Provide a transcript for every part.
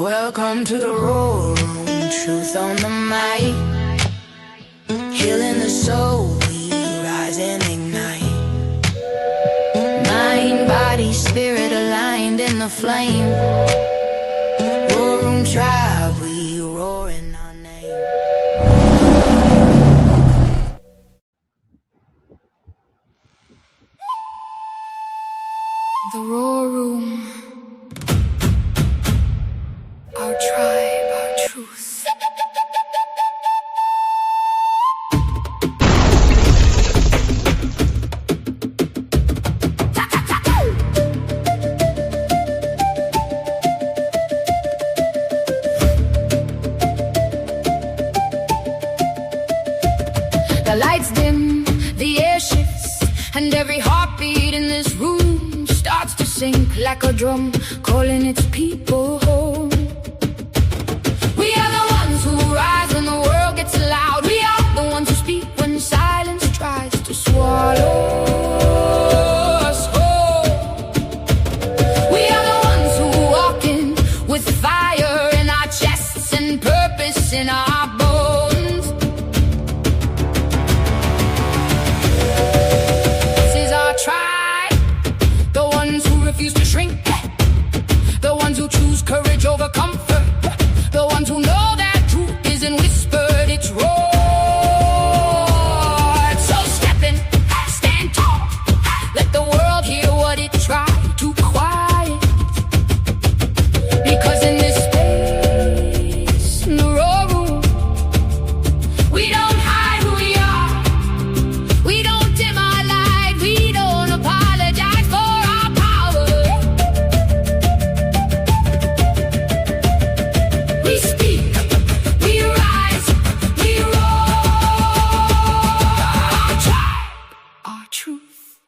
Welcome to the room, truth on the mic. Healing the soul, we rise and ignite. Mind, body, spirit aligned in the flame. War room tribe, we roaring our name. The Roar Room. Our tribe, our truth. The lights dim, the air shifts, and every heartbeat in this room starts to sink like a drum, calling its people home. We are the ones who rise when the world gets loud. We are the ones who speak when silence tries to swallow us whole. We are the ones who walk in with fire in our chests and purpose in our bones. This is our tribe, the ones who refuse to shrink, the ones who choose courage over comfort, the ones who know that truth isn't whispered, it's roared. So step in, stand tall, let the world hear what it tried to quiet. Because in this space, in the Roar Room, we don't hide who we are. We don't dim our light. We don't apologize for our power. We speak, we rise, we roar. Our tribe, our truth.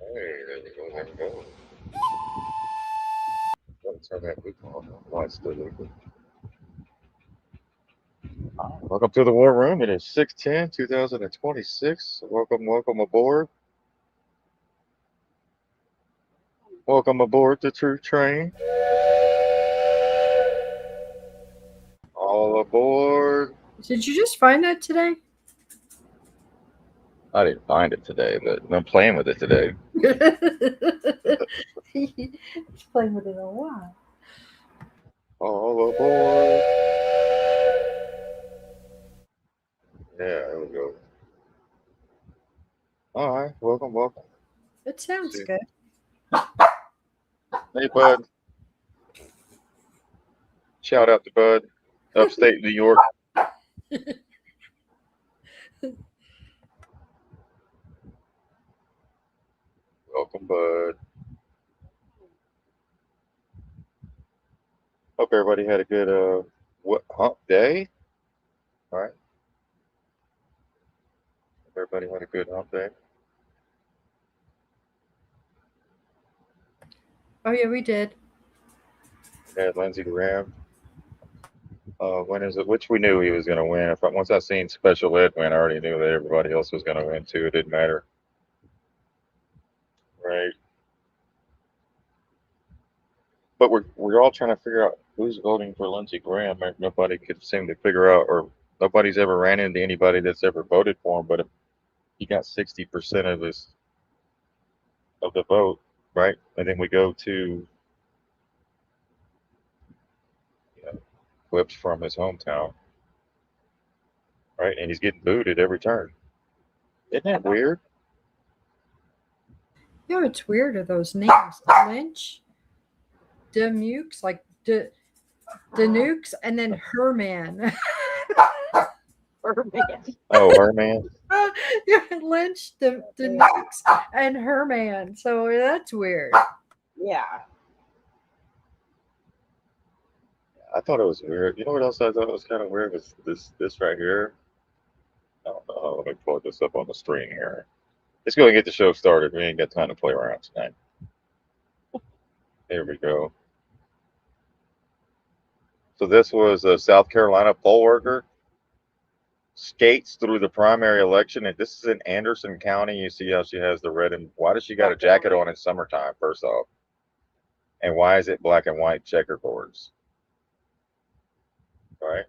Hey, there you go, there you go. Gotta turn that loop on. Why it's still open. Welcome to the War Room. It is 6/10/2026. Welcome aboard. Welcome aboard the Truth Train. All aboard. Did you just find that today? I didn't find it today, but I'm playing with it today. He's playing with it a lot. All aboard. Yeah, there we go. All right, welcome. It sounds See. good. Hey, bud. Shout out to Bud, upstate New York. Welcome, Bud. Hope everybody had a good hump day. All right. Hope everybody had a good hump day. Oh yeah, we did. Had Lindsey Graham. When is it? Which we knew he was going to win. Once I seen Special Ed win, I already knew that everybody else was going to win too. It didn't matter, right? But we're all trying to figure out who's voting for Lindsey Graham. Nobody could seem to figure out, or nobody's ever ran into anybody that's ever voted for him. But if he got 60% of the vote, right? And then we go to clips from his hometown, right? And he's getting booed at every turn. Isn't that weird? You know, it's weird are those names. Lynch, Demukes, like Danukes, and then Herman. Herman. Oh, Herman. Yeah, Lynch, Danukes, and Herman. So that's weird. Yeah. I thought it was weird. You know what else I thought was kind of weird was this right here. I don't know. Let me pull this up on the screen here. Let's go and get the show started. We ain't got time to play around tonight. There we go. So this was a South Carolina poll worker skates through the primary election, and this is in Anderson County. You see how she has the red and why does she got a jacket on in summertime? First off, and why is it black and white checkerboards? Right.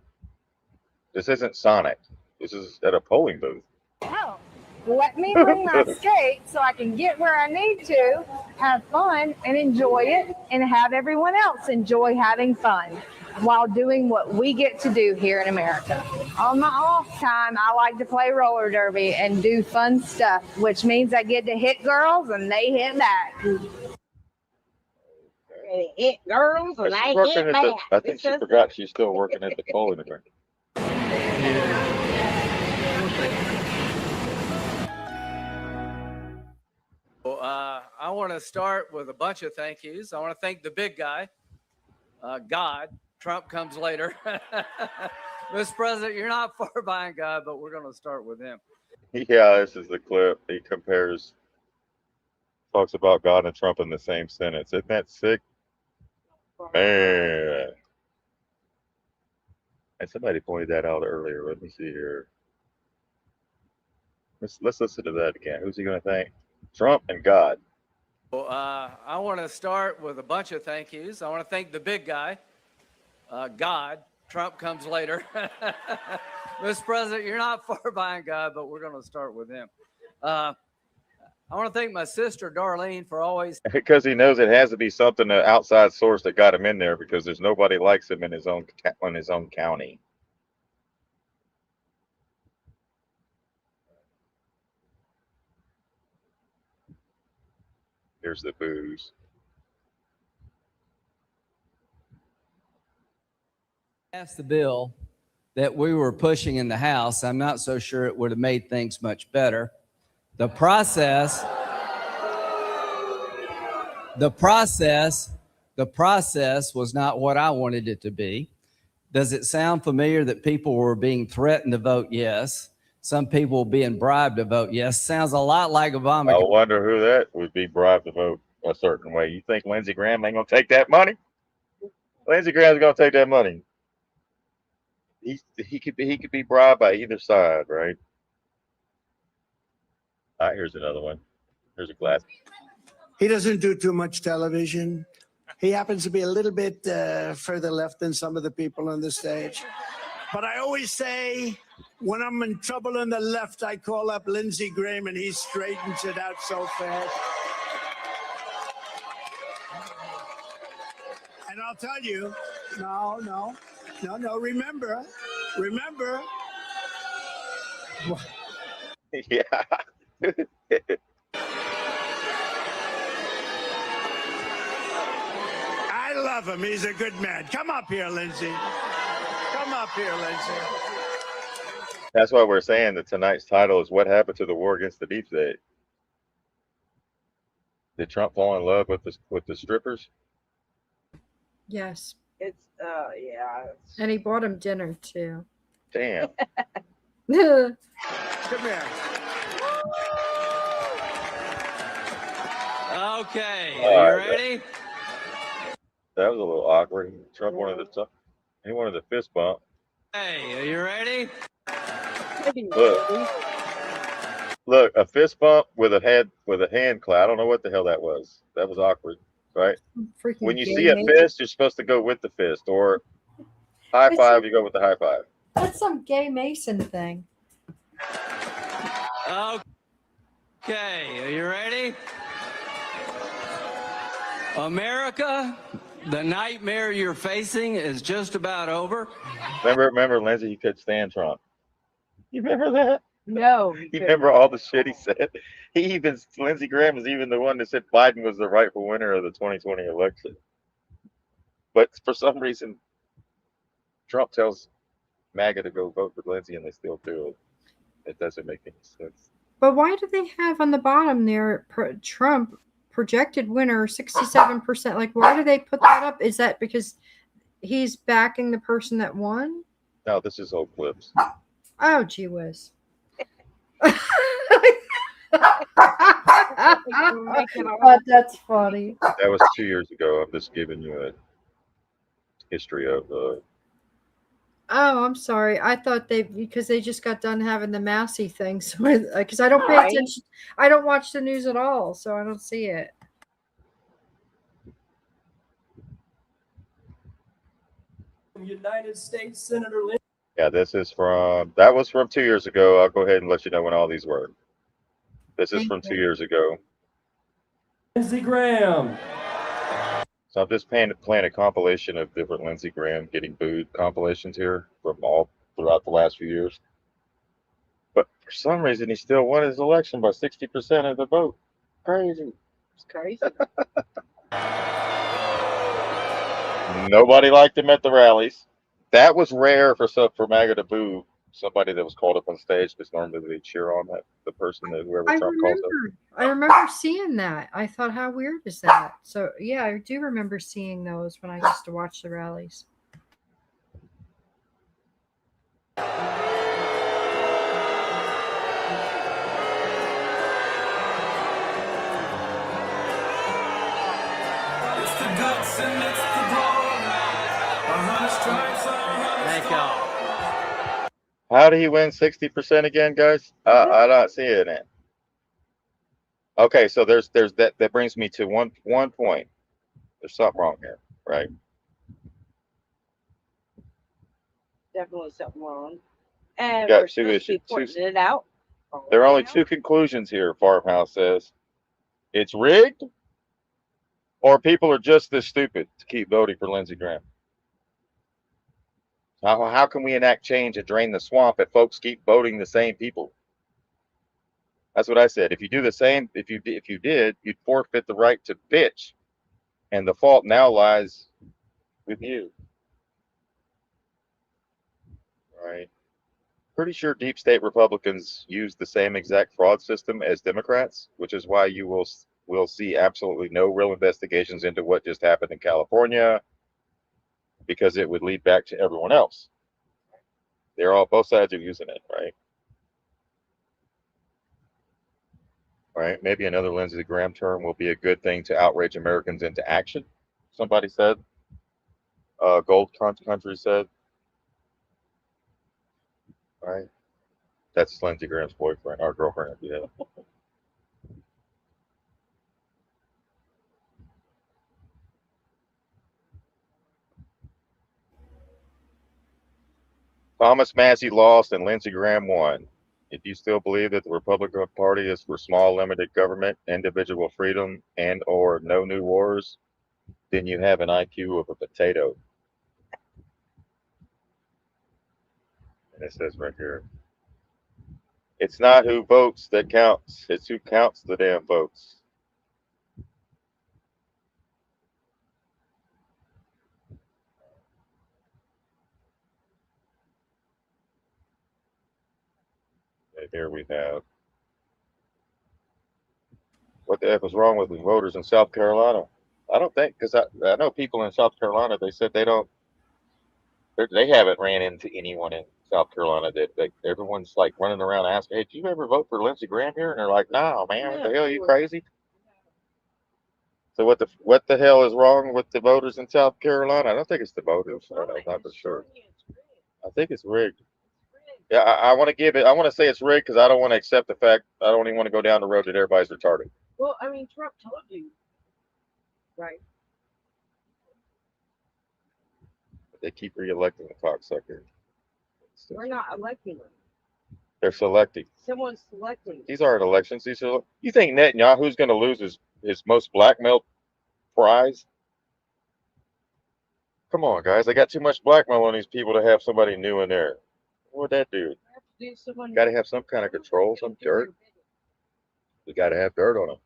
This isn't Sonic. This is at a polling booth. Hell, let me bring my skate so I can get where I need to, have fun, and enjoy it, and have everyone else enjoy having fun while doing what we get to do here in America. On my off time, I like to play roller derby and do fun stuff, which means I get to hit girls and they hit back. They hit girls and I Working hit at back. the, I think she forgot she's still working at the polling event. Well, I want to start with a bunch of thank yous. I want to thank the big guy, God. Trump comes later. Mr. President, you're not far behind God, but we're going to start with him. Yeah, this is the clip. He talks about God and Trump in the same sentence. Isn't that sick? Man. And somebody pointed that out earlier. Let me see here. Let's listen to that again. Who's he going to thank? Trump and God. Well, I want to start with a bunch of thank yous. I want to thank the big guy, God. Trump comes later. Mr. President, you're not far behind God, but we're going to start with him. I want to thank my sister, Darlene, for always... Because he knows it has to be something, an outside source that got him in there, because there's nobody likes him in his own county. Here's the booze. Passed the bill that we were pushing in the House. I'm not so sure it would have made things much better. The process was not what I wanted it to be. Does it sound familiar that people were being threatened to vote yes? Some people were being bribed to vote yes. Sounds a lot like Obama. I wonder who that would be bribed to vote a certain way. You think Lindsey Graham ain't going to take that money? Lindsey Graham's going to take that money. He could be bribed by either side, right? All right, here's another one. Here's a glass. He doesn't do too much television. He happens to be a little bit further left than some of the people on the stage. But I always say, when I'm in trouble on the left, I call up Lindsey Graham and he straightens it out so fast. And I'll tell you, no, remember. Yeah. I love him. He's a good man. Come up here, Lindsey. That's why we're saying that tonight's title is What Happened to the War Against the Deep State? Did Trump fall in love with the strippers? Yes. It's yeah. And he bought him dinner too. Damn. Come here. Okay, are you ready? That was a little awkward. Trump he wanted a fist bump. Hey, are you ready? Look, a fist bump with a hand clap. I don't know what the hell that was. That was awkward, right? When you see a fist, you're supposed to go with the fist, or high five, you go with the high five. That's some gay Mason thing. Okay, are you ready? America, the nightmare you're facing is just about over. Remember, Lindsey, he could stand Trump. You remember that? No. You remember all the shit he said? Lindsey Graham is even the one that said Biden was the rightful winner of the 2020 election. But for some reason, Trump tells MAGA to go vote for Lindsey, and they still do it. It doesn't make any sense. But why do they have on the bottom there Trump projected winner 67%? Like, why do they put that up? Is that because he's backing the person that won? No, this is old clips. Oh, gee whiz. That's funny. That was 2 years ago. I'm just giving you a history of Oh, I'm sorry. I thought because they just got done having the Massey thing. So, because I don't pay Right. attention, I don't watch the news at all, so I don't see it. United States Senator Lindsey. Yeah, that was from 2 years ago. I'll go ahead and let you know when all these were. This is Thank from you. 2 years ago. Graham. So I'm just playing a compilation of different Lindsey Graham getting booed compilations here from all throughout the last few years. But for some reason, he still won his election by 60% of the vote. Crazy. It's crazy. Nobody liked him at the rallies. That was rare for MAGA to boo somebody that was called up on stage, because normally they cheer on the person that whoever Trump calls up. I remember seeing that. I thought, how weird is that? So yeah, I do remember seeing those when I used to watch the rallies. It's the guts and it's the glory. 100 stripes, 100 Thank y'all. How did he win 60% again, guys? I'm not seeing it. Okay, so there's that brings me to one point. There's something wrong here, right? Definitely something wrong. And Got we're two supposed to be issues. pointing it out. There are only two conclusions here, Farmhouse says. It's rigged, or people are just this stupid to keep voting for Lindsey Graham. How can we enact change and drain the swamp if folks keep voting the same people? That's what I said. If you do the same, if you did, you'd forfeit the right to bitch, and the fault now lies with you. Right? Pretty sure deep state Republicans use the same exact fraud system as Democrats, which is why you will see absolutely no real investigations into what just happened in California, because it would lead back to everyone else. Both sides are using it, right? Right? Maybe another Lindsey Graham term will be a good thing to outrage Americans into action. Somebody said. Gold Country said. Right? That's Lindsey Graham's boyfriend, our girlfriend. Yeah. Thomas Massey lost and Lindsey Graham won. If you still believe that the Republican Party is for small, limited government, individual freedom, and/or no new wars, then you have an IQ of a potato. And it says right here, it's not who votes that counts, it's who counts the damn votes. And here we have, what the F is wrong with the voters in South Carolina? I don't think, because I know people in South Carolina, they said they haven't ran into anyone in South Carolina that everyone's like running around asking, hey, did you ever vote for Lindsey Graham here? And they're like, no, man, what the hell, are you crazy? So what the hell is wrong with the voters in South Carolina? I don't think it's the voters. I'm not for sure. I think it's rigged. Yeah, I want to say it's rigged because I don't want to accept the fact. I don't even want to go down the road that everybody's retarded. Well, I mean, Trump told you. Right. They keep re-electing the cocksucker. We're not electing them. They're selecting. Someone's selecting. These aren't elections. You think Netanyahu's going to lose his most blackmailed prize? Come on, guys. They got too much blackmail on these people to have somebody new in there. What would that do? Got to have some kind of control, some dirt. We got to have dirt on them.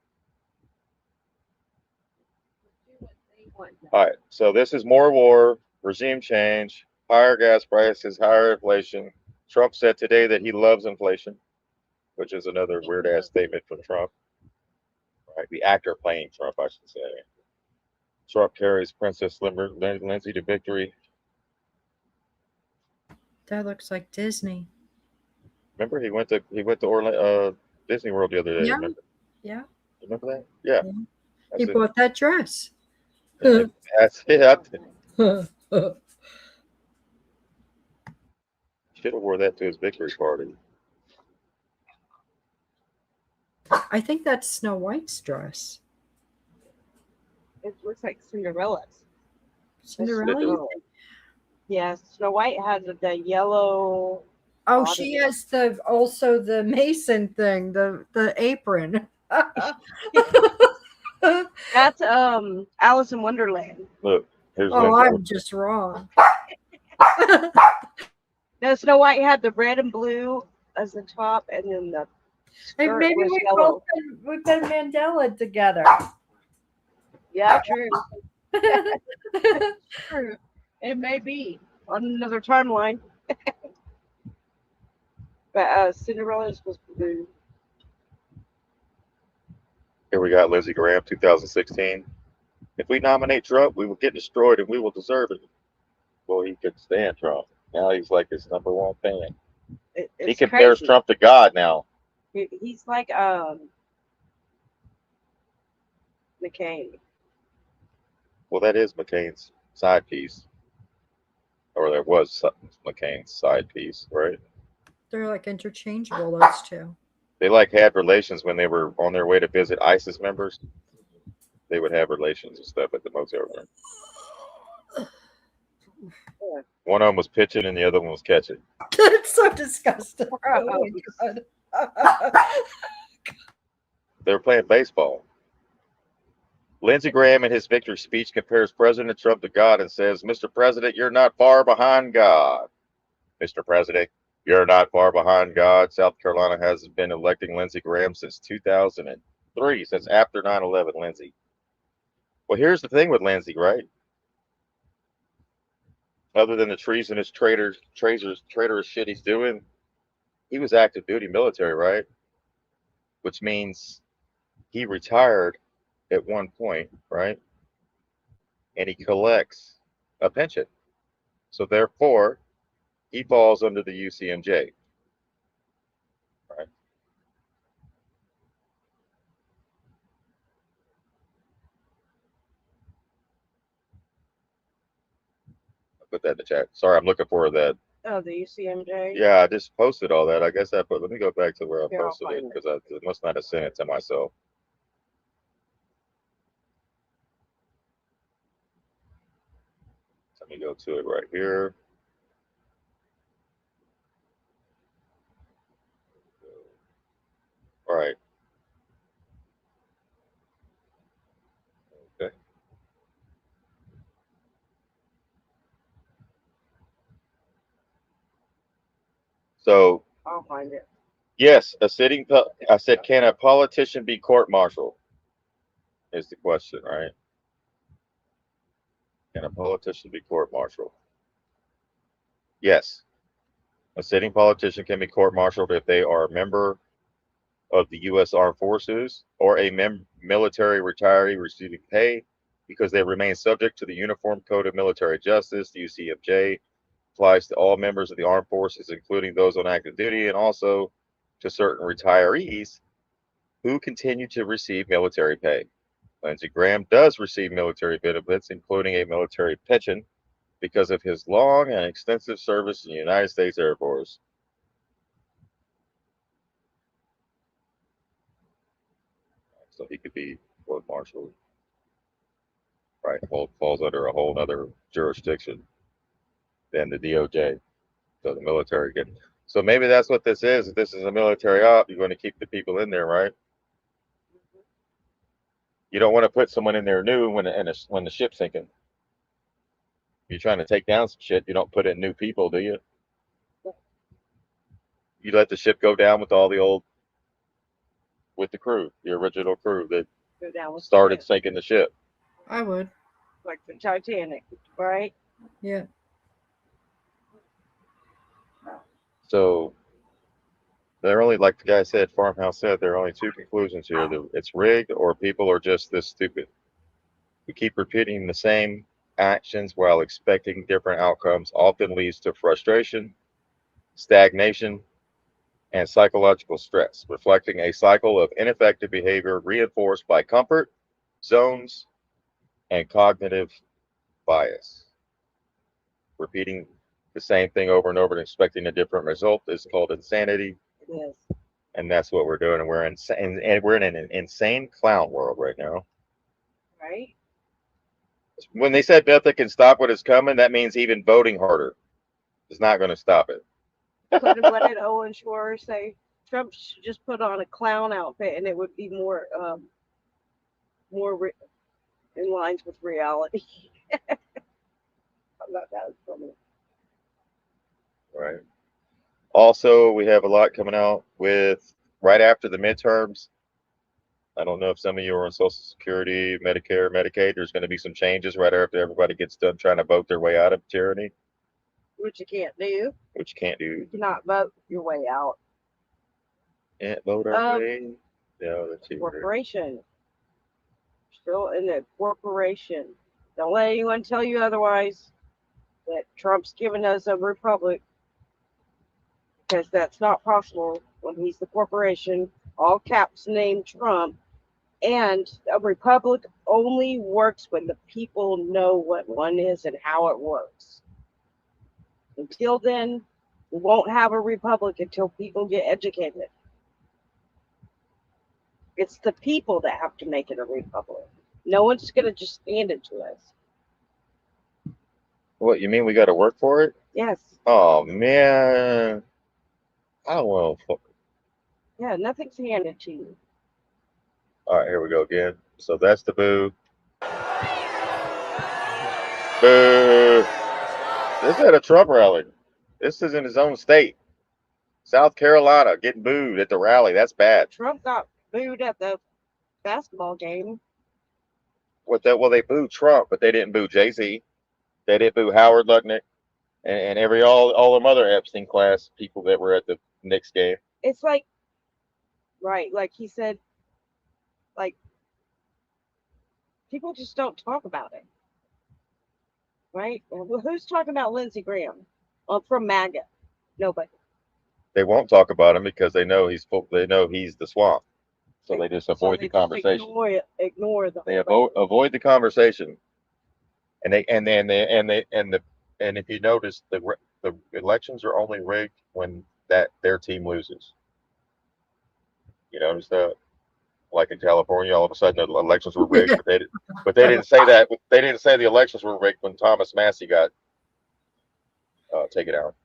All right. So this is more war, regime change, higher gas prices, higher inflation. Trump said today that he loves inflation, which is another weird ass statement from Trump. Right, the actor playing Trump, I should say. Trump carries Princess Lindsay to victory. That looks like Disney. Remember, he went to Orlando, Disney World the other day. Yeah. Remember? Yeah. Remember that? Yeah. He bought that dress. That's it. Should have wore that to his victory party. I think that's Snow White's dress. It looks like Cinderella's. Cinderella, you Oh. think? Yeah, Snow White has the yellow. Oh, body. she has also the mason thing, the apron. That's Alice in Wonderland. Look, here's Oh, Lindsay. I'm just wrong. No, Snow White had the red and blue as the top, and then the Hey, skirt maybe was we've yellow. been Mandela together. Yeah, true. True. It may be on another timeline. But Cinderella's was blue. Here we got Lindsey Graham, 2016. If we nominate Trump, we will get destroyed and we will deserve it. Well, he could stand Trump. Now he's like his number one fan. He It's compares crazy. Trump to God now. He's like McCain. Well, that is McCain's side piece. Or there was McCain's side piece, right? They're like interchangeable, those two. They like had relations when they were on their way to visit ISIS members. They would have relations and stuff at the motel room. One of them was pitching and the other one was catching. That's so disgusting. Oh my God. They were playing baseball. Lindsey Graham in his victory speech compares President Trump to God and says, Mr. President, you're not far behind God. Mr. President, you're not far behind God. South Carolina has been electing Lindsey Graham since 2003, since after 9/11, Lindsey. Well, here's the thing with Lindsey, right? Other than the treasonous traitorous shit he's doing, he was active duty military, right? Which means he retired at one point, right? And he collects a pension. So therefore, he falls under the UCMJ. Right? I'll put that in the chat. Sorry, I'm looking for that. Oh, the UCMJ. Yeah, I just posted all that. I guess I put, let me go back to where I Here, I'll posted it find it. because I must not have sent it to myself. Let me go to it right here. All right. Okay. So, I'll find it. yes, I said, can a politician be court-martialed? Is the question, right? Can a politician be court-martialed? Yes. A sitting politician can be court-martialed if they are a member of the U.S. Armed Forces or a military retiree receiving pay because they remain subject to the Uniform Code of Military Justice. The UCMJ applies to all members of the armed forces, including those on active duty, and also to certain retirees who continue to receive military pay. Lindsey Graham does receive military benefits, including a military pension, because of his long and extensive service in the United States Air Force. So he could be court-martialed. Right, falls under a whole other jurisdiction than the DOJ. So the military can. So maybe that's what this is. If this is a military op, you're going to keep the people in there, right? You don't want to put someone in there new when the ship's sinking. You're trying to take down some shit. You don't put in new people, do you? You let the ship go down with all the old, with the crew, the original crew that Go down with started sinking the ship. I would. like the Titanic, right? Yeah. So there are only, like the guy said, Farmhouse said, there are only two conclusions here. It's rigged or people are just this stupid. We keep repeating the same actions while expecting different outcomes often leads to frustration, stagnation, and psychological stress, reflecting a cycle of ineffective behavior reinforced by comfort zones and cognitive bias. Repeating the same thing over and over and expecting a different result is called insanity. Yes. And that's what we're doing. And we're insane, and we're in an insane clown world right now. Right? When they said nothing can stop what is coming, that means even voting harder is not going to stop it. What did Owen Schwartz say? Trump should just put on a clown outfit, and it would be more in lines with reality. I thought that was funny. Right. Also, we have a lot coming out with right after the midterms. I don't know if some of you are on Social Security, Medicare, Medicaid. There's going to be some changes right after everybody gets done trying to vote their way out of tyranny, Which you can't do. which you can't do. You cannot vote your way out. Can't vote our way. No, that's it. Corporation. Still in the corporation. Don't let anyone tell you otherwise. That Trump's given us a republic. Because that's not possible when he's the corporation. All caps named Trump. And a republic only works when the people know what one is and how it works. Until then, we won't have a republic until people get educated. It's the people that have to make it a republic. No one's going to just hand it to us. What, you mean we got to work for it? Yes. Oh, man. I don't want to. Yeah, nothing's handed to you. All right, here we go again. So that's the boo. Boo. This is at a Trump rally. This is in his own state. South Carolina getting booed at the rally. That's bad. Trump got booed at the basketball game. Well, they booed Trump, but they didn't boo Jay-Z. They didn't boo Howard Lutnick and all them other Epstein class people that were at the Knicks game. It's like, right, like he said, like, people just don't talk about it. Right? Well, who's talking about Lindsey Graham? From MAGA. Nobody. They won't talk about him because they know he's the swamp. So they just avoid the conversation. Ignore the. They avoid the conversation, and if you notice, the elections are only rigged when their team loses. You notice that, like in California, all of a sudden the elections were rigged, but they didn't say that. They didn't say the elections were rigged when Thomas Massey got taken out.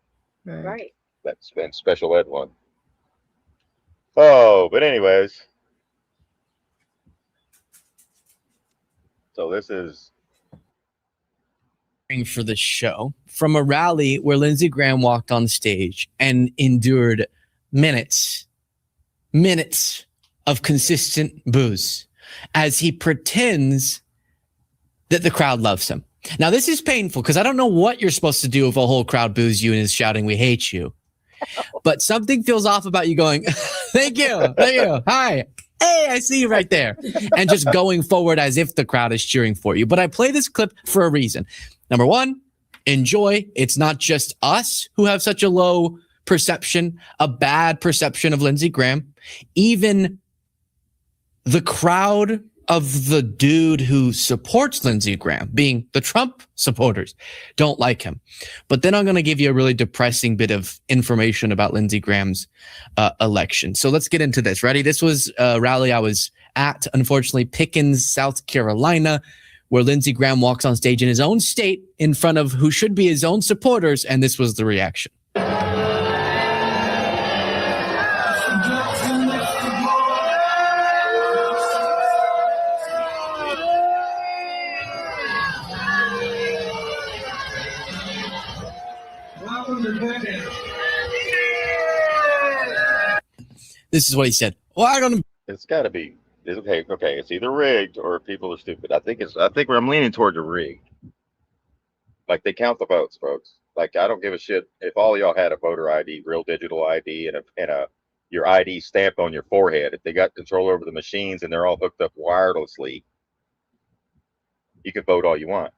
Right. That's been special ed one. Oh, but anyways. So this is for the show from a rally where Lindsey Graham walked on stage and endured minutes of consistent boos as he pretends that the crowd loves him. Now, this is painful because I don't know what you're supposed to do if a whole crowd boos you and is shouting, "We hate you." But something feels off about you going, thank you, hi, hey, I see you right there. And just going forward as if the crowd is cheering for you. But I play this clip for a reason. Number one, enjoy. It's not just us who have such a low perception, a bad perception of Lindsey Graham. Even the crowd of the dude who supports Lindsey Graham, being the Trump supporters, don't like him. But then I'm going to give you a really depressing bit of information about Lindsey Graham's election. So let's get into this. Ready? This was a rally I was at, unfortunately, Pickens, South Carolina, where Lindsey Graham walks on stage in his own state in front of who should be his own supporters, and this was the reaction. This is what he said. It's got to be. Okay. It's either rigged or people are stupid. I think I'm leaning toward the rigged. Like, they count the votes, folks. Like, I don't give a shit if all y'all had a voter ID, real digital ID, and your ID stamped on your forehead. If they got control over the machines and they're all hooked up wirelessly, you can vote all you want.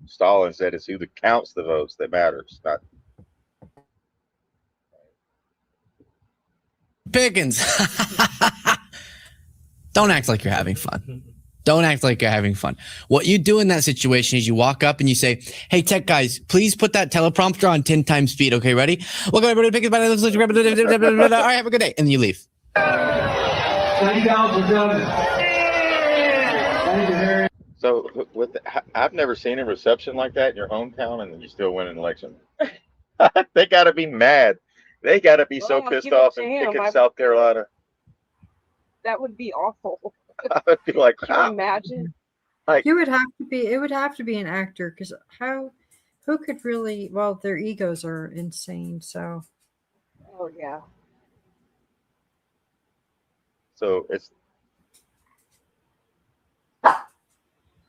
Stalin said it's who counts the votes that matters, not. Pickens. Don't act like you're having fun. Don't act like you're having fun. What you do in that situation is you walk up and you say, hey, tech guys, please put that teleprompter on 10 times speed. Okay, ready? Welcome everybody to pick up. All right, have a good day. And you leave. So I've never seen a reception like that in your hometown, and then you still win an election. They got to be mad. They got to be so Well, pissed give it off to and him. kicking South Carolina. That would be awful. I would be like, Can you imagine? You would have to be. It would have to be an actor because who could really? Well, their egos are insane. So Oh yeah. So it's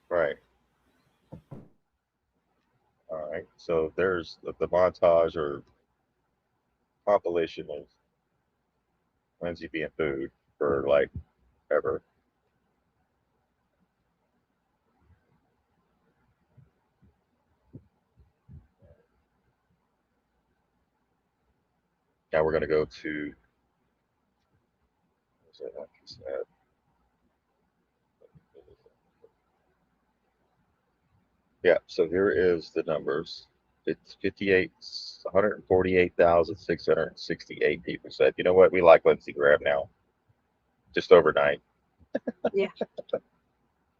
right. All right. So there's the montage or compilation of Lindsay being booed for like ever. Now we're going to go to. What's that like you said? Yeah, so here is the numbers. It's 148,668 people said, you know what, we like Lindsey Graham now. Just overnight. Yeah.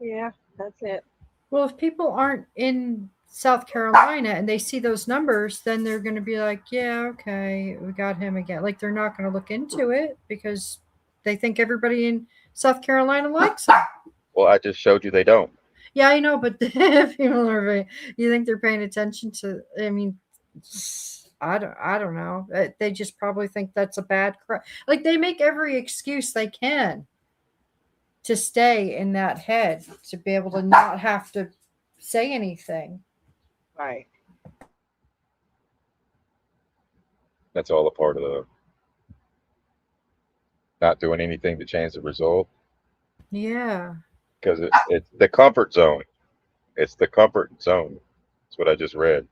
Yeah, that's it. well, if people aren't in South Carolina and they see those numbers, then they're going to be like, yeah, okay, we got him again. Like they're not going to look into it because they think everybody in South Carolina likes him. Well, I just showed you they don't. Yeah, I know, but people are. You think they're paying attention to? I mean, I don't know. They just probably think that's a bad crowd. Like they make every excuse they can to stay in that head to be able to not have to say anything. Right. That's all a part of the not doing anything to change the result. Yeah. Because it's the comfort zone. It's the comfort zone. That's what I just read.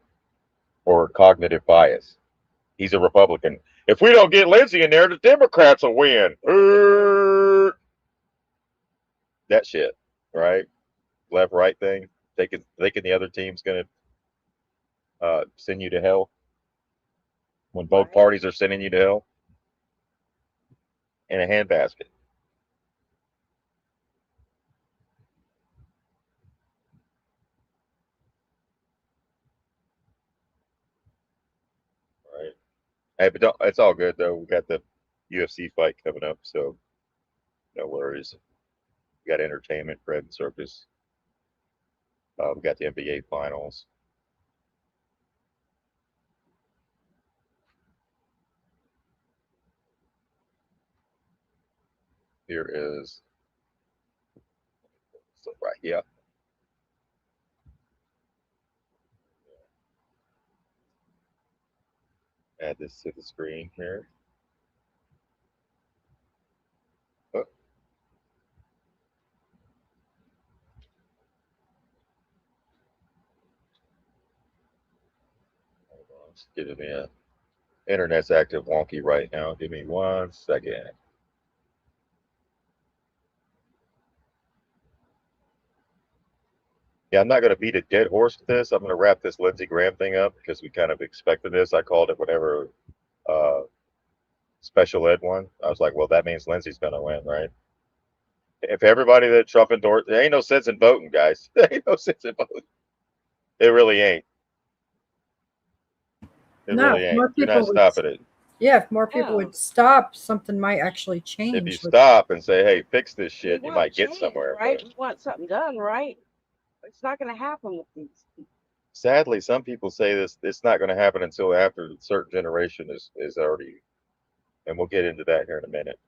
Or cognitive bias. He's a Republican. If we don't get Lindsey in there, the Democrats will win. That shit, right? Left, right thing. Thinking the other team's going to send you to hell. When both parties are sending you to hell. In a handbasket. Right. Hey, but it's all good though. We got the UFC fight coming up, so no worries. We got entertainment, bread and circus. We got the NBA finals. Here is right here. Add this to the screen here. Oh. Hold on, let's get it in. Internet's active wonky right now. Give me 1 second. Yeah, I'm not going to beat a dead horse with this. I'm going to wrap this Lindsey Graham thing up because we kind of expected this. I called it whatever special ed one. I was like, well, that means Lindsey's going to win, right? If everybody that Trump endorsed, there ain't no sense in voting, guys. There ain't no sense in voting. It really ain't. It No, really ain't. more You're people not would- stopping it. Yeah, if more people Yeah. would stop, something might actually change. If you with- stop and say, hey, fix this shit, We you want might get change, somewhere. right? But We want something done, right? It's not going to happen with these people. sadly, some people say this. It's not going to happen until after a certain generation is already. And we'll get into that here in a minute.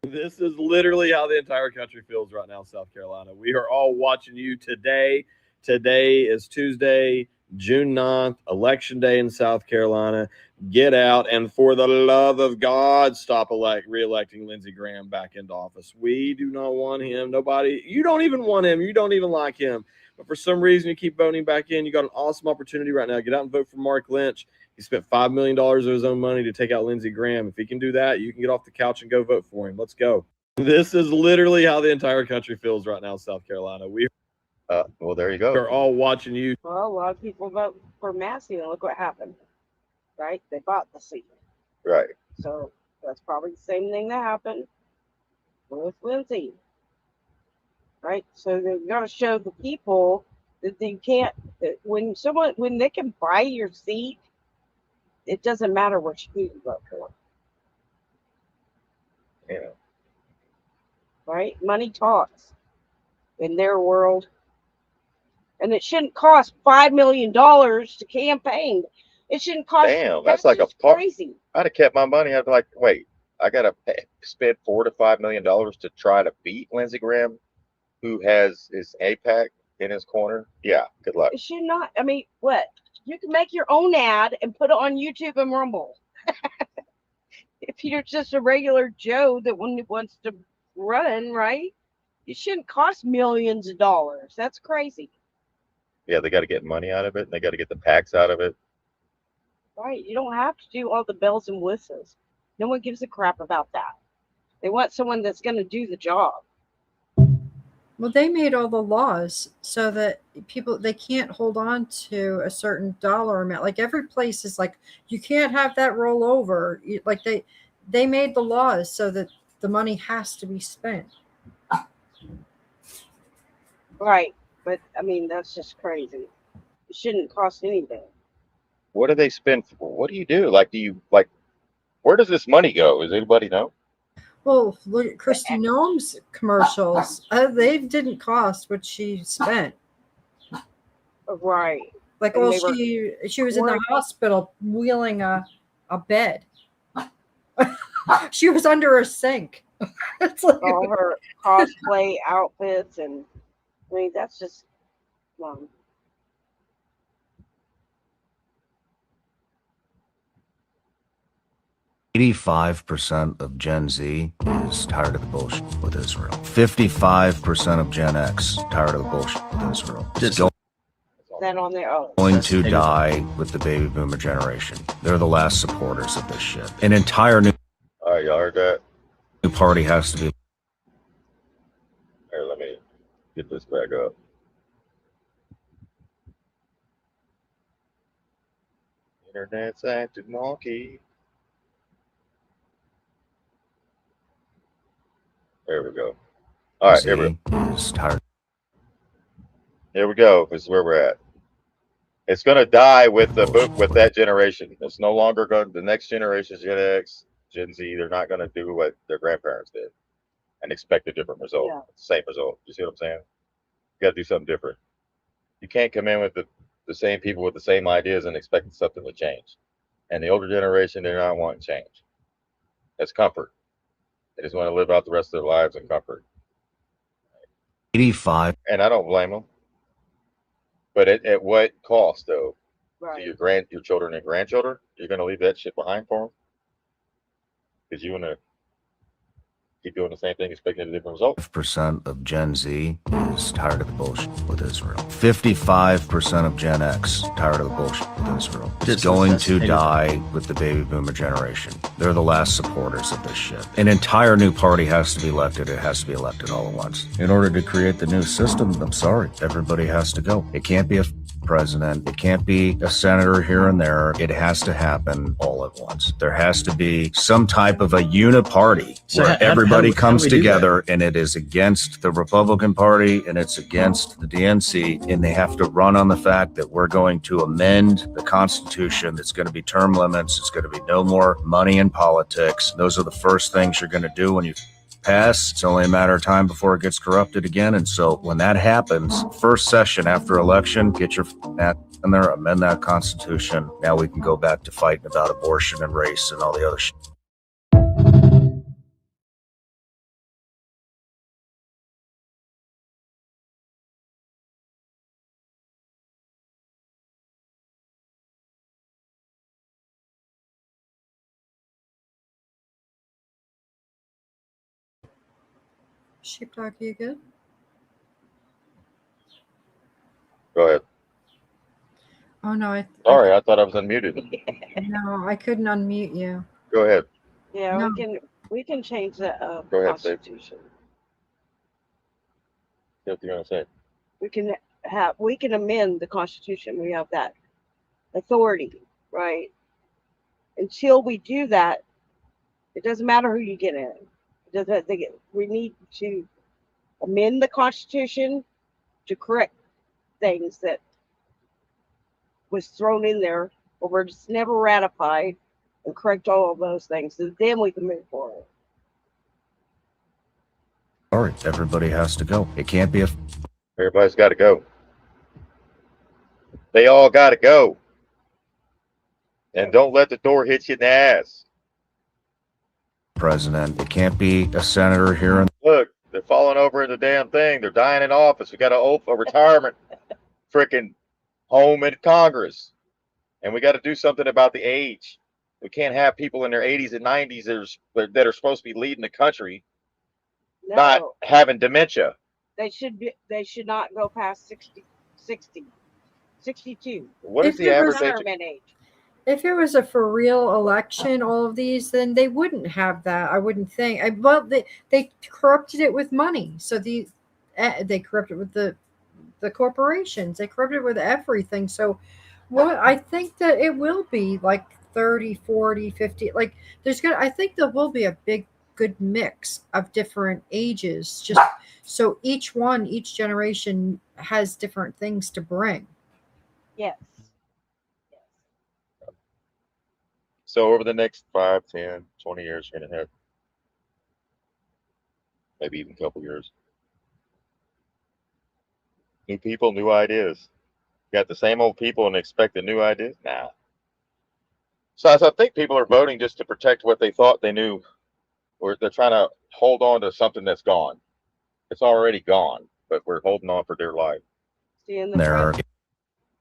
This is literally how the entire country feels right now, South Carolina. We are all watching you today. Today is Tuesday, June 9th, Election Day in South Carolina. Get out and for the love of God, stop re-electing Lindsey Graham back into office. We do not want him. Nobody, you don't even want him. You don't even like him. But for some reason, you keep voting back in. You got an awesome opportunity right now. Get out and vote for Mark Lynch. He spent $5 million of his own money to take out Lindsey Graham. If he can do that, you can get off the couch and go vote for him. Let's go. This is literally how the entire country feels right now, South Carolina. We Well, there you go. are all watching you. Well, a lot of people vote for Massey, and look what happened, right? They bought the seat. Right. So that's probably the same thing that happened with Lindsay, right? So they've got to show the people that they can't, that when they can buy your seat, it doesn't matter who you vote for, Yeah. right? Money talks in their world. And it shouldn't cost $5 million to campaign. It shouldn't cost. Damn, that's like crazy. I'd have kept my money. I'd be like, wait, I gotta spend $4 to $5 million to try to beat Lindsey Graham, who has his APAC in his corner. Yeah, good luck. It should not. I mean, what? You can make your own ad and put it on YouTube and Rumble. If you're just a regular Joe that wants to run, right? It shouldn't cost millions of dollars. That's crazy. Yeah, they got to get money out of it. And they got to get the PACs out of it. Right. You don't have to do all the bells and whistles. No one gives a crap about that. They want someone that's going to do the job. Well, they made all the laws so that they can't hold on to a certain dollar amount. Like every place is like, you can't have that roll over. Like they made the laws so that the money has to be spent. Right. But I mean, that's just crazy. It shouldn't cost anything. What do they spend for? What do you do? Like, where does this money go? Does anybody know? Well, look at Kristi Noem's commercials. They didn't cost what she spent. Right. Like, And well, they she was in the hospital wheeling a bed. She was under a sink. It's like all her cosplay outfits, and I mean, that's just 85% of Gen Z is tired of the bullshit with Israel. 55% of Gen X tired of the bullshit with Israel. It's that on their own. going to die with the baby boomer generation. They're the last supporters of this shit. An entire new All right, y'all heard that? new party has to be. Here, let me get this back up. Internet's acting wonky. There we go. All right, here we go. Is tired. Here we go. This is where we're at. It's going to die with that generation. It's no longer going. The next generation, Gen X, Gen Z, they're not going to do what their grandparents did and expect a different result. Yeah. Same result. You see what I'm saying? You got to do something different. You can't come in with the same people with the same ideas and expect something to change. And the older generation, they're not wanting change. It's comfort. They just want to live out the rest of their lives in comfort. 85. And I don't blame them. But at what cost, though? Right. To your children and grandchildren? You're going to leave that shit behind for them? Because you want to keep doing the same thing, expecting a different result? 5% of Gen Z is tired of the bullshit with Israel. 55% of Gen X tired of the bullshit with Israel. It's going to die with the baby boomer generation. They're the last supporters of this shit. An entire new party has to be elected. It has to be elected all at once. In order to create the new system, I'm sorry, everybody has to go. It can't be a president. It can't be a senator here and there. It has to happen all at once. There has to be some type of a uniparty where everybody comes together, and it is against the Republican Party and it's against the DNC, and they have to run on the fact that we're going to amend the Constitution. It's going to be term limits. It's going to be no more money in politics. Those are the first things you're going to do when you pass. It's only a matter of time before it gets corrupted again. And so when that happens, first session after election, get your ass in there, amend that Constitution. Now we can go back to fighting about abortion and race and all the other shit. Sheepdog, you good? Go ahead. Oh no, Sorry, I thought I was unmuted. no, I couldn't unmute you. Go ahead. Yeah, No. We can change the Go ahead, Steve. Constitution. What you gonna say? We can amend the Constitution. We have that authority, right? Until we do that, it doesn't matter who you get in. It doesn't. We need to amend the Constitution to correct things that was thrown in there, or we're just never ratified, and correct all of those things, and then we can move forward. All right, everybody has to go. It can't be a Everybody's got to go. They all got to go. And don't let the door hit you in the ass. president. It can't be a senator here and Look, they're falling over in the damn thing. They're dying in office. We got a retirement freaking home in Congress. And we got to do something about the age. We can't have people in their 80s and 90s that are supposed to be leading the country not No, having dementia. they should not go past 62. What is If the it was- average age? Retirement age. If it was a for real election, all of these, then they wouldn't have that. I wouldn't think. Well, they corrupted it with money. So they corrupted with the corporations. They corrupted with everything. So what I think that it will be like 30, 40, 50. Like I think there will be a big good mix of different ages, just so each generation has different things to bring. Yes. So over the next 5, 10, 20 years, you're going to have maybe even a couple years. New people, new ideas. You got the same old people and expect the new ideas? Nah. So I think people are voting just to protect what they thought they knew, or they're trying to hold on to something that's gone. It's already gone, but we're holding on for dear life. See, and there.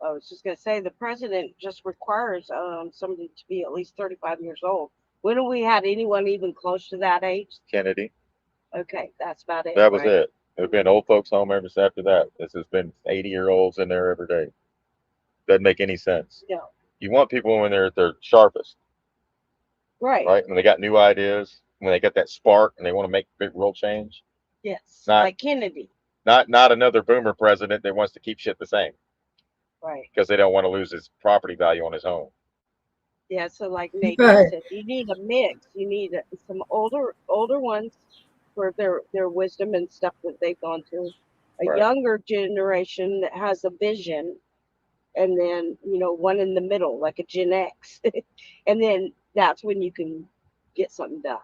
I was just going to say the president just requires somebody to be at least 35 years old. When have we had anyone even close to that age? Kennedy. Okay, that's about it. That was right? it. There's been old folks home ever since after that. This has been 80-year-olds in there every day. Doesn't make any sense. No. You want people when they're at their sharpest, Right. right? When they got new ideas, when they got that spark and they want to make big world change. Yes. Not- like Kennedy. Not another boomer president that wants to keep shit the same Right. because they don't want to lose his property value on his home. Yeah. So like Nadine Right. said, you need a mix. You need some older ones for their wisdom and stuff that they've gone through. A Right. younger generation that has a vision, and then one in the middle, like a Gen X, and then that's when you can get something done.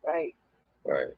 Right. Right.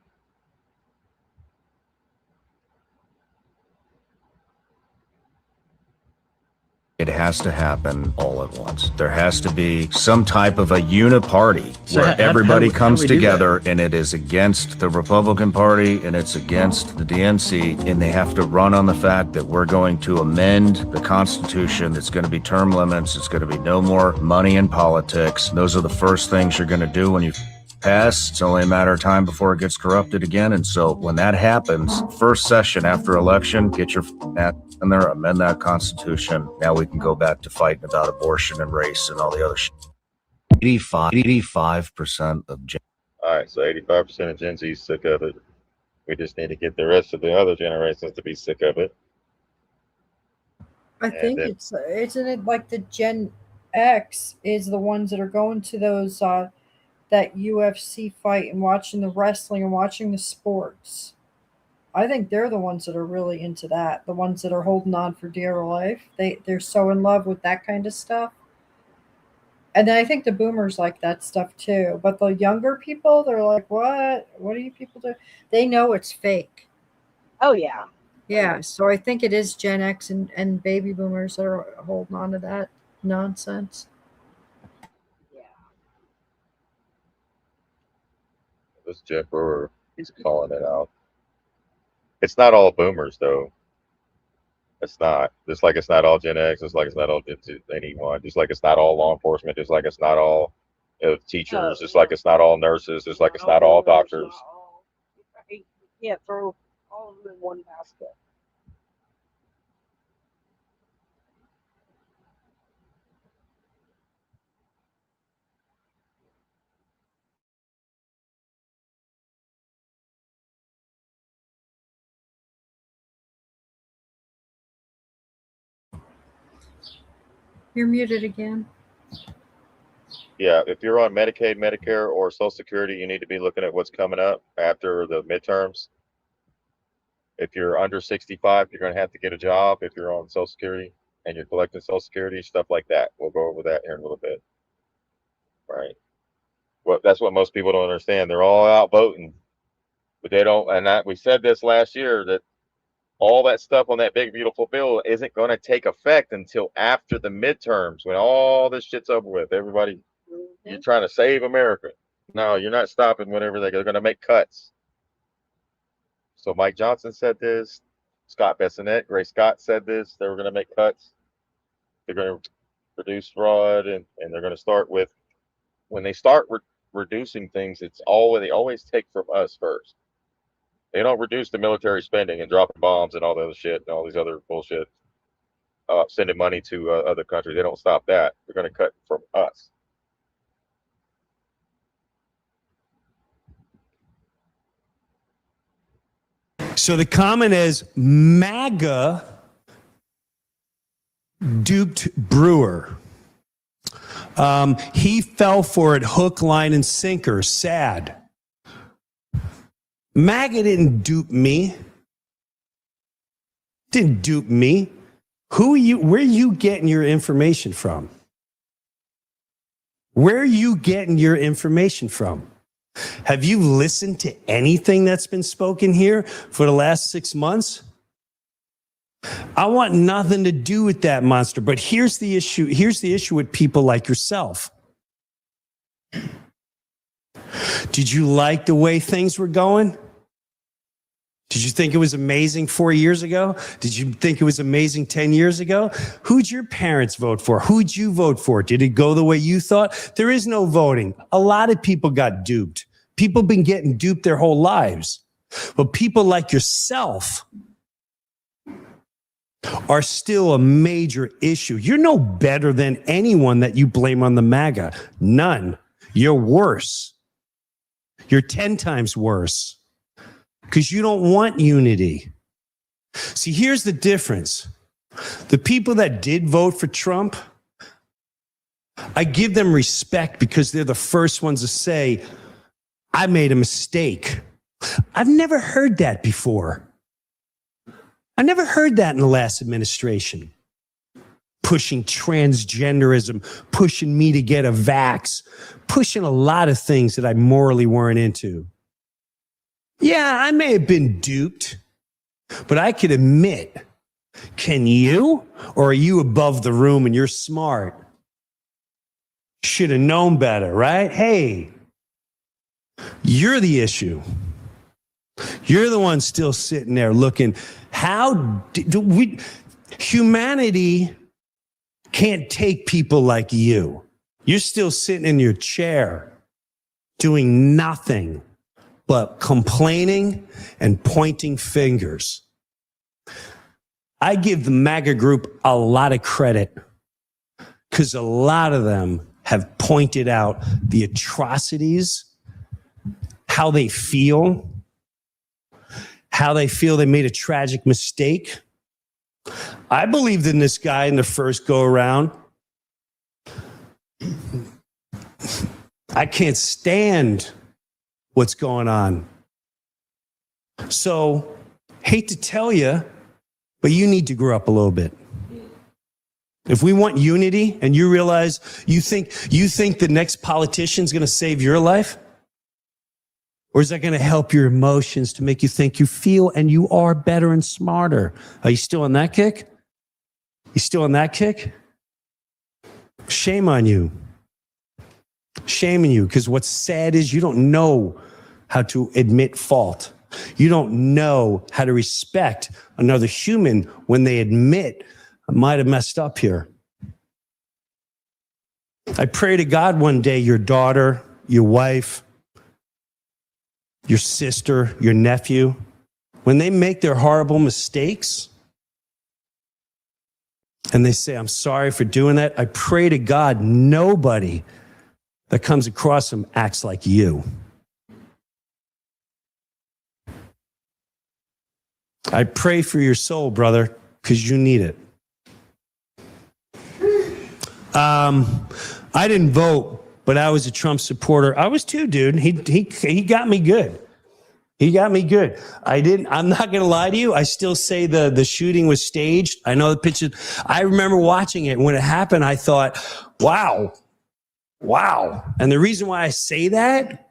It has to happen all at once. There has to be some type of a uniparty So where how do everybody we comes do that? together and it is against the Republican Party and it's against the DNC, and they have to run on the fact that we're going to amend the Constitution. It's going to be term limits. It's going to be no more money in politics. Those are the first things you're going to do when you pass. It's only a matter of time before it gets corrupted again. And so when that happens, first session after election, get your in there, amend that Constitution. Now we can go back to fighting about abortion and race and all the other shit. 85% of Gen All right. So 85% of Gen Z is sick of it. We just need to get the rest of the other generations to be sick of it. I think then- isn't it like the Gen X is the ones that are going to those that UFC fight and watching the wrestling and watching the sports. I think they're the ones that are really into that. The ones that are holding on for dear life. They're so in love with that kind of stuff. And then I think the boomers like that stuff too. But the younger people, they're like, what? What do you people do? They know it's fake. Oh yeah. Yeah, so I think it is Gen X and baby boomers that are holding on to that nonsense. Yeah. This Jeff Brewer, he's calling it out. It's not all boomers though. It's not. Just like it's not all Gen X. Just like it's not all Gen Z, anyone. Just like it's not all law enforcement. Just like it's not all teachers. Just like it's not all nurses. Just like it's not all doctors. Yeah, throw all of them in one basket. You're muted again. Yeah, if you're on Medicaid, Medicare, or Social Security, you need to be looking at what's coming up after the midterms. If you're under 65, you're going to have to get a job if you're on Social Security and you're collecting Social Security, stuff like that. We'll go over that here in a little bit. Right. Well, that's what most people don't understand. They're all out voting, but they don't. And that, we said this last year, that all that stuff on that big, beautiful bill isn't going to take effect until after the midterms, when all this shit's over with. Everybody, you're trying to save America. No, you're not stopping whatever they're going to make cuts. So Mike Johnson said this. Scott Bessonette, Gray Scott said this. They were going to make cuts. They're going to reduce fraud, and they're going to start with, when they start reducing things, it's all they always take from us first. They don't reduce the military spending and dropping bombs and all the other shit and all these other bullshit, sending money to other countries. They don't stop that. They're going to cut from us. So the comment is MAGA duped Brewer. He fell for it hook, line, and sinker. Sad. MAGA didn't dupe me. Didn't dupe me. Who are you? Where are you getting your information from? Where are you getting your information from? Have you listened to anything that's been spoken here for the last 6 months? I want nothing to do with that monster. But here's the issue. Here's the issue with people like yourself. Did you like the way things were going? Did you think it was amazing 4 years ago? Did you think it was amazing 10 years ago? Who'd your parents vote for? Who'd you vote for? Did it go the way you thought? There is no voting. A lot of people got duped. People have been getting duped their whole lives. But people like yourself are still a major issue. You're no better than anyone that you blame on the MAGA. None. You're worse. You're 10 times worse. Because you don't want unity. See, here's the difference. The people that did vote for Trump, I give them respect because they're the first ones to say, I made a mistake. I've never heard that before. I never heard that in the last administration. Pushing transgenderism, pushing me to get a vax, pushing a lot of things that I morally weren't into. Yeah, I may have been duped, but I could admit, can you? Or are you above the room and you're smart? Should have known better, right? Hey, you're the issue. You're the one still sitting there looking, humanity can't take people like you. You're still sitting in your chair doing nothing but complaining and pointing fingers. I give the MAGA group a lot of credit because a lot of them have pointed out the atrocities, how they feel they made a tragic mistake. I believed in this guy in the first go around. I can't stand what's going on. So, hate to tell you, but you need to grow up a little bit. If we want unity and you realize you think the next politician's going to save your life, or is that going to help your emotions to make you think you feel and you are better and smarter? Are you still on that kick? You still on that kick? Shame on you. Shame on you, because what's sad is you don't know how to admit fault. You don't know how to respect another human when they admit, I might have messed up here. I pray to God one day your daughter, your wife, your sister, your nephew, when they make their horrible mistakes and they say, I'm sorry for doing that, I pray to God nobody that comes across them acts like you. I pray for your soul, brother, because you need it. I didn't vote, but I was a Trump supporter. I was too, dude. He got me good. He got me good. I'm not going to lie to you. I still say the shooting was staged. I know the picture. I remember watching it. When it happened, I thought, wow. And the reason why I say that,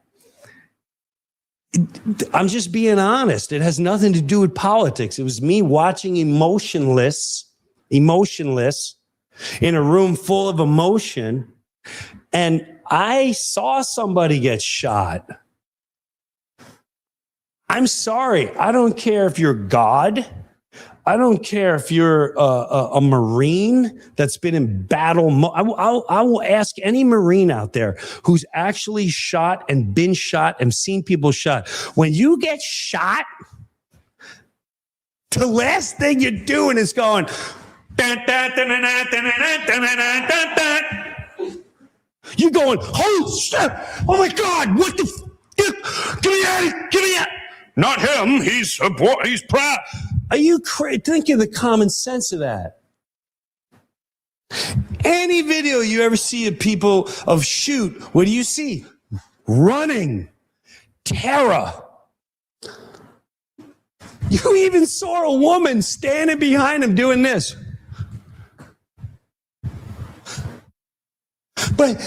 I'm just being honest. It has nothing to do with politics. It was me watching emotionless in a room full of emotion. And I saw somebody get shot. I'm sorry. I don't care if you're God. I don't care if you're a Marine that's been in battle. I will ask any Marine out there who's actually shot and been shot and seen people shot. When you get shot, the last thing you're doing is going, you're going, holy shit, oh my God, what the, give me out. Not him, he's proud. Are you crazy? Think of the common sense of that. Any video you ever see of people of shoot, what do you see? Running, terror. You even saw a woman standing behind him doing this. But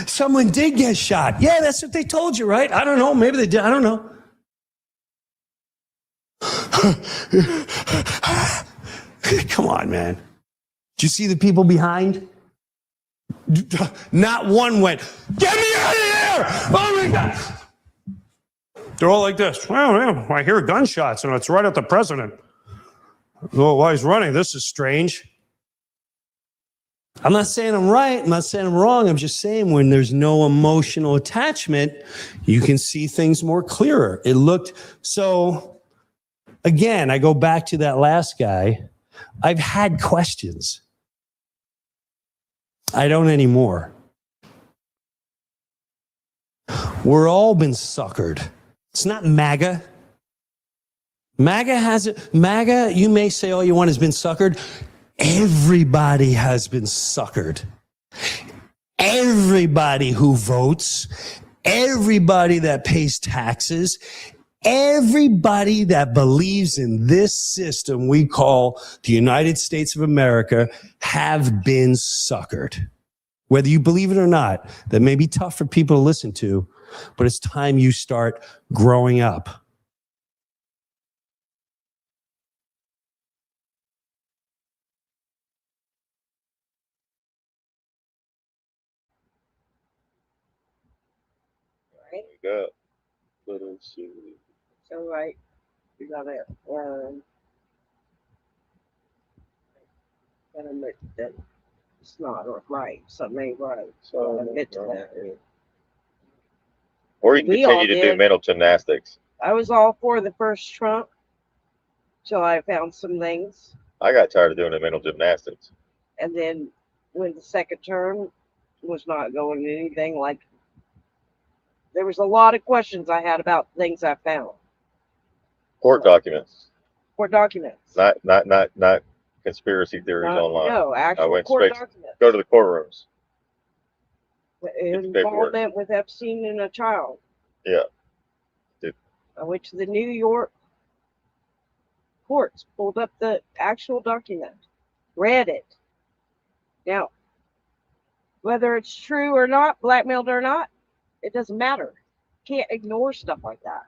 someone did get shot. Yeah, that's what they told you, right? I don't know. Maybe they did. I don't know. Come on, man. Did you see the people behind? Not one went, get me out of here! Oh my God! They're all like this. Well, I hear gunshots and it's right at the president. Well, while he's running, this is strange. I'm not saying I'm right. I'm not saying I'm wrong. I'm just saying when there's no emotional attachment, you can see things more clearer. It looked so. Again, I go back to that last guy. I've had questions. I don't anymore. We're all been suckered. It's not MAGA. MAGA, you may say all you want has been suckered. Everybody has been suckered. Everybody who votes, everybody that pays taxes, everybody that believes in this system we call the United States of America have been suckered. Whether you believe it or not, that may be tough for people to listen to, but it's time you start growing up. We got little Sue. So right, you gotta admit that it's not right. Something ain't right. So admit to that. Or you can We all continue to do did. mental gymnastics. I was all for the first Trump till I found some things, I got tired of doing the mental gymnastics. and then when the second term was not going anything like. There was a lot of questions I had about things I found. Court documents, Court documents. not conspiracy theories Not- online. No, I actual went court straight. documents. Go to the courtrooms. Involvement with Epstein and a child. Yeah. I went to the New York courts, pulled up the actual document, read it. Now, whether it's true or not, blackmailed or not, it doesn't matter. Can't ignore stuff like that.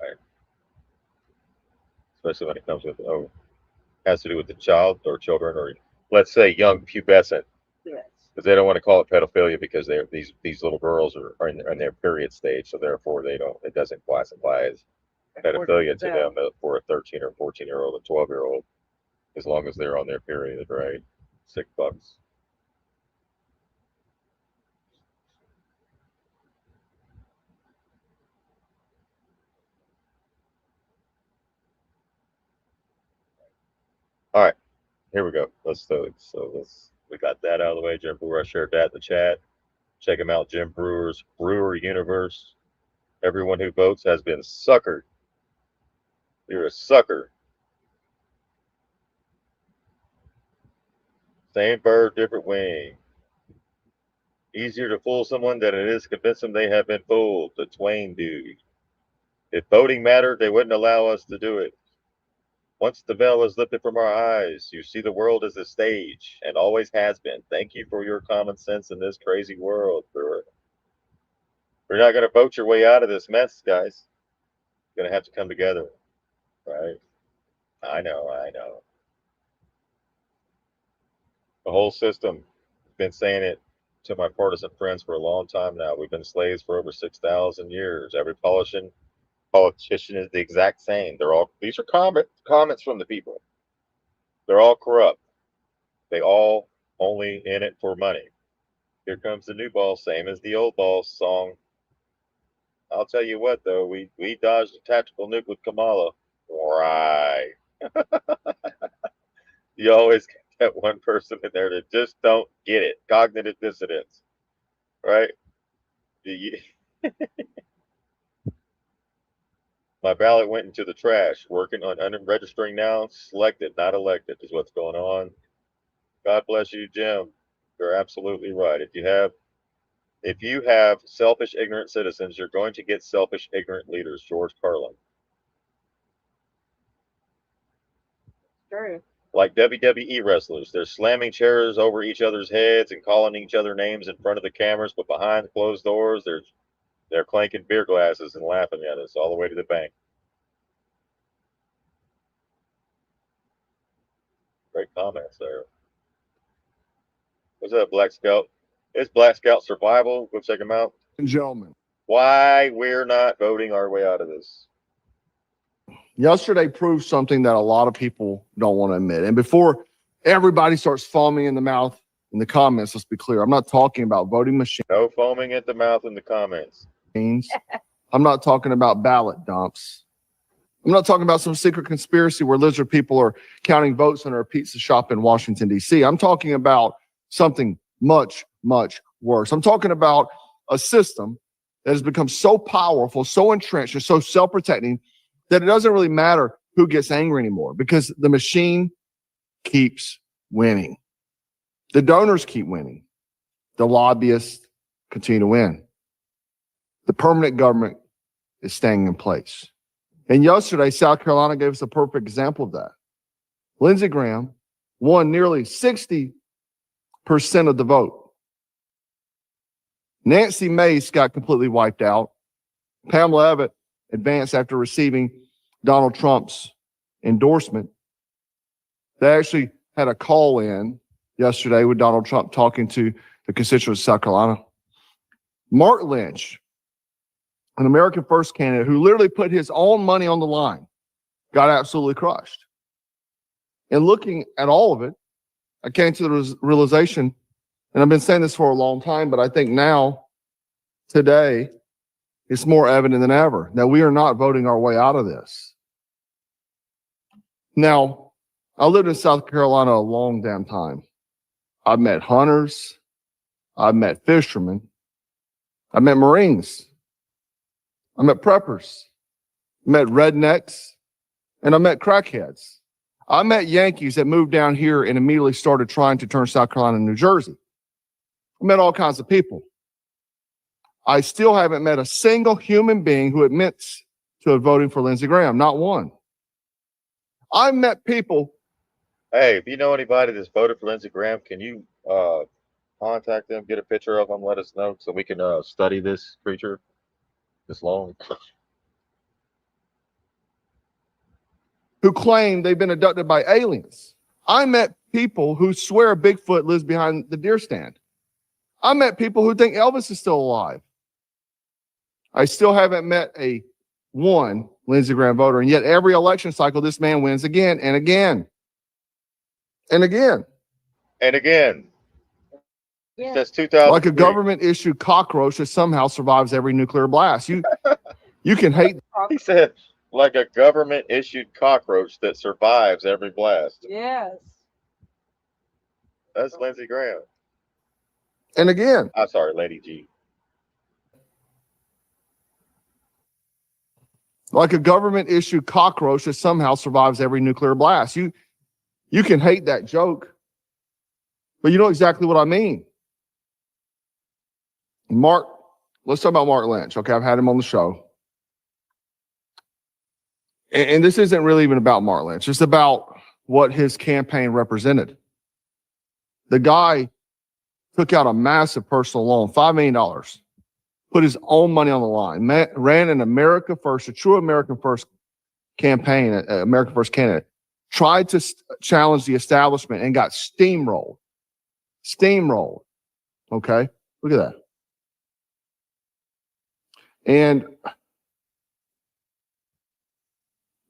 Right. Especially when it comes with has to do with the child or children, or let's say young pubescent, Yes. because they don't want to call it pedophilia because they're these little girls are in their period stage, so therefore it doesn't classify as pedophilia to them for a 13 or 14-year-old, a 12-year-old, as long as they're on their period, right? $6. All right, here we go. We got that out of the way. Jim Brewer, I shared that in the chat. Check him out, Jim Brewer's Brewer Universe. Everyone who votes has been suckered. You're a sucker. Same bird, different wing. Easier to fool someone than it is to convince them they have been fooled. The Twain dude. If voting mattered, they wouldn't allow us to do it. Once the veil is lifted from our eyes, you see the world as a stage, and always has been. Thank you for your common sense in this crazy world, Brewer. We're not going to vote your way out of this mess, guys. You're going to have to come together, right? I know. The whole system, I've been saying it to my partisan friends for a long time now. We've been slaves for over 6,000 years. Every politician is the exact same. These are comments from the people. They're all corrupt. They all only in it for money. Here comes the new boss, same as the old boss song. I'll tell you what, though, we dodged a tactical nuke with Kamala. Right. You always get that one person in there that just don't get it. Cognitive dissonance, right? My ballot went into the trash. Working on registering now. Selected, not elected, is what's going on. God bless you, Jim. You're absolutely right. If you have selfish, ignorant citizens, you're going to get selfish, ignorant leaders. George Carlin. True. Like WWE wrestlers, they're slamming chairs over each other's heads and calling each other names in front of the cameras, but behind the closed doors, they're clanking beer glasses and laughing at us all the way to the bank. Great comments there. What's up, Black Scout? It's Black Scout Survival. Go check them out. Gentlemen, Why we're not voting our way out of this. yesterday proved something that a lot of people don't want to admit. And before everybody starts foaming in the mouth in the comments, let's be clear. I'm not talking about voting machines. No foaming at the mouth in the comments. I'm not talking about ballot dumps. I'm not talking about some secret conspiracy where lizard people are counting votes under a pizza shop in Washington, D.C. I'm talking about something much, much worse. I'm talking about a system that has become so powerful, so entrenched, and so self-protecting that it doesn't really matter who gets angry anymore because the machine keeps winning. The donors keep winning. The lobbyists continue to win. The permanent government is staying in place. And yesterday, South Carolina gave us a perfect example of that. Lindsey Graham won nearly 60% of the vote. Nancy Mace got completely wiped out. Pamela Abbott advanced after receiving Donald Trump's endorsement. They actually had a call in yesterday with Donald Trump talking to the constituents of South Carolina. Mark Lynch, an American First candidate who literally put his own money on the line, got absolutely crushed. And looking at all of it, I came to the realization, and I've been saying this for a long time, but I think now, today, it's more evident than ever that we are not voting our way out of this. Now, I lived in South Carolina a long damn time. I've met hunters. I've met fishermen. I've met Marines. I met preppers. I met rednecks. And I met crackheads. I met Yankees that moved down here and immediately started trying to turn South Carolina into New Jersey. I met all kinds of people. I still haven't met a single human being who admits to voting for Lindsey Graham. Not one. I met people. Hey, if you know anybody that's voted for Lindsey Graham, can you contact them, get a picture of them, let us know so we can study this creature, this long. Who claim they've been abducted by aliens. I met people who swear Bigfoot lives behind the deer stand. I met people who think Elvis is still alive. I still haven't met a one Lindsey Graham voter, and yet every election cycle, this man wins again and again and again and again. Yeah. Since 2000, like a government-issued cockroach that somehow survives every nuclear blast. You can hate. He said, like a government-issued cockroach that survives every blast. Yes. That's Lindsey Graham. And again. I'm sorry, Lady G. like a government-issued cockroach that somehow survives every nuclear blast. You can hate that joke, but you know exactly what I mean. Let's talk about Mark Lynch. Okay, I've had him on the show. And this isn't really even about Mark Lynch. It's about what his campaign represented. The guy took out a massive personal loan, $5 million, put his own money on the line, ran an America First, a true American First campaign, American First candidate, tried to challenge the establishment and got steamrolled. Okay, look at that. And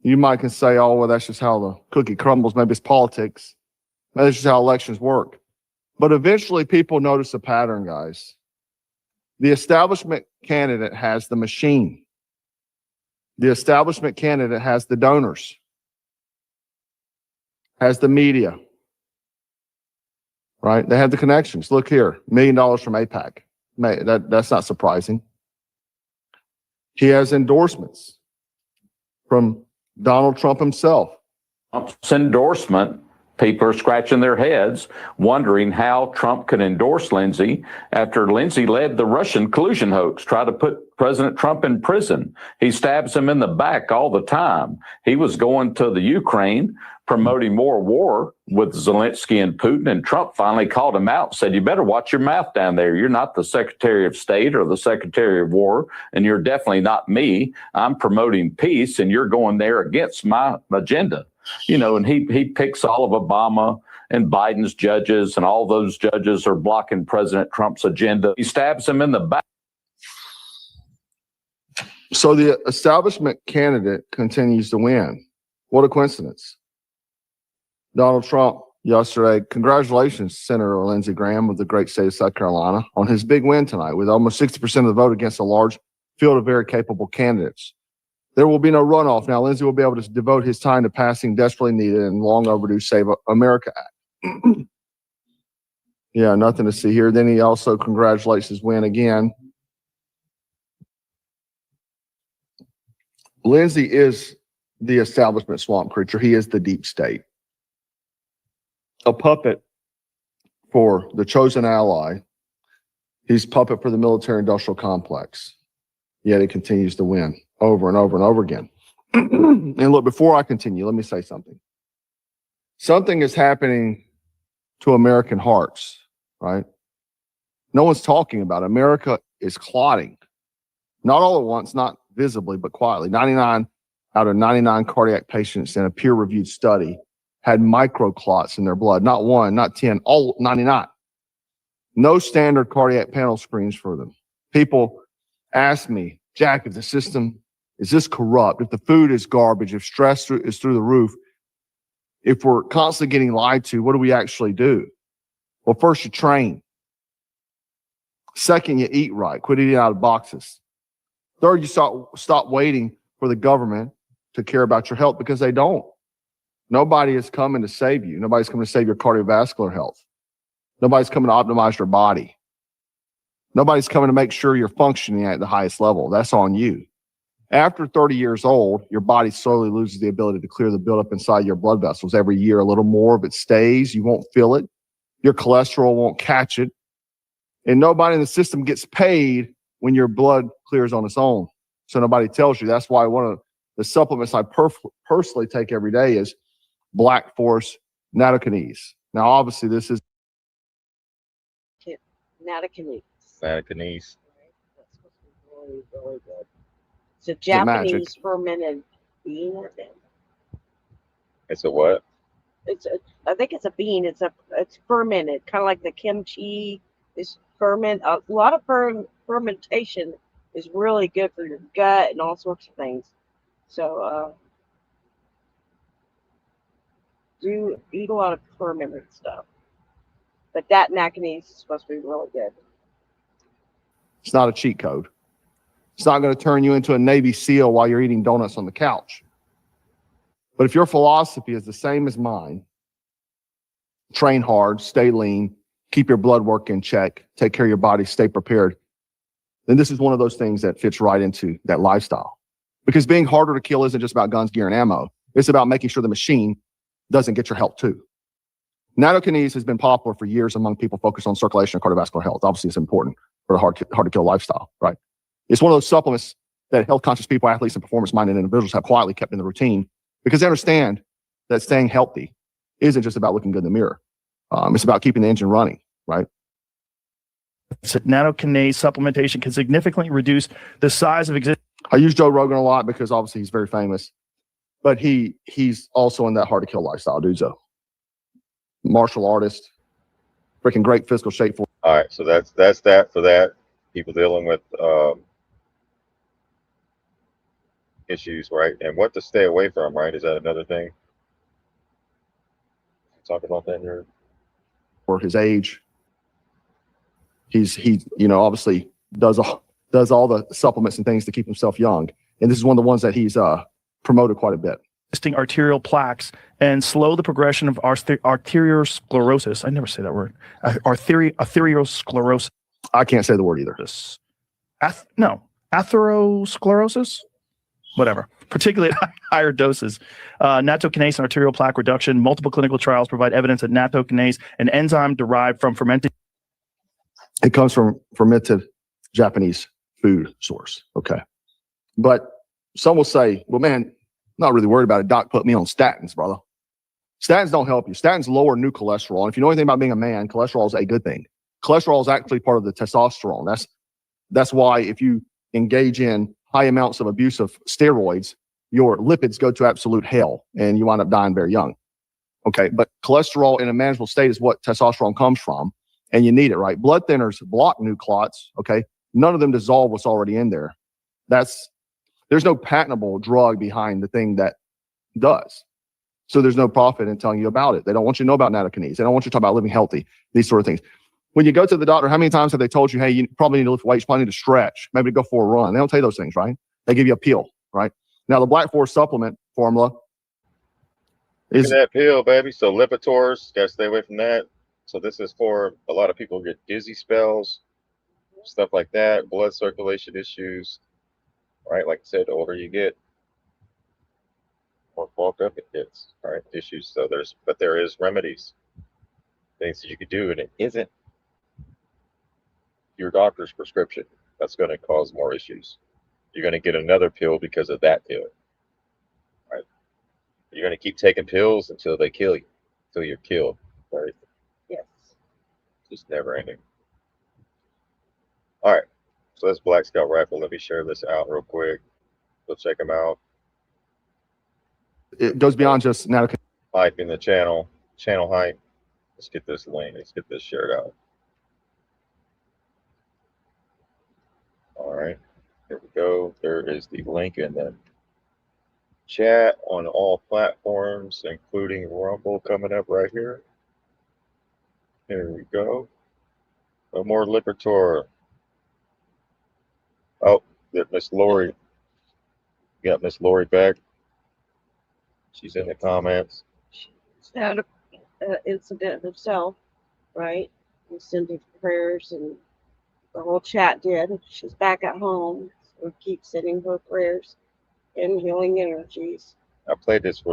you might can say, oh, well, that's just how the cookie crumbles. Maybe it's politics. Maybe that's just how elections work. But eventually people notice a pattern, guys. The establishment candidate has the machine. The establishment candidate has the donors, has the media, right? They have the connections. Look here, $1 million from AIPAC. That's not surprising. He has endorsements from Donald Trump himself. Trump's endorsement, people are scratching their heads, wondering how Trump could endorse Lindsey after Lindsey led the Russian collusion hoax, tried to put President Trump in prison. He stabs him in the back all the time. He was going to the Ukraine, promoting more war with Zelensky and Putin, and Trump finally called him out and said, you better watch your mouth down there. You're not the Secretary of State or the Secretary of War, and you're definitely not me. I'm promoting peace, and you're going there against my agenda. You know, and he picks all of Obama and Biden's judges, and all those judges are blocking President Trump's agenda. He stabs him in the back. So the establishment candidate continues to win. What a coincidence. Donald Trump yesterday, congratulations, Senator Lindsey Graham of the great state of South Carolina, on his big win tonight with almost 60% of the vote against a large field of very capable candidates. There will be no runoff. Now, Lindsey will be able to devote his time to passing desperately needed and long overdue Save America Act. Yeah, nothing to see here. Then he also congratulates his win again. Lindsey is the establishment swamp creature. He is the deep state. A puppet for the chosen ally. He's puppet for the military-industrial complex. Yet he continues to win over and over and over again. And look, before I continue, let me say something. Something is happening to American hearts, right? No one's talking about it. America is clotting. Not all at once, not visibly, but quietly. 99 out of 99 cardiac patients in a peer-reviewed study had microclots in their blood. Not one, not 10, all 99. No standard cardiac panel screens for them. People ask me, Jack, if the system, is this corrupt? If the food is garbage, if stress is through the roof, if we're constantly getting lied to, what do we actually do? Well, first you train. Second, you eat right. Quit eating out of boxes. Third, you stop waiting for the government to care about your health, because they don't. Nobody is coming to save you. Nobody's coming to save your cardiovascular health. Nobody's coming to optimize your body. Nobody's coming to make sure you're functioning at the highest level. That's on you. After 30 years old, your body slowly loses the ability to clear the buildup inside your blood vessels. Every year, a little more of it stays. You won't feel it. Your cholesterol won't catch it. And nobody in the system gets paid when your blood clears on its own. So nobody tells you. That's why one of the supplements I personally take every day is Black Forest Natokinase. Now, obviously, this is Natokinase. Natokinase. That's supposed to be really, really good. It's a Japanese fermented bean, I think. It's a what? I think it's a bean. It's fermented, kind of like the kimchi. It's ferment. A lot of fermentation is really good for your gut and all sorts of things. So do eat a lot of fermented stuff. But that Natokinase is supposed to be really good. It's not a cheat code. It's not going to turn you into a Navy SEAL while you're eating donuts on the couch. But if your philosophy is the same as mine, train hard, stay lean, keep your blood work in check, take care of your body, stay prepared, then this is one of those things that fits right into that lifestyle. Because being harder to kill isn't just about guns, gear, and ammo. It's about making sure the machine doesn't get your health too. Nattokinase has been popular for years among people focused on circulation and cardiovascular health. Obviously, it's important for the hard to kill lifestyle, right? It's one of those supplements that health conscious people, athletes, and performance minded individuals have quietly kept in the routine because they understand that staying healthy isn't just about looking good in the mirror. It's about keeping the engine running, right? Nattokinase supplementation can significantly reduce the size of existing. I use Joe Rogan a lot because obviously he's very famous, but he's also in that hard to kill lifestyle, dude's a martial artist, freaking great physical shape for. All right, so that's that for that. People dealing with issues, right? And what to stay away from, right? Is that another thing? Talk about that here. For his age, he obviously does all the supplements and things to keep himself young, and this is one of the ones that he's promoted quite a bit. Arterial plaques and slow the progression of arteriosclerosis. I never say that word. Arteriosclerosis. I can't say the word either. Atherosclerosis. Whatever. Particularly at higher doses. Nattokinase and arterial plaque reduction. Multiple clinical trials provide evidence that nattokinase, an enzyme derived from fermented. It comes from fermented Japanese food source. Okay, but some will say, "Well, man, not really worried about it. Doc put me on statins, brother. Statins don't help you. Statins lower new cholesterol. And if you know anything about being a man, cholesterol is a good thing. Cholesterol is actually part of the testosterone. That's why if you engage in high amounts of abuse of steroids, your lipids go to absolute hell and you wind up dying very young. Okay, but cholesterol in a manageable state is what testosterone comes from, and you need it, right? Blood thinners block new clots. Okay, none of them dissolve what's already in there. There's no patentable drug behind the thing that does. So there's no profit in telling you about it. They don't want you to know about nattokinase. They don't want you to talk about living healthy, these sort of things. When you go to the doctor, how many times have they told you, hey, you probably need to lift weights, probably need to stretch, maybe go for a run? They don't tell you those things, right? They give you a pill, right? Now, the Black Forest supplement formula is that pill, baby. So Lipitors, got to stay away from that. So this is for a lot of people who get dizzy spells, stuff like that, blood circulation issues, right? Like I said, the older you get, more bulked up it gets, right? Issues. So there is remedies, things that you could do, and it isn't your doctor's prescription that's going to cause more issues. You're going to get another pill because of that pill, right? You're going to keep taking pills until they kill you, until you're killed, right? Yes. Just never ending. All right, so that's Black Scout Rifle. Let me share this out real quick. Go check them out. it goes beyond just nattokinase. Hype in the channel hype. Let's get this link. Let's get this shared out. All right, here we go. There is the link in the chat on all platforms, including Rumble, coming up right here. Here we go. No more Lipitor. Oh, get Miss Lori. Got Miss Lori back. She's in the comments. It's not an incident himself, right? We sent him prayers, and the whole chat did. She's back at home. So we keep sending her prayers and healing energies. I played this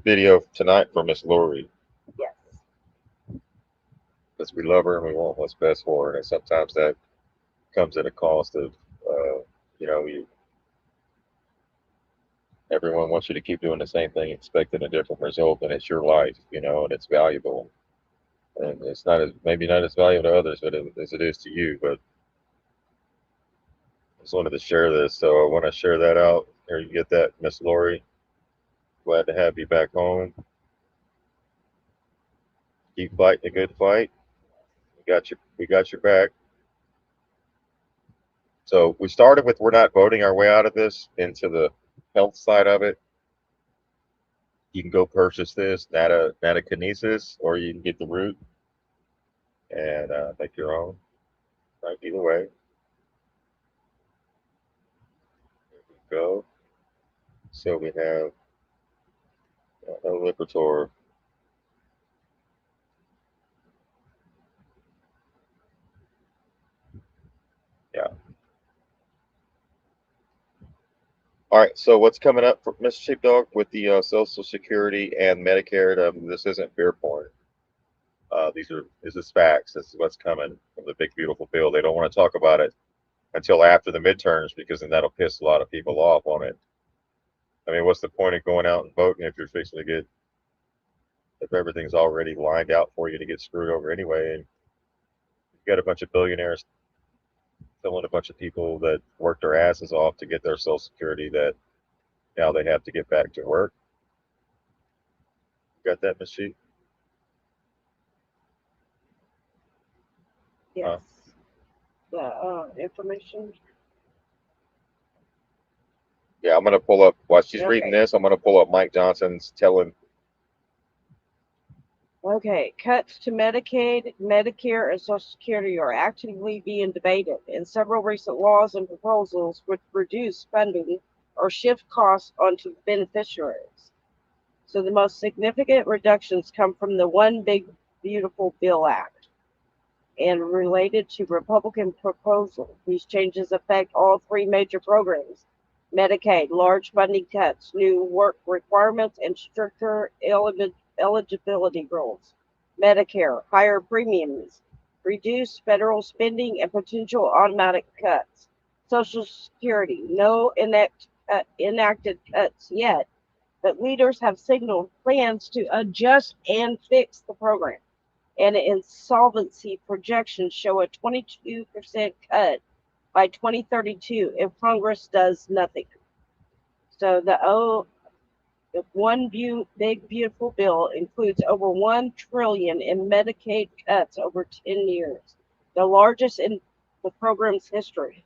video tonight for Miss Lori. Yes. Because we love her and we want what's best for her. And sometimes that comes at a cost of, everyone wants you to keep doing the same thing, expecting a different result, and it's your life, and it's valuable. And it's maybe not as valuable to others as it is to you, but I just wanted to share this. So I want to share that out. Here you get that, Miss Lori. Glad to have you back home. Keep fighting a good fight. We got your back. So we started with, we're not voting our way out of this into the health side of it. You can go purchase this nattokinase, or you can get the root and make your own. Right, either way. There we go. So we have no Lipitor. Yeah. All right, so what's coming up for Mr. Sheepdog with the Social Security and Medicare? This isn't beer porn. This is facts. This is what's coming from the big beautiful bill. They don't want to talk about it until after the midterms because then that'll piss a lot of people off on it. I mean, what's the point of going out and voting if you're fixing to get if everything's already lined out for you to get screwed over anyway? And you've got a bunch of billionaires telling a bunch of people that worked their asses off to get their Social Security that now they have to get back to work. Got that, Ms. Sheep? Yes. The information. Yeah, I'm gonna pull up while she's reading Okay. this. I'm gonna pull up Mike Johnson's telling. Okay, cuts to Medicaid, Medicare, and Social Security are actively being debated, and several recent laws and proposals would reduce funding or shift costs onto beneficiaries. So the most significant reductions come from the One Big Beautiful Bill Act and related to Republican proposal. These changes affect all three major programs: Medicaid, large funding cuts, new work requirements, and stricter eligibility rules. Medicare, higher premiums, reduced federal spending, and potential automatic cuts. Social Security, no enacted cuts yet, but leaders have signaled plans to adjust and fix the program. And insolvency projections show a 22% cut by 2032 if Congress does nothing. So the big beautiful bill includes over $1 trillion in Medicaid cuts over 10 years, the largest in the program's history.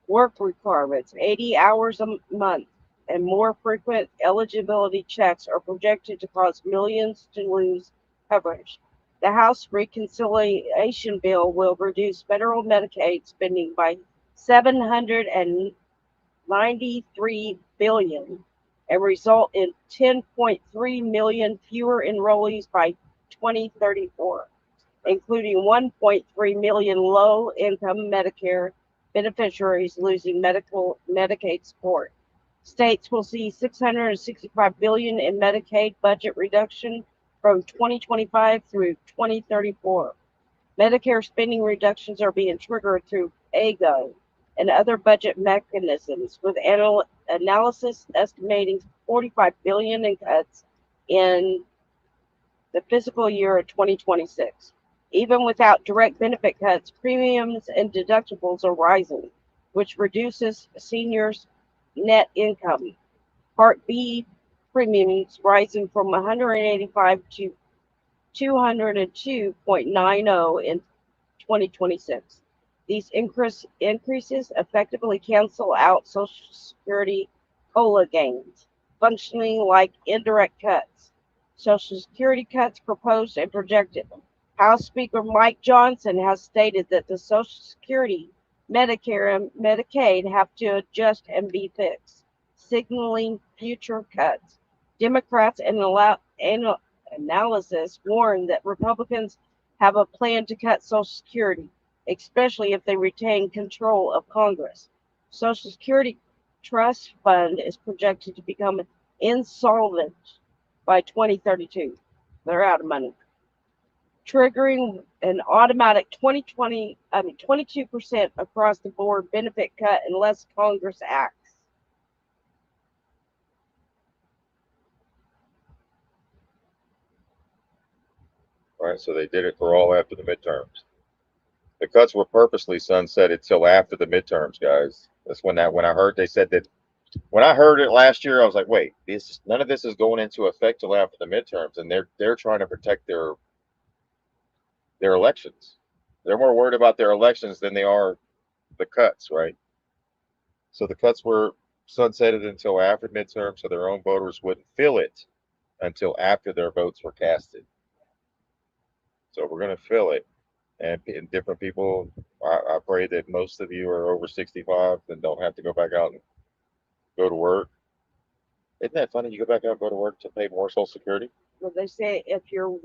Work requirements, 80 hours a month, and more frequent eligibility checks are projected to cause millions to lose coverage. The House Reconciliation Bill will reduce federal Medicaid spending by $793 billion and result in 10.3 million fewer enrollees by 2034, including 1.3 million low-income Medicare beneficiaries losing Medicaid support. States will see $665 billion in Medicaid budget reduction from 2025 through 2034. Medicare spending reductions are being triggered through AGO and other budget mechanisms, with analysis estimating $45 billion in cuts in the fiscal year of 2026. Even without direct benefit cuts, premiums and deductibles are rising, which reduces seniors' net income. Part B premiums rising from 185 to 202.90 in 2026. These increases effectively cancel out Social Security COLA gains, functioning like indirect cuts. Social Security cuts proposed and projected. House Speaker Mike Johnson has stated that the Social Security, Medicare, and Medicaid have to adjust and be fixed, signaling future cuts. Democrats and analysis warn that Republicans have a plan to cut Social Security, especially if they retain control of Congress. Social Security Trust Fund is projected to become insolvent by 2032. They're out of money, triggering an automatic 22% across the board benefit cut unless Congress acts. All right, so they did it for all after the midterms. The cuts were purposely sunsetted till after the midterms, guys. That's when I heard they said that. When I heard it last year, I was like, wait, none of this is going into effect till after the midterms, and they're trying to protect their elections. They're more worried about their elections than they are the cuts, right? So the cuts were sunsetted until after midterm, so their own voters wouldn't feel it until after their votes were casted. So we're going to feel it. And different people, I pray that most of you are over 65 and don't have to go back out and go to work. Isn't that funny? You go back out and go to work to pay more Social Security? Well, they say if you're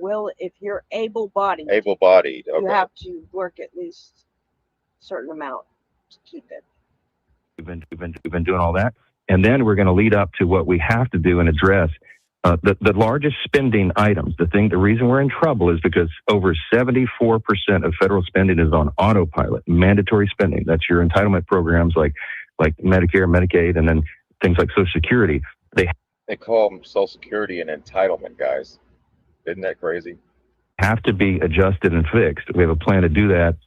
able-bodied, Able-bodied, okay. you have to work at least a certain amount to keep it. We've been doing all that. And then we're going to lead up to what we have to do and address. The largest spending items, the reason we're in trouble is because over 74% of federal spending is on autopilot, mandatory spending. That's your entitlement programs like Medicare, Medicaid, and then things like Social Security. They call Social Security an entitlement, guys. Isn't that crazy? Have to be adjusted and fixed. We have a plan to do that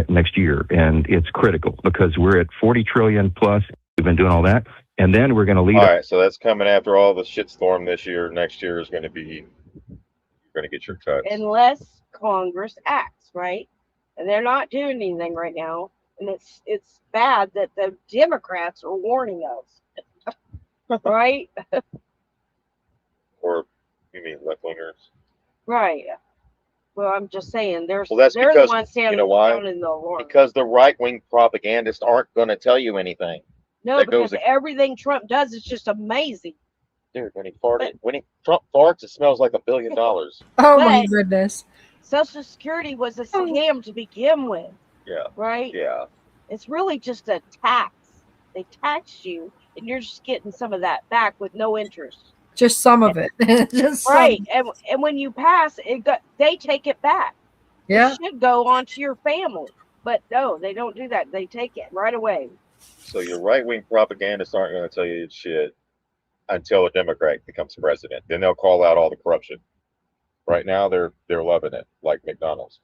next year, and it's critical because we're at 40 trillion plus. We've been doing all that, and then we're going to lead. All right, so that's coming after all the shitstorm this year. Next year is going to be, you're going to get your cuts. Unless Congress acts, right? And they're not doing anything right now, and it's bad that the Democrats are warning us, right? Or you mean left-wingers? Right. Well, I'm just saying, they're Because the ones standing you know why? in the alarm. Because the right-wing propagandists aren't going to tell you anything. No, that because goes everything Trump does is just amazing. Dude, when Trump farts, it smells like $1 billion. Oh my But goodness. Social Security was a scam to begin with, Yeah. right? Yeah. It's really just a tax. They tax you, and you're just getting some of that back with no interest. Just some of it. Just Right. some. And when you pass, they take it back. Yeah. It should go on to your family. But no, they don't do that. They take it right away. So your right-wing propagandists aren't going to tell you shit until a Democrat becomes president. Then they'll call out all the corruption. Right now, they're loving it, like McDonald's.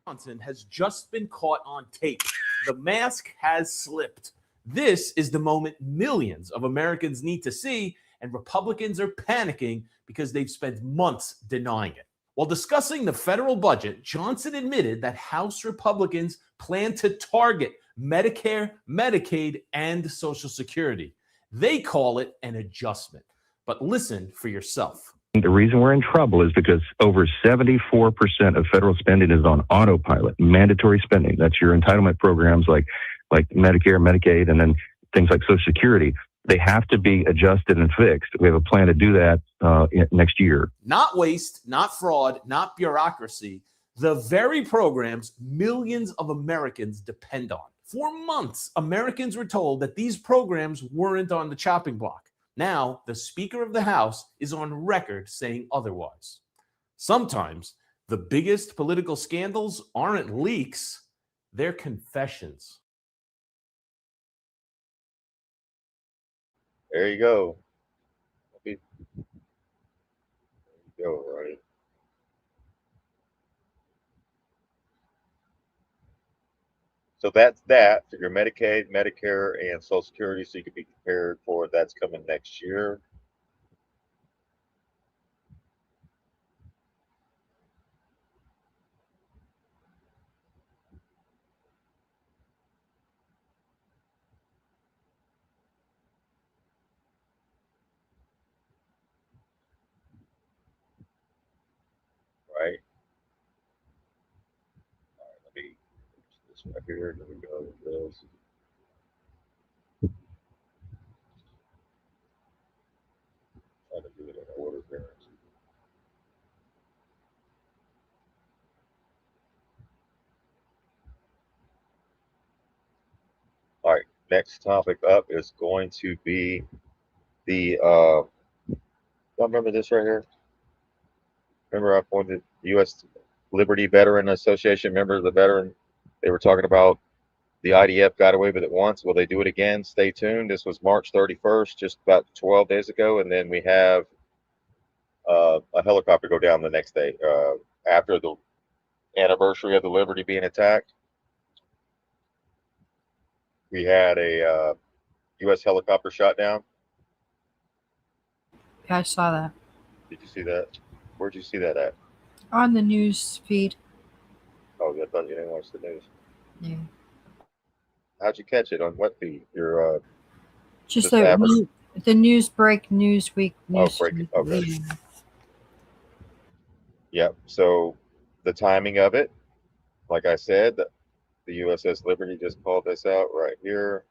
Johnson has just been caught on tape. The mask has slipped. This is the moment millions of Americans need to see, and Republicans are panicking because they've spent months denying it. While discussing the federal budget, Johnson admitted that House Republicans plan to target Medicare, Medicaid, and Social Security. They call it an adjustment. But listen for yourself. The reason we're in trouble is because over 74% of federal spending is on autopilot, mandatory spending. That's your entitlement programs like Medicare, Medicaid, and then things like Social Security. They have to be adjusted and fixed. We have a plan to do that next year. Not waste, not fraud, not bureaucracy. The very programs millions of Americans depend on. For months, Americans were told that these programs weren't on the chopping block. Now, the Speaker of the House is on record saying otherwise. Sometimes, the biggest political scandals aren't leaks, they're confessions. There you go. There you go, right? So that's that for your Medicaid, Medicare, and Social Security, so you can be prepared for that's coming next year. Right? All right, let me this right here. There we go. This. Try to do it in order here. All right, next topic up is going to be the y'all remember this right here? Remember I pointed the U.S. Liberty Veteran Association members of the veteran. They were talking about the IDF got away with it once. Will they do it again? Stay tuned. This was March 31st, just about 12 days ago, and then we have a helicopter go down the next day after the anniversary of the Liberty being attacked. We had a U.S. helicopter shot down. Yeah, I saw that Did you see that? Where'd you see that at? on the news feed. Oh, I thought you didn't watch the news. Yeah. How'd you catch it? On what feed? Your Just the the news break, Newsweek, news. break. Okay. Yeah. Yep. So the timing of it, like I said, the USS Liberty just called this out right here.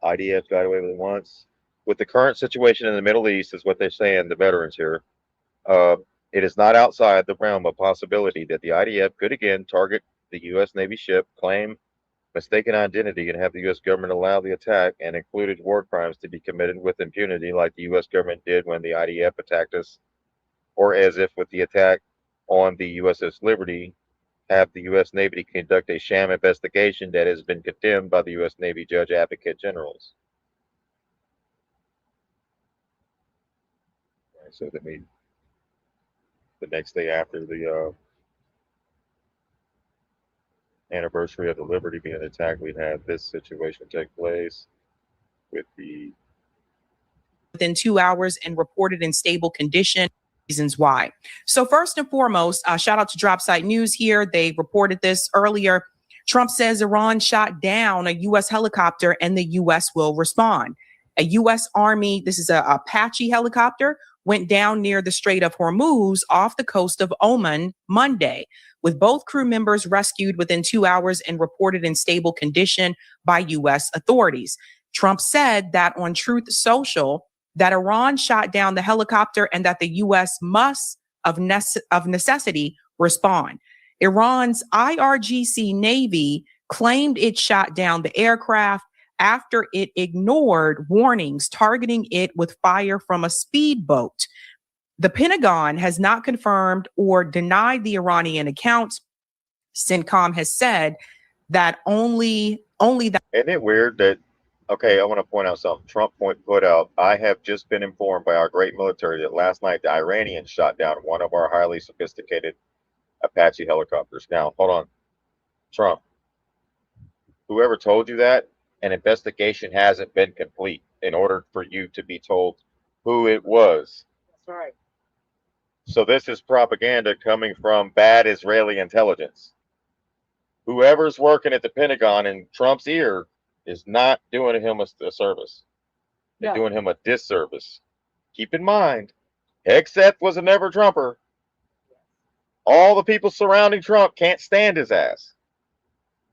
IDF got away with it once. With the current situation in the Middle East, is what they're saying, the veterans here. It is not outside the realm of possibility that the IDF could again target the U.S. Navy ship, claim mistaken identity and have the U.S. government allow the attack and included war crimes to be committed with impunity like the U.S. government did when the IDF attacked us, or as if with the attack on the USS Liberty, have the U.S. Navy conduct a sham investigation that has been condemned by the U.S. Navy Judge Advocate Generals. So that means the next day after the anniversary of the Liberty being attacked, we'd have this situation take place with the within 2 hours and reported in stable condition. Reasons why. So first and foremost, shout out to Drop Site News here. They reported this earlier. Trump says Iran shot down a U.S. helicopter and the U.S. will respond. A U.S. Army, this is a Apache helicopter, went down near the Strait of Hormuz off the coast of Oman Monday, with both crew members rescued within 2 hours and reported in stable condition by U.S. authorities. Trump said that on Truth Social that Iran shot down the helicopter and that the U.S. must, of necessity, respond. Iran's IRGC Navy claimed it shot down the aircraft after it ignored warnings targeting it with fire from a speedboat. The Pentagon has not confirmed or denied the Iranian accounts. CENTCOM has said that only that. Isn't it weird that, okay, I want to point out something. Trump put out, I have just been informed by our great military that last night the Iranians shot down one of our highly sophisticated Apache helicopters. Now, hold on. Trump, whoever told you that, an investigation hasn't been complete in order for you to be told who it was. That's right. So this is propaganda coming from bad Israeli intelligence. Whoever's working at the Pentagon in Trump's ear is not doing him a service. They're doing him a disservice. Keep in mind, Hegseth was a never Trumper. All the people surrounding Trump can't stand his ass.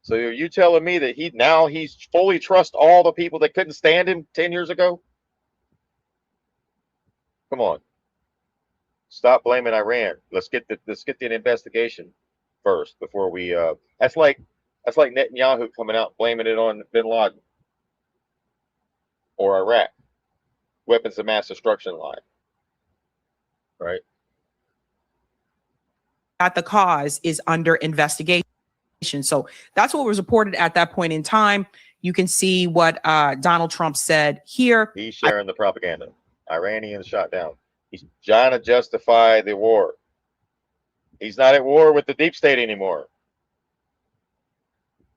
So are you telling me that he's fully trust all the people that couldn't stand him 10 years ago? Come on. Stop blaming Iran. Let's get the investigation first before we that's like Netanyahu coming out blaming it on bin Laden or Iraq. Weapons of mass destruction line. Right? That the cause is under investigation. So that's what was reported at that point in time. You can see what Donald Trump said here. He's sharing the propaganda. Iranians shot down. He's trying to justify the war. He's not at war with the deep state anymore.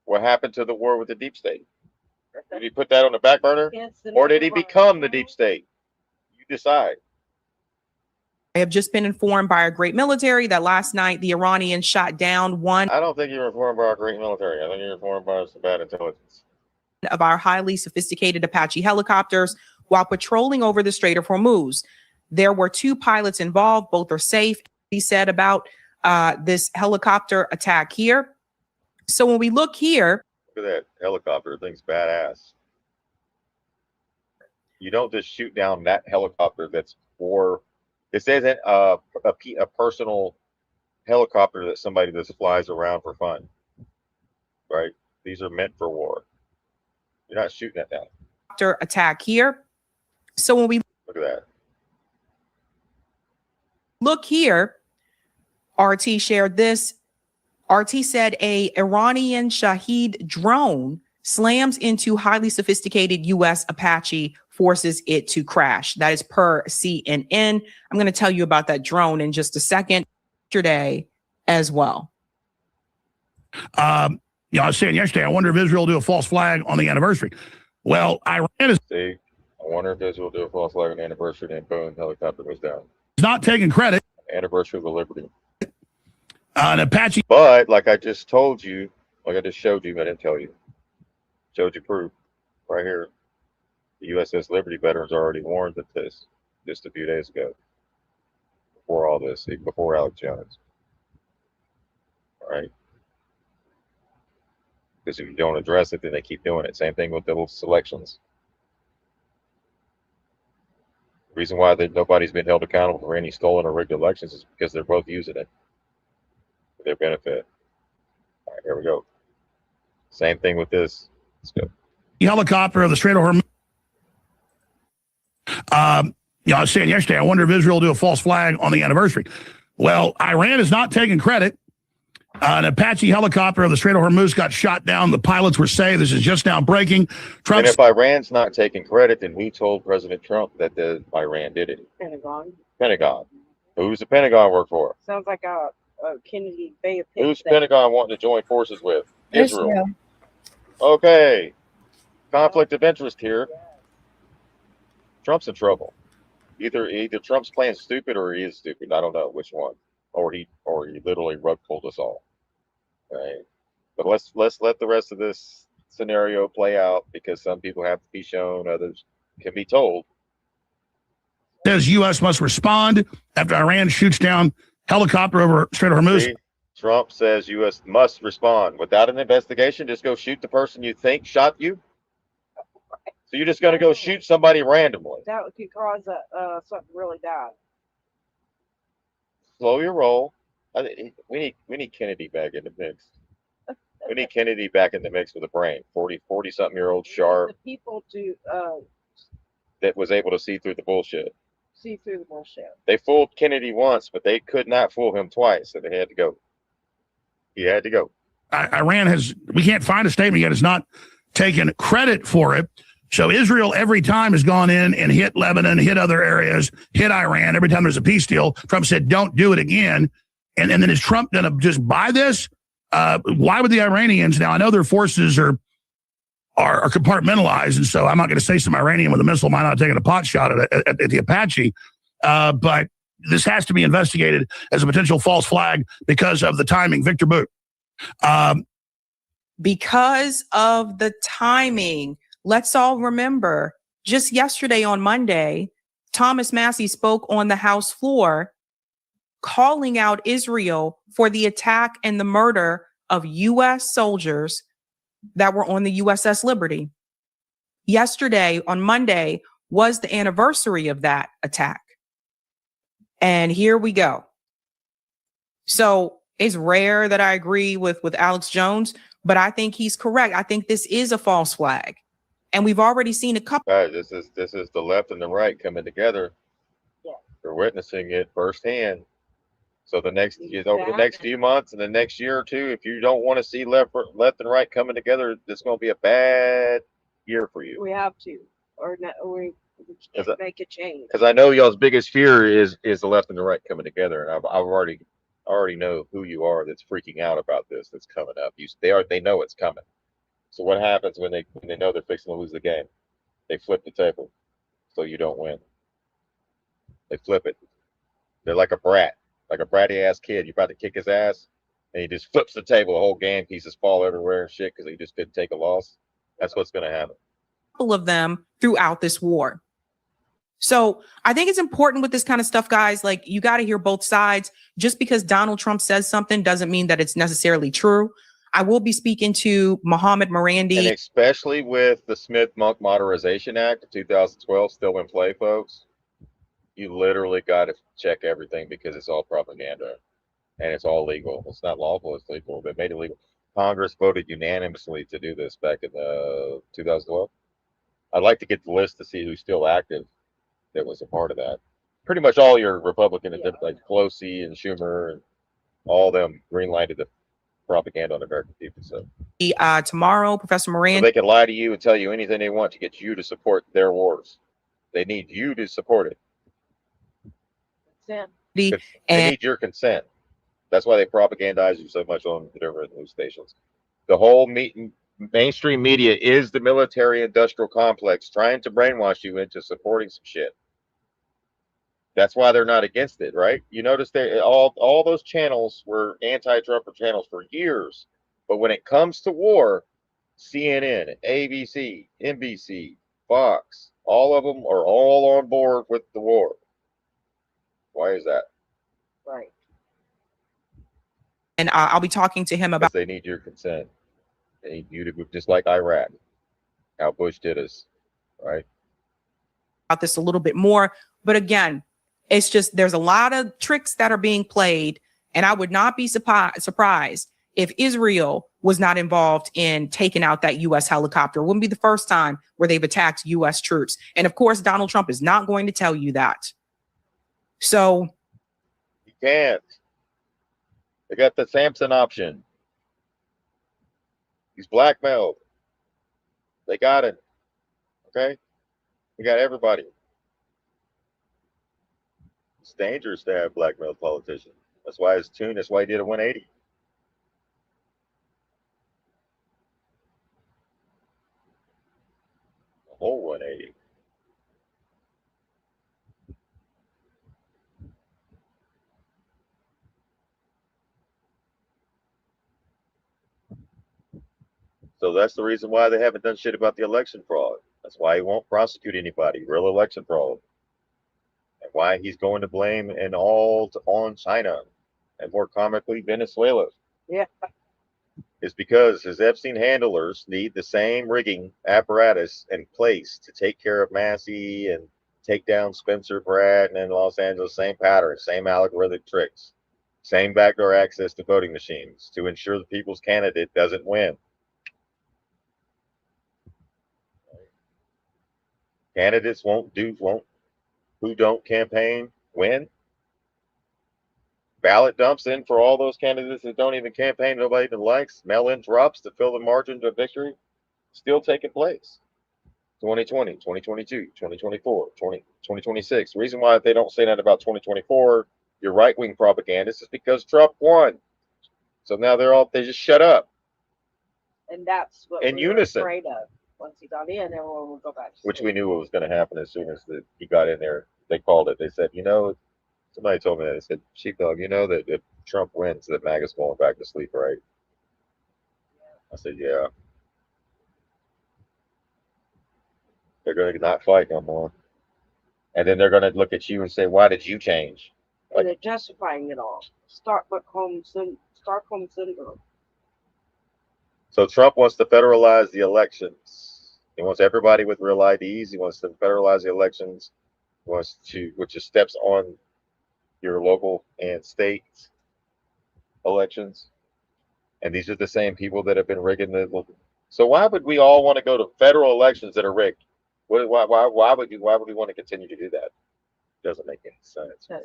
What happened to the war with the deep state? Did he put that on the back burner? Or did he become the deep state? You decide. I have just been informed by our great military that last night the Iranians shot down one. I don't think you're informed by our great military. I think you're informed by some bad intelligence. Of our highly sophisticated Apache helicopters while patrolling over the Strait of Hormuz. There were 2 pilots involved. Both are safe. He said about this helicopter attack here. So when we look here. Look at that helicopter. The thing's badass. You don't just shoot down that helicopter that's for. This isn't a personal helicopter that somebody just flies around for fun, right? These are meant for war. You're not shooting that down. After attack here. So when we look at that. Look here, RT shared this. RT said a Iranian Shahed drone slams into highly sophisticated U.S. Apache, forces it to crash. That is per CNN. I'm going to tell you about that drone in just a second. Yesterday as well. I was saying yesterday, I wonder if Israel will do a false flag on the anniversary. Well, Iran is. See, I wonder if Israel will do a false flag on the anniversary, and boom, helicopter goes down. Not taking credit. Anniversary of the Liberty. An Apache. But like I just told you, like I just showed you, I didn't tell you. Showed you proof right here. The USS Liberty veterans already warned of this just a few days ago. Before all this, before Alex Jones. All right. Because if you don't address it, then they keep doing it. Same thing with the little selections. The reason why nobody's been held accountable for any stolen or rigged elections is because they're both using it for their benefit. All right, here we go. Same thing with this. Let's go. Helicopter of the Strait of Hormuz. I was saying yesterday, I wonder if Israel will do a false flag on the anniversary. Well, Iran is not taking credit. An Apache helicopter of the Strait of Hormuz got shot down. The pilots were saying this is just now breaking. And if Iran's not taking credit, then we told President Trump that Iran did it. Pentagon. Who's the Pentagon work for? Sounds like a Kennedy Bay of Pitt Who's thing. Pentagon wanting to join forces with? Israel. Okay. Conflict of interest here. Trump's in trouble. Either Trump's playing stupid or he is stupid. I don't know which one. Or he literally rug pulled us all. Right. But let's let the rest of this scenario play out, because some people have to be shown, others can be told. Says U.S. must respond after Iran shoots down helicopter over Strait of Hormuz. See? Trump says U.S. must respond without an investigation. Just go shoot the person you think shot you. So you're just going to go shoot somebody randomly. That could cause something really bad. Slow your roll. We need Kennedy back in the mix. We need Kennedy back in the mix with a brain. 40-something-year-old sharp. The people to that was able to see through the bullshit. see through the bullshit. They fooled Kennedy once, but they could not fool him twice, so they had to go. He had to go. Iran we can't find a statement yet. It's not taken credit for it. So Israel every time has gone in and hit Lebanon, hit other areas, hit Iran. Every time there's a peace deal, Trump said, don't do it again. And then is Trump going to just buy this? Why would the Iranians, now I know their forces are compartmentalized, and so I'm not going to say some Iranian with a missile might not have taken a pot shot at the Apache, but this has to be investigated as a potential false flag because of the timing. Victor Boot. Because of the timing. Let's all remember, just yesterday on Monday, Thomas Massie spoke on the House floor calling out Israel for the attack and the murder of U.S. soldiers that were on the USS Liberty. Yesterday, on Monday, was the anniversary of that attack. And here we go. So it's rare that I agree with Alex Jones, but I think he's correct. I think this is a false flag. And we've already seen a couple. Guys, this is the left and the right coming together. Yeah. We're witnessing it firsthand. So over the next few months and the next year or two, if you don't want to see left and right coming together, it's going to be a bad year for you. We have to, or we can't make a change. Because I know y'all's biggest fear is the left and the right coming together, and I already know who you are that's freaking out about this that's coming up. They know it's coming. So what happens when they know they're fixing to lose the game? They flip the table so you don't win. They flip it. They're like a bratty ass kid. You're about to kick his ass, and he just flips the table. The whole game pieces fall everywhere and shit because he just didn't take a loss. That's what's going to happen. Couple of them throughout this war. So I think it's important with this kind of stuff, guys. Like, you got to hear both sides. Just because Donald Trump says something doesn't mean that it's necessarily true. I will be speaking to Mohammed Morandi. And especially with the Smith-Monk Modernization Act of 2012 still in play, folks, you literally got to check everything because it's all propaganda and it's all legal. It's not lawful, it's legal. They made it legal. Congress voted unanimously to do this back in 2012. I'd like to get the list to see who's still active that was a part of that. Pretty much all your Republican, like Pelosi and Schumer and all them green-lighted the propaganda on American people. So tomorrow, Professor Moran. So they can lie to you and tell you anything they want to get you to support their wars. They need you to support it. They need your consent. That's why they propagandize you so much on the different news stations. The whole mainstream media is the military-industrial complex trying to brainwash you into supporting some shit. That's why they're not against it, right? You notice all those channels were anti-Trumper channels for years. But when it comes to war, CNN, ABC, NBC, Fox, all of them are all on board with the war. Why is that? Right. And I'll be talking to him about. They need your consent. They need you to move, just like Iraq, how Bush did us, right? About this a little bit more, but again, it's just there's a lot of tricks that are being played, and I would not be surprised if Israel was not involved in taking out that U.S. helicopter. It wouldn't be the first time where they've attacked U.S. troops. And of course, Donald Trump is not going to tell you that. So he can't. They got the Samson option. He's blackmailed. They got him. Okay? We got everybody. It's dangerous to have blackmailed politicians. That's why it's tuned. That's why he did a 180. A whole 180. So that's the reason why they haven't done shit about the election fraud. That's why he won't prosecute anybody, real election fraud. And why he's going to blame and all on China, and more comically Venezuela. Yeah. Is because his Epstein handlers need the same rigging apparatus in place to take care of Massey and take down Spencer Pratt and in Los Angeles. Same pattern, same algorithmic tricks, same backdoor access to voting machines to ensure the people's candidate doesn't win. Candidates who don't campaign win. Ballot dumps in for all those candidates that don't even campaign, nobody even likes. Mail-in drops to fill the margin to victory. Still taking place. 2020, 2022, 2024, 2026. The reason why they don't say that about 2024, your right-wing propagandists, is because Trump won. So now they just shut up. And that's what in we unison. were afraid of. Once he got in, everyone would go back to Which sleep. we knew what was going to happen as soon as he got in there. They called it. They said, somebody told me that. They said, Sheepdog, that if Trump wins, that MAGA's going back to sleep, right? I said, yeah. They're going to not fight no more. And then they're going to look at you and say, why did you change? And they're justifying it all. Stockholm syndrome. So Trump wants to federalize the elections. He wants everybody with real IDs. He wants to federalize the elections. He wants to, which is steps on your local and state elections. And these are the same people that have been rigging the. So why would we all want to go to federal elections that are rigged? Why would we want to continue to do that? It doesn't make any sense. That's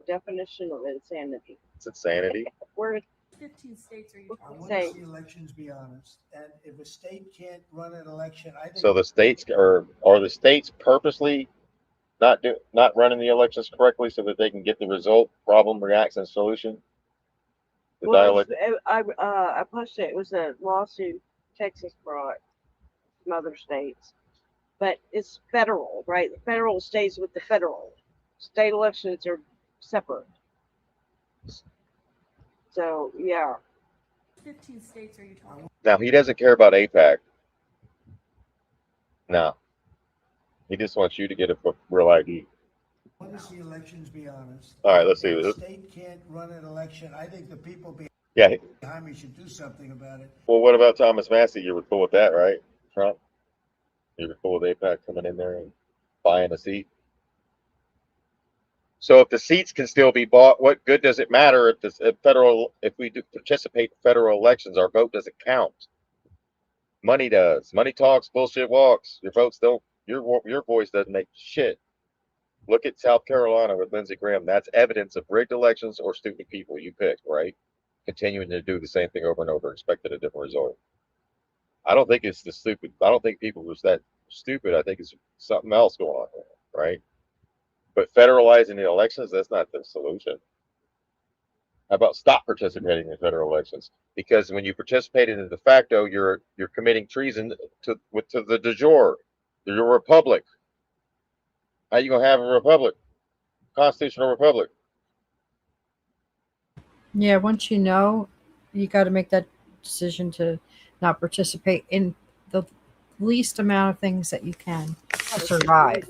definition of insanity. It's insanity. We're 15 states are you I want to see elections be honest. And if a state can't run an election, I think So the states are the states purposely not running the elections correctly so that they can get the result, problem, reaction, solution. I posted it was a lawsuit Texas brought from other states, but it's federal, right? The federal stays with the federal. State elections are separate. So yeah. 15 states are you talking? Now he doesn't care about AIPAC. No. He just wants you to get a real ID. I want to see elections be honest. All right, let's see. If the state can't run an election, I think the people behind me should do something about it. Well, what about Thomas Massey? You were cool with that, right? Trump? You were cool with AIPAC coming in there and buying a seat? So if the seats can still be bought, what good does it matter if we do participate in federal elections? Our vote doesn't count. Money does. Money talks, bullshit walks. Your votes don't. Your voice doesn't make shit. Look at South Carolina with Lindsey Graham. That's evidence of rigged elections or stupid people you picked, right? Continuing to do the same thing over and over, expected a different result. I don't think it's the stupid. I don't think people was that stupid. I think it's something else going on there, right? But federalizing the elections, that's not the solution. How about stop participating in federal elections? Because when you participate in the de facto, you're committing treason to the de jure, your republic. How you gonna have a republic, constitutional republic? Yeah, once you know, you got to make that decision to not participate in the least amount of things that you can to survive.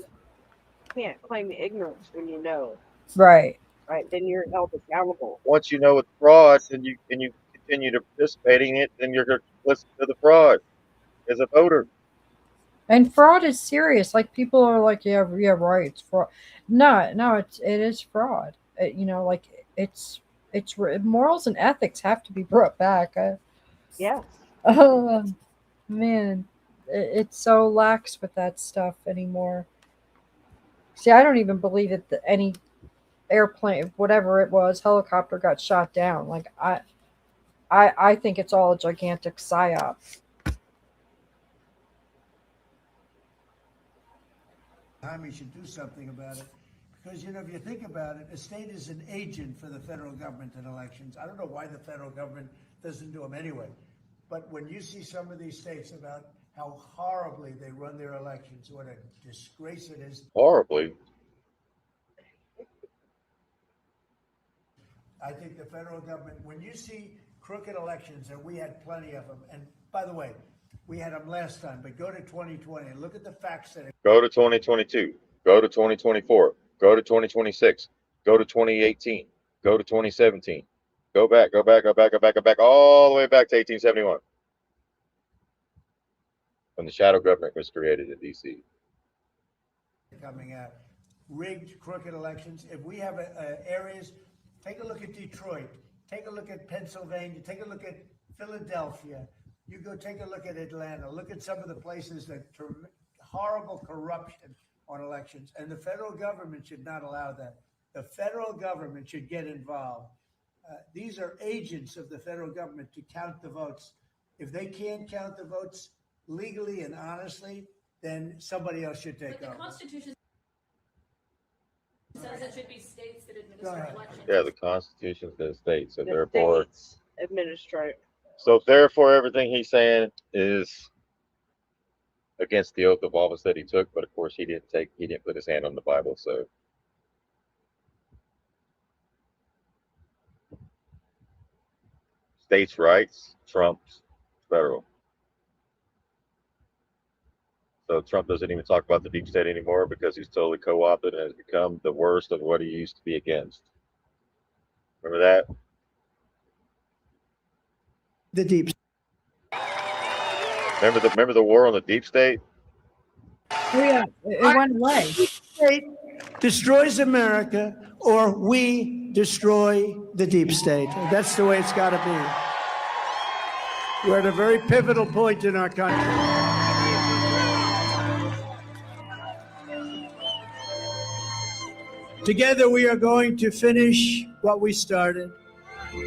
You can't claim ignorance when you know. Right. Right. Then you're held accountable. Once you know it's fraud, and you continue to participating in it, then you're gonna listen to the fraud as a voter. And fraud is serious. Like people are like, yeah, right, it's fraud. No, it is fraud. It's Morals and ethics have to be brought back. Yes. Oh man, it's so lax with that stuff anymore. See, I don't even believe that any airplane, whatever it was, helicopter got shot down. Like I think it's all a gigantic psyop. Time we should do something about it. Because, you know, if you think about it, a state is an agent for the federal government in elections. I don't know why the federal government doesn't do them anyway. But when you see some of these states about how horribly they run their elections, what a disgrace it is. Horribly. I think the federal government, when you see crooked elections, and we had plenty of them, and by the way, we had them last time, but go to 2020 and look at the facts that Go to 2022. Go to 2024. Go to 2026. Go to 2018. Go to 2017. Go back, go back, go back, go back, go back, all the way back to 1871. When the shadow government was created in D.C. coming out, rigged, crooked elections. If we have areas, take a look at Detroit, take a look at Pennsylvania, take a look at Philadelphia. You go take a look at Atlanta. Look at some of the places that horrible corruption on elections, and the federal government should not allow that. The federal government should get involved. These are agents of the federal government to count the votes. If they can't count the votes legally and honestly, then somebody else should take over. The Constitution says it should be states that administer elections. Yeah, the Constitution says states, so The therefore, states administrate. so therefore, everything he's saying is against the oath of office that he took. But of course, he didn't put his hand on the Bible, so. States' rights trumps federal. So Trump doesn't even talk about the deep state anymore because he's totally co-opted and has become the worst of what he used to be against. Remember that? The deep. Remember the war on the deep state? Oh yeah, it went away. State destroys America, or we destroy the deep state. That's the way it's got to be. We're at a very pivotal point in our country. Together, we are going to finish what we started.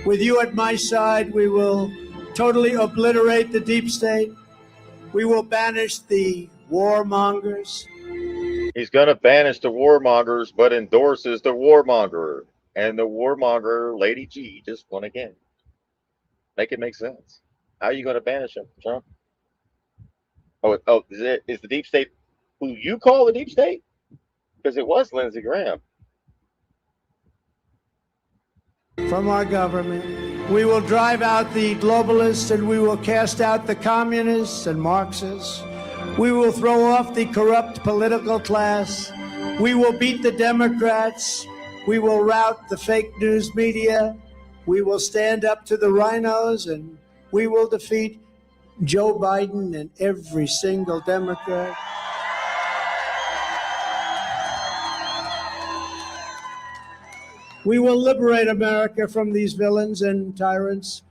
With you at my side, we will totally obliterate the deep state. We will banish the warmongers. He's going to banish the warmongers, but endorses the warmonger. And the warmonger, Lady G, just won again. Make it make sense. How are you going to banish him, Trump? Is the deep state who you call the deep state? Because it was Lindsey Graham. From our government, we will drive out the globalists and we will cast out the communists and Marxists. We will throw off the corrupt political class. We will beat the Democrats. We will rout the fake news media. We will stand up to the rhinos, and we will defeat Joe Biden and every single Democrat. We will liberate America from these villains and tyrants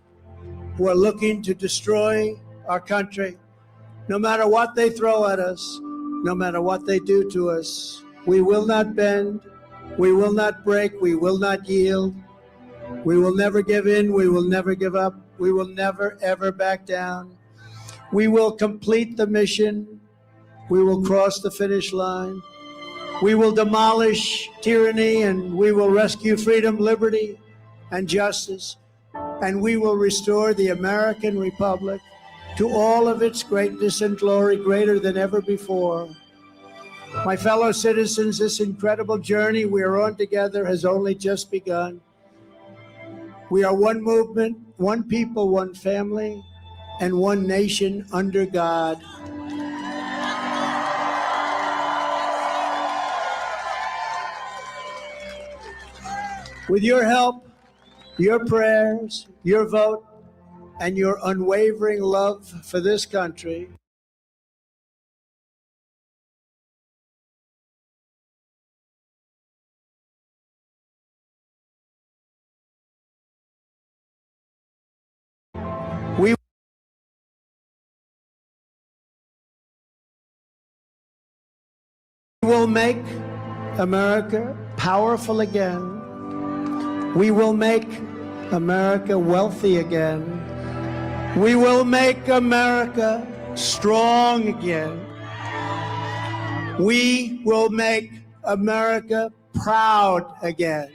who are looking to destroy our country. No matter what they throw at us, no matter what they do to us, we will not bend, we will not break, we will not yield. We will never give in, we will never give up, we will never, ever back down. We will complete the mission, we will cross the finish line. We will demolish tyranny, and we will rescue freedom, liberty, and justice. And we will restore the American Republic to all of its greatness and glory, greater than ever before. My fellow citizens, this incredible journey we are on together has only just begun. We are one movement, one people, one family, and one nation under God. With your help, your prayers, your vote, and your unwavering love for this country, We will make America powerful again. We will make America wealthy again. We will make America strong again. We will make America proud again.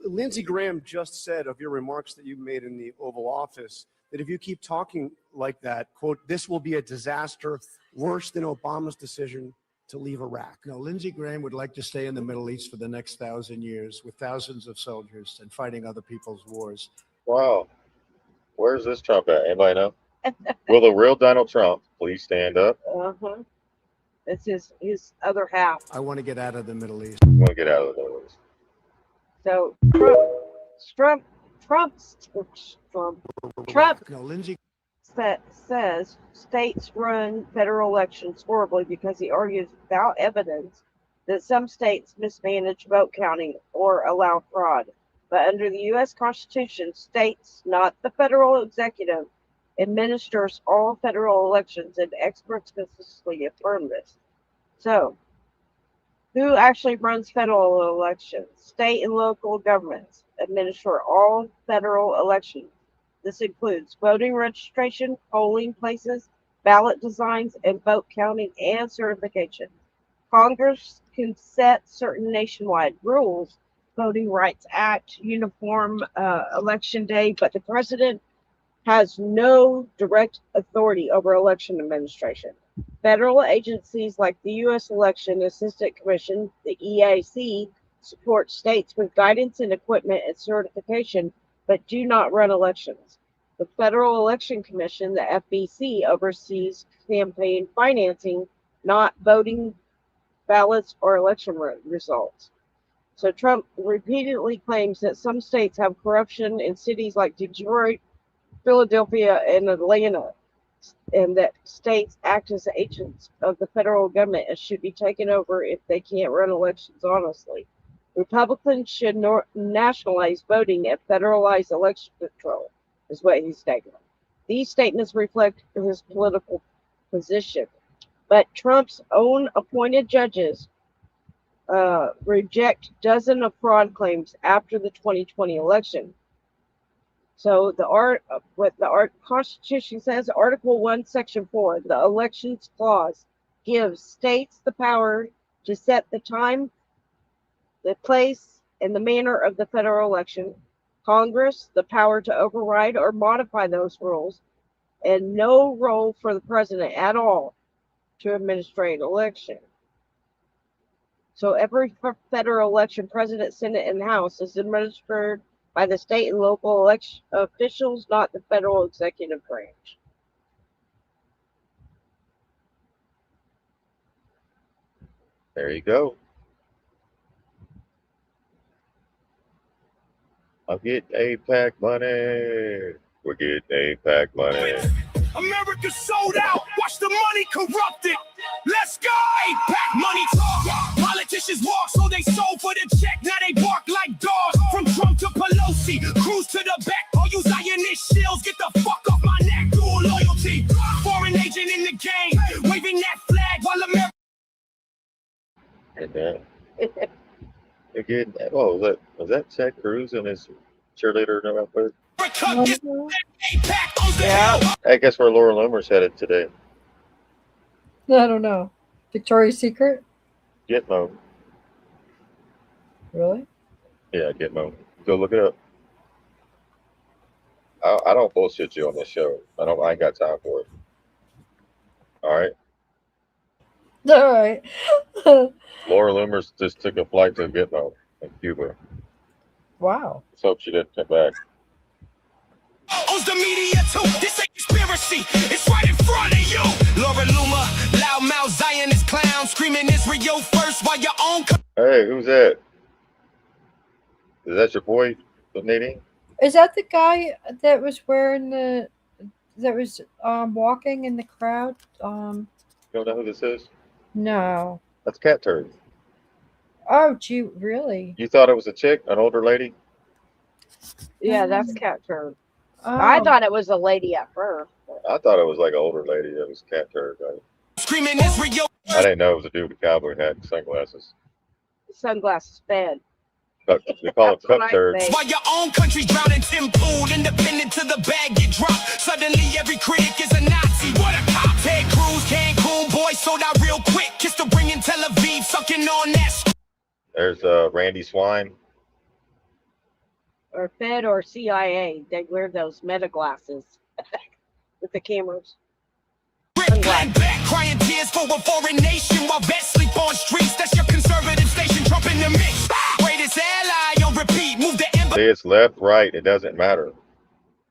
Lindsey Graham just said of your remarks that you made in the Oval Office that if you keep talking like that, quote, this will be a disaster worse than Obama's decision to leave Iraq. No, Lindsey Graham would like to stay in the Middle East for the next 1,000 years with thousands of soldiers and fighting other people's wars. Wow. Where's this Trump at? Anybody know? Will the real Donald Trump please stand up? Uh-huh. It's his other half. I want to get out of the Middle East. I want to get out of the Middle East. So Trump No, Lindsey says states run federal elections horribly because he argues without evidence that some states mismanage vote counting or allow fraud. But under the U.S. Constitution, states, not the federal executive, administers all federal elections, and experts consistently affirm this. So, who actually runs federal elections? State and local governments administer all federal elections. This includes voting registration, polling places, ballot designs, and vote counting and certification. Congress can set certain nationwide rules, Voting Rights Act, uniform election day, but the president has no direct authority over election administration. Federal agencies like the U.S. Election Assistant Commission, the EAC, support states with guidance and equipment and certification, but do not run elections. The Federal Election Commission, the FEC, oversees campaign financing, not voting ballots or election results. So Trump repeatedly claims that some states have corruption in cities like Detroit, Philadelphia, and Atlanta, and that states act as agents of the federal government and should be taken over if they can't run elections honestly. Republicans should nationalize voting and federalize election control, is what he's stating. These statements reflect his political position. But Trump's own appointed judges reject dozens of fraud claims after the 2020 election. So what the Constitution says, Article 1, Section 4, the Elections Clause gives states the power to set the time, the place, and the manner of the federal election. Congress, the power to override or modify those rules, and no role for the president at all to administrate election. So every federal election, President, Senate, and House is administered by the state and local election officials, not the federal executive branch. There you go. I'll get APAC money. We're getting APAC money. America sold out. Watch the money corrupted. Let's go. APAC money talk. Politicians walk, so they sold for the check. Now they bark like dogs. From Trump to Pelosi, cruise to the back. All you Zionist shills, get the fuck off my neck. Dual loyalty. Foreign agent in the game, waving that flag while America. And again, oh, was that Ted Cruz and his cheerleader outfit? Yeah. I guess where Laura Loomer's headed today. I don't know. Victoria's Secret? Gitmo. Really? Yeah, Gitmo. Go look it up. I don't bullshit you on this show. I ain't got time for it. All right. All right. Laura Loomer just took a flight to Gitmo in Cuba. Wow. Let's hope she didn't come back. Owns the media too. This ain't conspiracy. It's right in front of you. Laura Loomer, loudmouth Zionist clown, screaming Israel first while your own. Hey, who's that? Is that your boy, Nadine? Is that the guy that was wearing that was walking in the crowd? You don't know who this is? No. That's Cat Turd. Oh, gee, really? You thought it was a chick, an older lady? Yeah, that's cat turd. I Oh. thought it was a lady at first. I thought it was like an older lady that was cat turd. Screaming Israel. I didn't know it was a dude with a cowboy hat and sunglasses. Sunglasses fed. They call it cup turds. While your own country's drowning Tim Pool, independent to the bag get dropped. Suddenly every critic is a Nazi. What a cop. Ted Cruz, Cancun, boys sold out real quick. Kiss the ring in Tel Aviv, sucking on that. There's Randy Swine. Or Fed or CIA. They wear those meta glasses with the cameras. Back, crying tears for a foreign nation while vets sleep on streets. That's your conservative station, Trump in the mix. Greatest ally on repeat. Move the embassy. Say it's left, right. It doesn't matter.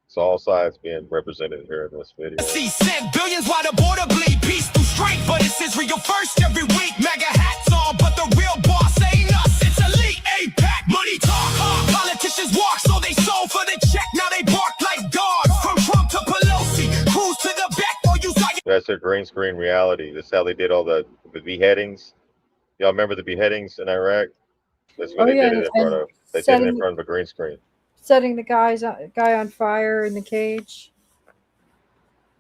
It's all sides being represented here in this video. Sent billions while the border bleed. Peace through strength, but it's Israel first every week. MAGA hats on, but the real boss ain't us. It's elite. APAC, money talk. Politicians walk, so they sold for the check. Now they bark like dogs. From Trump to Pelosi, Cruz to the back. Or use like That's their green screen reality. That's how they did all the beheadings. Y'all remember the beheadings in Iraq? That's what they did it in front of. They did it in front of a green screen. Setting the guy on fire in the cage.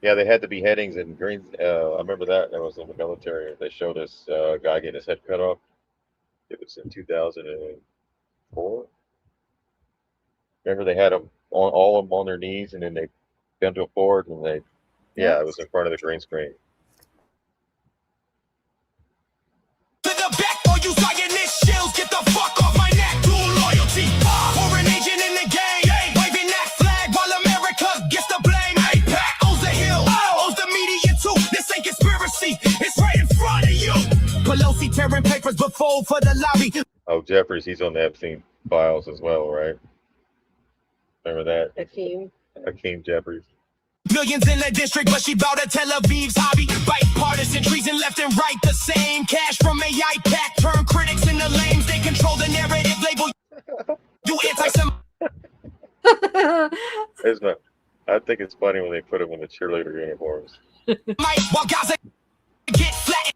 Yeah, they had the beheadings in green. I remember that. That was in the military. They showed us a guy getting his head cut off. It was in 2004. Remember they had them all of them on their knees, and then they bent forward, and they, yeah, it was in front of the green screen. to the back. Or use lioness shields. Get the fuck off my neck. Dual loyalty. Foreign agent in the game. Waving that flag while America gets the blame. APAC owns the hill. Owns the media too. This ain't conspiracy. It's right in front of you. Pelosi tearing papers before for the lobby. Oh, Jeffries, he's on the Epstein files as well, right? Remember that? Hakeem Jeffries. Billions in the district, but she bout to Tel Aviv's hobby. Bipartisan treason left and right the same. Cash from AI pack, turn critics into lames. They control the narrative, label you anti-Semitic. It's not. I think it's funny when they put them in the cheerleader uniforms. While Gaza get flat,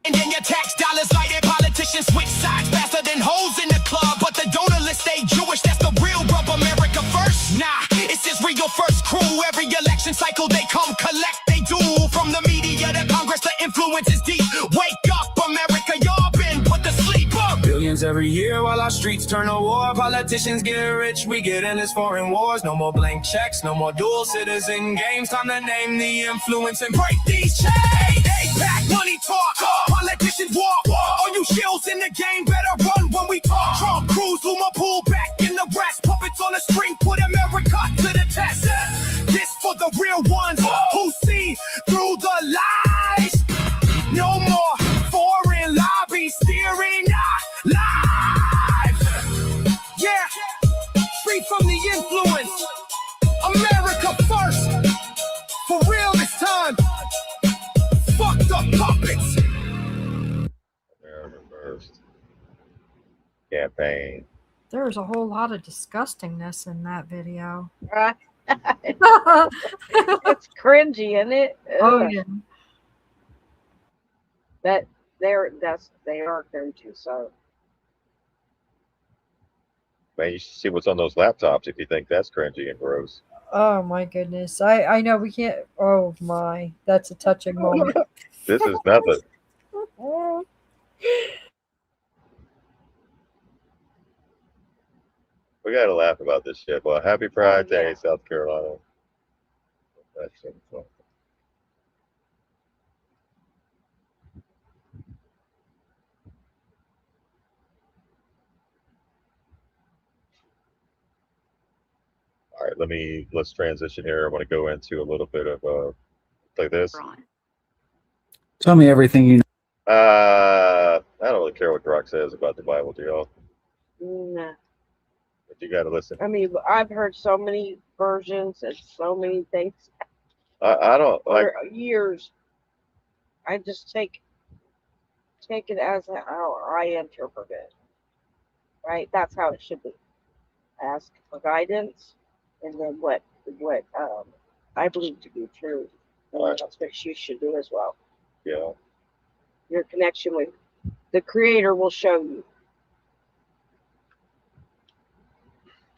and then your tax dollars lighted. Politicians switch sides faster than hoes in the club, but the donor list stay Jewish. That's the real rub. America first. Nah, it's Israel first crew. Every election cycle they come collect. They do from the media to Congress. The influence is deep. Wake up, America, y'all been put to sleep. Billions every year while our streets turn to war. Politicians get rich, we get in this foreign wars. No more blank checks, no more dual citizen games. Time to name the influence and break these chains. APAC, money talk. Politicians walk. All you shills in the game better run when we talk. Trump, Cruz, Luma, pull back in the rest. Puppets on the string, put America to the test. This for the real ones who see through the lies. No more foreign lobbies steering our lives. Yeah, free from the influence. America first. For real this time. Fuck the puppets. America first. Campaign. There's a whole lot of disgustingness in that video. Right. It's cringy, isn't it? Oh Ugh. yeah. They are cringy. So Man, you should see what's on those laptops if you think that's cringy and gross. Oh my goodness. I know we can't. Oh my, that's a touching moment. This is nothing. We gotta laugh about this shit. Well, happy Pride Day, South Carolina. That's so fun. All right, let's transition here. I want to go into a little bit of like this. Tell me everything you know. I don't really care what Brock says about the Bible, do y'all? nah. But you gotta listen. I mean, I've heard so many versions and so many things I don't like. for years. I just take it as how I interpret it. Right? That's how it should be. Ask for guidance, and then what I believe to be true. And that's what you should do as well. Yeah. Your connection with the Creator will show you.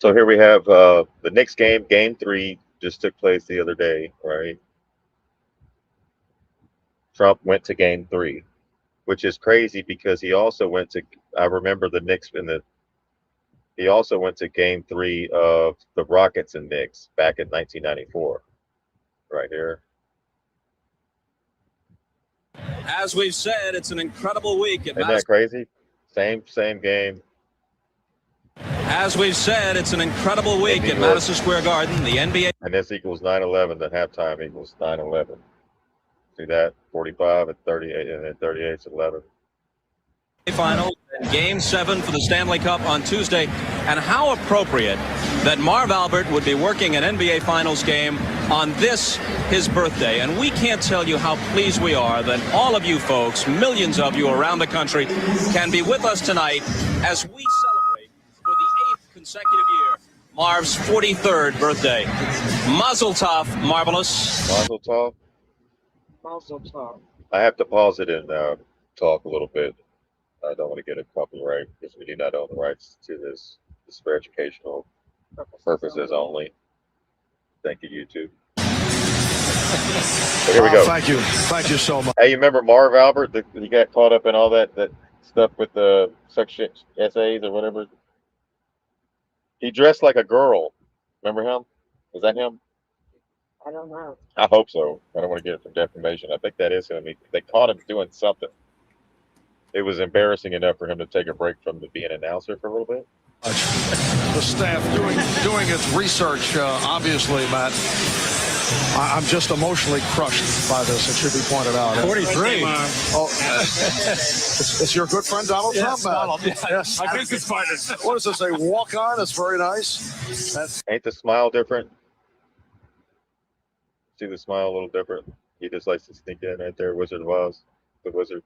So here we have the Knicks game, game 3, just took place the other day, right? Trump went to game 3, which is crazy because he also went to, I remember the Knicks he also went to game 3 of the Rockets and Knicks back in 1994, right here. As we've said, it's an incredible week at Isn't that crazy? Same game. As we've said, it's an incredible week at Madison Square Garden. The NBA. And this equals 9/11. The halftime equals 9/11. See that? 45 and 38, and then 38 is 11. Finals and Game 7 for the Stanley Cup on Tuesday. And how appropriate that Marv Albert would be working an NBA Finals game on this, his birthday. And we can't tell you how pleased we are that all of you folks, millions of you around the country, can be with us tonight as we celebrate for the 8th consecutive year Marv's 43rd birthday. Mazel tov, Marvelous. Mazel tov. Mazel tov. I have to pause it and talk a little bit. I don't want to get a copyright because we do not own the rights to this. This is for educational purposes only. Thank you, YouTube. But here we go. Thank you so much. Hey, you remember Marv Albert? He got caught up in all that stuff with the section essays or whatever. He dressed like a girl. Remember him? Was that him? I don't know. I hope so. I don't want to get it from defamation. I think that is him. They caught him doing something. It was embarrassing enough for him to take a break from being an announcer for a little bit. The staff doing its research, obviously, Matt. I'm just emotionally crushed by this. It should be pointed out. 43. Oh, it's your good friend Donald Trump, Matt. Donald, Yes. my business partner. What does it say? Walk on. That's very nice. Ain't the smile different? See the smile a little different? He just likes to sneak in right there. Wizard of Oz, the wizard.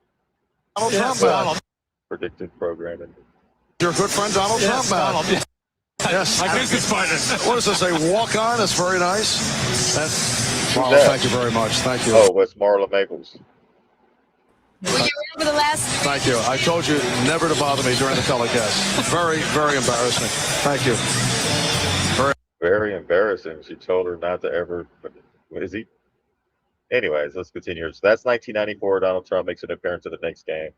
Donald Trump, Matt. Predicted programming. Your good friend Donald Trump, Matt. Donald, Yes. my business partner. What does it say? Walk on. That's very nice. Wow, that? thank you very much. Thank you. Oh, it's Marla Maples. Over the last. Thank you. I told you never to bother me during the telecast. Very, very embarrassing. Thank you. Very embarrassing. She told her not to ever. What is he? Anyways, let's continue. So that's 1994. Donald Trump makes an appearance at the next game.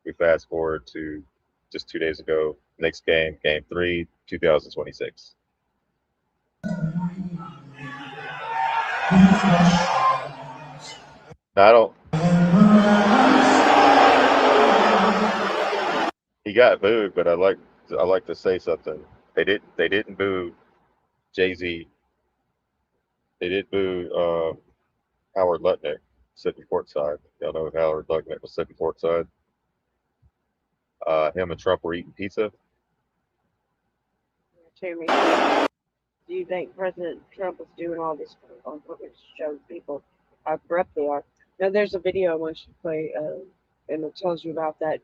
We fast forward to just 2 days ago. Next game, game 3, 2026. I don't. He got booed, but I like to say something. They didn't boo Jay-Z. They did boo Howard Lutnick sitting courtside. Y'all know Howard Lutnick was sitting courtside. Him and Trump were eating pizza. Jeremy, do you think President Trump is doing all this on purpose to show people how corrupt they are? Now, there's a video I want you to play, and it tells you about that.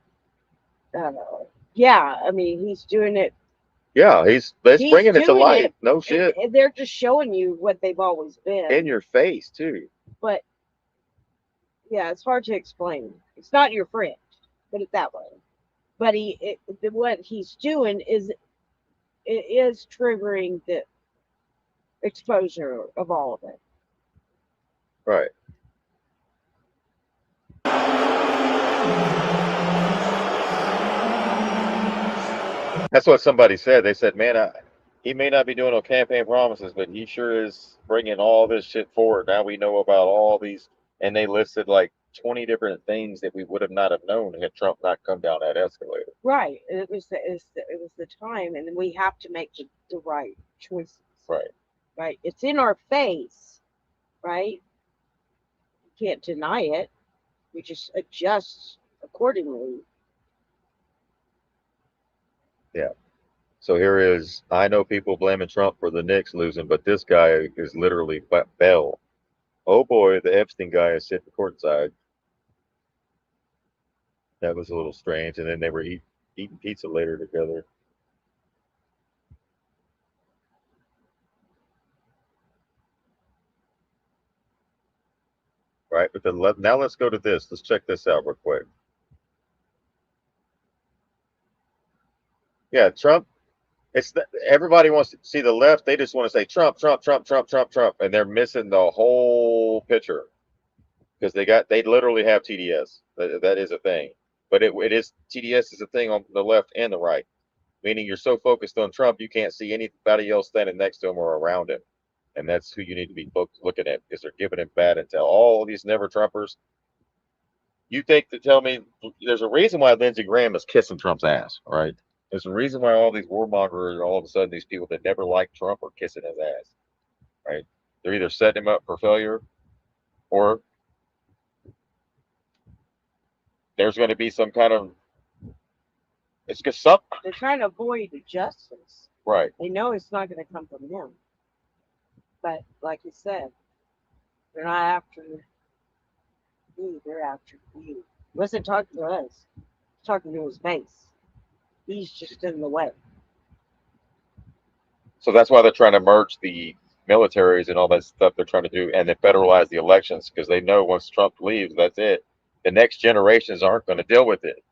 Yeah, I mean, he's doing it. Yeah, he's bringing it to doing life. it, No shit. and they're just showing you what they've always been. In your face too. But yeah, it's hard to explain. It's not your friend, put it that way. But what he's doing is triggering the exposure of all of it. Right. That's what somebody said. They said, man, he may not be doing no campaign promises, but he sure is bringing all this shit forward. Now we know about all these. And they listed like 20 different things that we would have not have known had Trump not come down that escalator. It was the time, and we have to make the right choices. Right. It's in our face, right? You can't deny it. We just adjust accordingly. Yeah. So here is, I know people blaming Trump for the Knicks losing, but this guy is literally Bell. Oh boy, the Epstein guy is sitting courtside. That was a little strange. And then they were eating pizza later together. Right, but now let's go to this. Let's check this out real quick. Yeah, Trump Everybody wants to see the left. They just want to say Trump, Trump, Trump, Trump, Trump, Trump, and they're missing the whole picture because they literally have TDS. That is a thing, but it is TDS is a thing on the left and the right, meaning you're so focused on Trump you can't see anybody else standing next to him or around him, and that's who you need to be looking at because they're giving him bad intel. All these never Trumpers. You think to tell me there's a reason why Lindsey Graham is kissing Trump's ass, right? There's a reason why all these warmongers, all of a sudden, these people that never liked Trump are kissing his ass, right? They're either setting him up for failure, or there's going to be some kind of it's just something, They're trying to avoid justice. right? They know it's not going to come from them. But like you said, they're not after me, they're after you. He wasn't talking to us. He's talking to his base. He's just in the way. So that's why they're trying to merge the militaries and all that stuff they're trying to do, and then federalize the elections because they know once Trump leaves, that's it. The next generations aren't going to deal with it.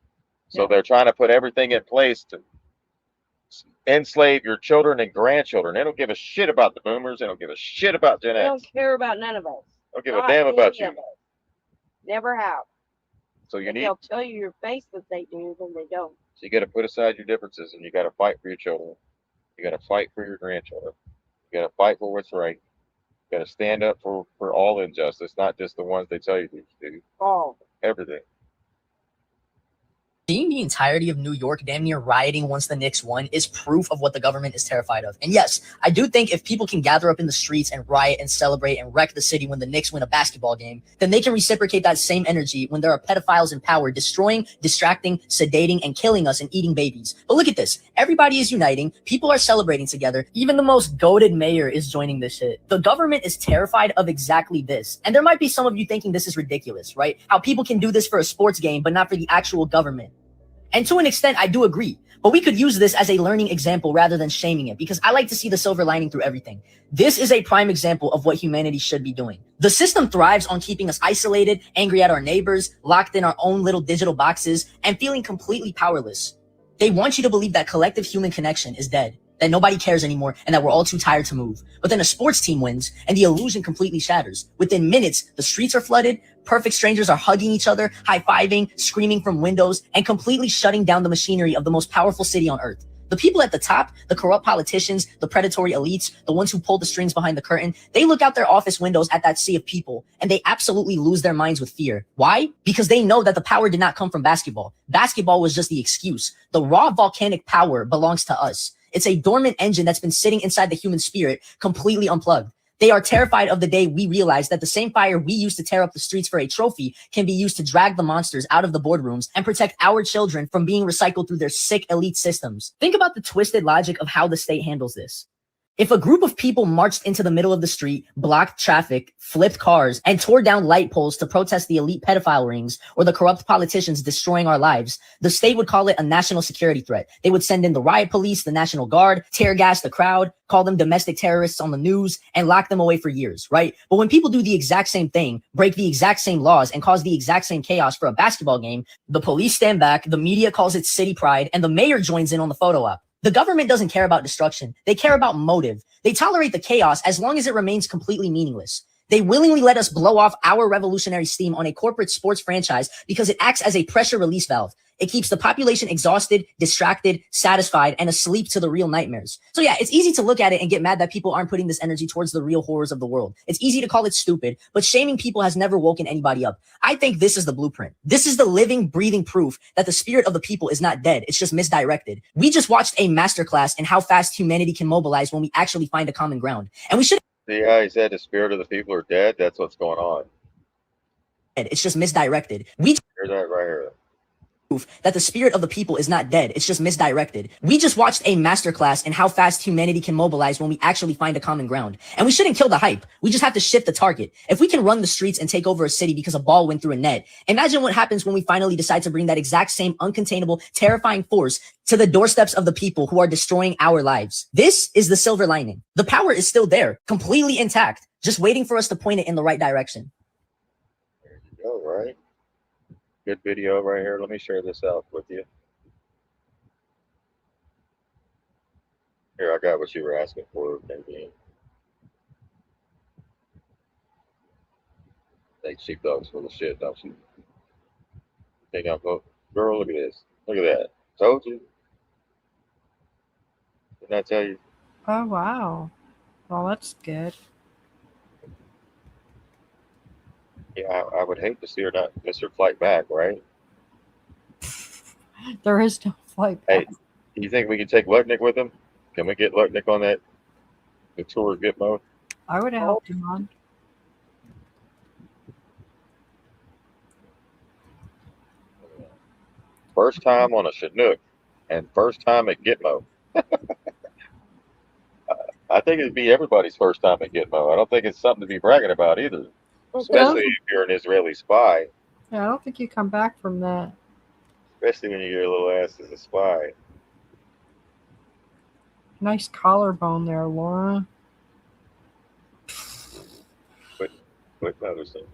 So they're trying to put everything in place to enslave your children and grandchildren. They don't give a shit about the boomers. They don't give a shit about Gen They X. don't care about none of us. They don't give a Not damn about any you. of us. Never have. So you If need. they'll tell you your face that they do, then they don't. So you got to put aside your differences and you got to fight for your children. You got to fight for your grandchildren. You got to fight for what's right. You got to stand up for all injustice, not just the ones they tell you to do. All. Everything. Seeing the entirety of New York damn near rioting once the Knicks won is proof of what the government is terrified of. And yes, I do think if people can gather up in the streets and riot and celebrate and wreck the city when the Knicks win a basketball game, then they can reciprocate that same energy when there are pedophiles in power destroying, distracting, sedating, and killing us and eating babies. But look at this. Everybody is uniting. People are celebrating together. Even the most goated mayor is joining this shit. The government is terrified of exactly this. And there might be some of you thinking this is ridiculous, right? How people can do this for a sports game, but not for the actual government. And to an extent, I do agree. But we could use this as a learning example rather than shaming it, because I like to see the silver lining through everything. This is a prime example of what humanity should be doing. The system thrives on keeping us isolated, angry at our neighbors, locked in our own little digital boxes, and feeling completely powerless. They want you to believe that collective human connection is dead, that nobody cares anymore, and that we're all too tired to move. But then a sports team wins, and the illusion completely shatters. Within minutes, the streets are flooded, perfect strangers are hugging each other, high-fiving, screaming from windows, and completely shutting down the machinery of the most powerful city on earth. The people at the top, the corrupt politicians, the predatory elites, the ones who pull the strings behind the curtain, they look out their office windows at that sea of people, and they absolutely lose their minds with fear. Why? Because they know that the power did not come from basketball. Basketball was just the excuse. The raw volcanic power belongs to us. It's a dormant engine that's been sitting inside the human spirit, completely unplugged. They are terrified of the day we realize that the same fire we used to tear up the streets for a trophy can be used to drag the monsters out of the boardrooms and protect our children from being recycled through their sick elite systems. Think about the twisted logic of how the state handles this. If a group of people marched into the middle of the street, blocked traffic, flipped cars, and tore down light poles to protest the elite pedophile rings or the corrupt politicians destroying our lives, the state would call it a national security threat. They would send in the riot police, the National Guard, tear gas the crowd, call them domestic terrorists on the news, and lock them away for years, right? But when people do the exact same thing, break the exact same laws, and cause the exact same chaos for a basketball game, the police stand back, the media calls it city pride, and the mayor joins in on the photo op. The government doesn't care about destruction. They care about motive. They tolerate the chaos as long as it remains completely meaningless. They willingly let us blow off our revolutionary steam on a corporate sports franchise because it acts as a pressure release valve. It keeps the population exhausted, distracted, satisfied, and asleep to the real nightmares. So yeah, it's easy to look at it and get mad that people aren't putting this energy towards the real horrors of the world. It's easy to call it stupid, but shaming people has never woken anybody up. I think this is the blueprint. This is the living, breathing proof that the spirit of the people is not dead. It's just misdirected. We just watched a masterclass in how fast humanity can mobilize when we actually find a common ground. And we should. See how he said the spirit of the people are dead? That's what's going on. It's just misdirected. We Here's that right here. That the spirit of the people is not dead. It's just misdirected. We just watched a masterclass in how fast humanity can mobilize when we actually find a common ground. And we shouldn't kill the hype. We just have to shift the target. If we can run the streets and take over a city because a ball went through a net, imagine what happens when we finally decide to bring that exact same uncontainable, terrifying force to the doorsteps of the people who are destroying our lives. This is the silver lining. The power is still there, completely intact, just waiting for us to point it in the right direction. There you go, right? Good video right here. Let me share this out with you. Here, I got what you were asking for, Nadine. They sheepdogs full of shit, don't you? Think I'm vote. Girl, look at this. Look at that. Told you. Didn't I tell you? Oh wow. Well, that's good. Yeah, I would hate to see her not miss her flight back, right? There is no flight Hey, back. you think we can take Lutnick with him? Can we get Lutnick on the tour Gitmo? I would have helped him on. First time on a Chinook and first time at Gitmo. I think it'd be everybody's first time at Gitmo. I don't think it's something to be bragging about either, especially if you're an Israeli spy, Yeah, I don't think you come back from that. especially when you get a little ass as a spy. Nice collarbone there, Laura. Quit noticing.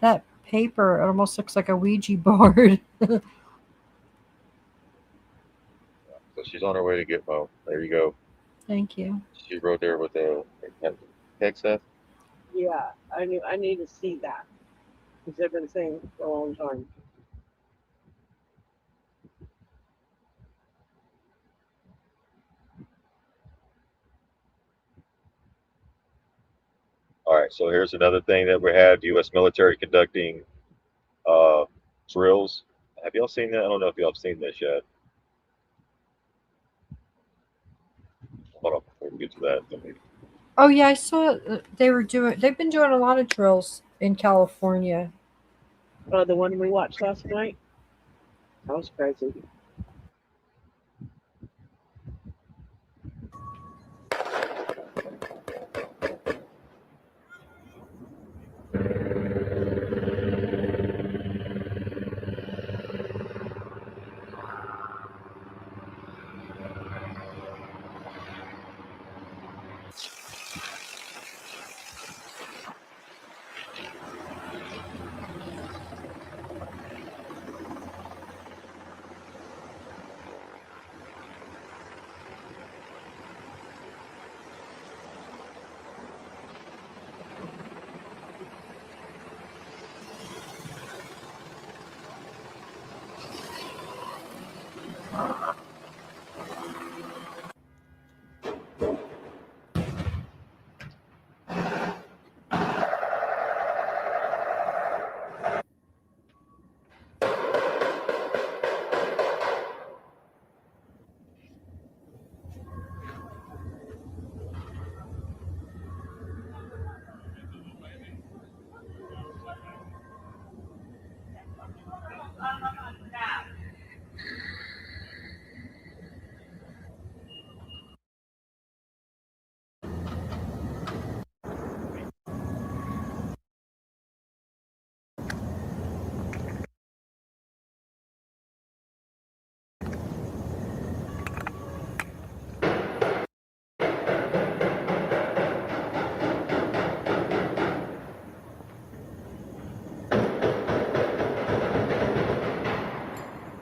That paper, it almost looks like a Ouija board. So she's on her way to Gitmo. There you go. Thank you. She rode there with a Texas. Yeah, I need to see that because they've been saying it for a long time. All right, so here's another thing that we had: U.S. military conducting uh, drills. Have y'all seen that? I don't know if y'all have seen this yet. Hold on, before we get to that. Oh yeah, I saw they've been doing a lot of drills in California. The one we watched last night. That was crazy.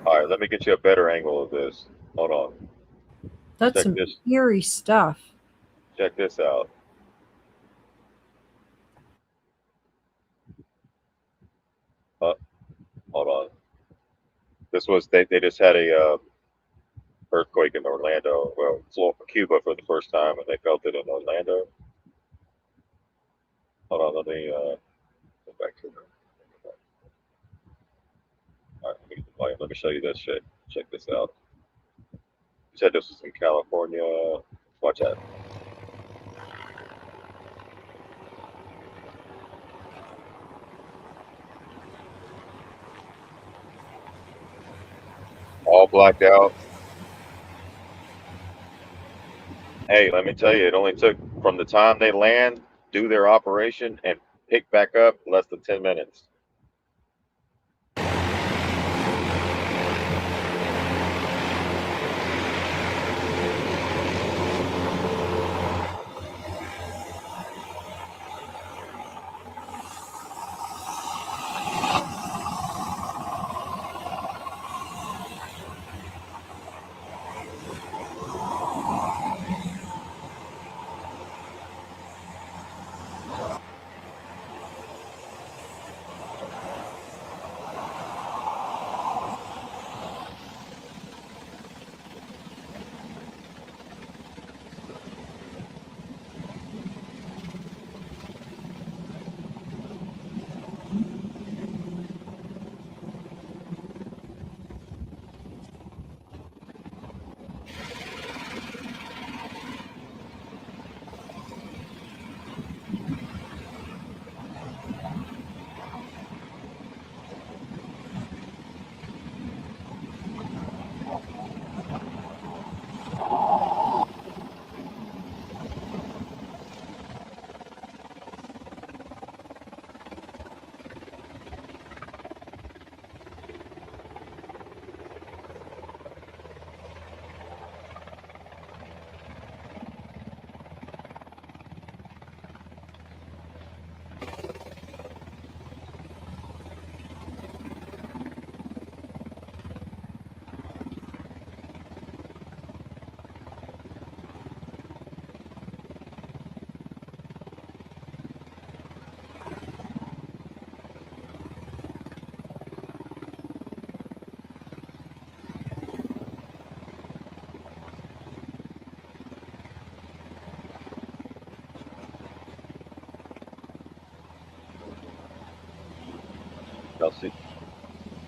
All right, let me get you a better angle of this. Hold on. That's Check some this. eerie stuff. Check this out. Hold on. This was they just had a earthquake in Orlando. Well, Cuba for the first time, and they felt it in Orlando. Hold on, let me go back to it. All right, let me get the volume. Let me show you this shit. Check this out. You said this was in California. Watch that. All blacked out. Hey, let me tell you, it only took from the time they land, do their operation, and pick back up less than 10 minutes.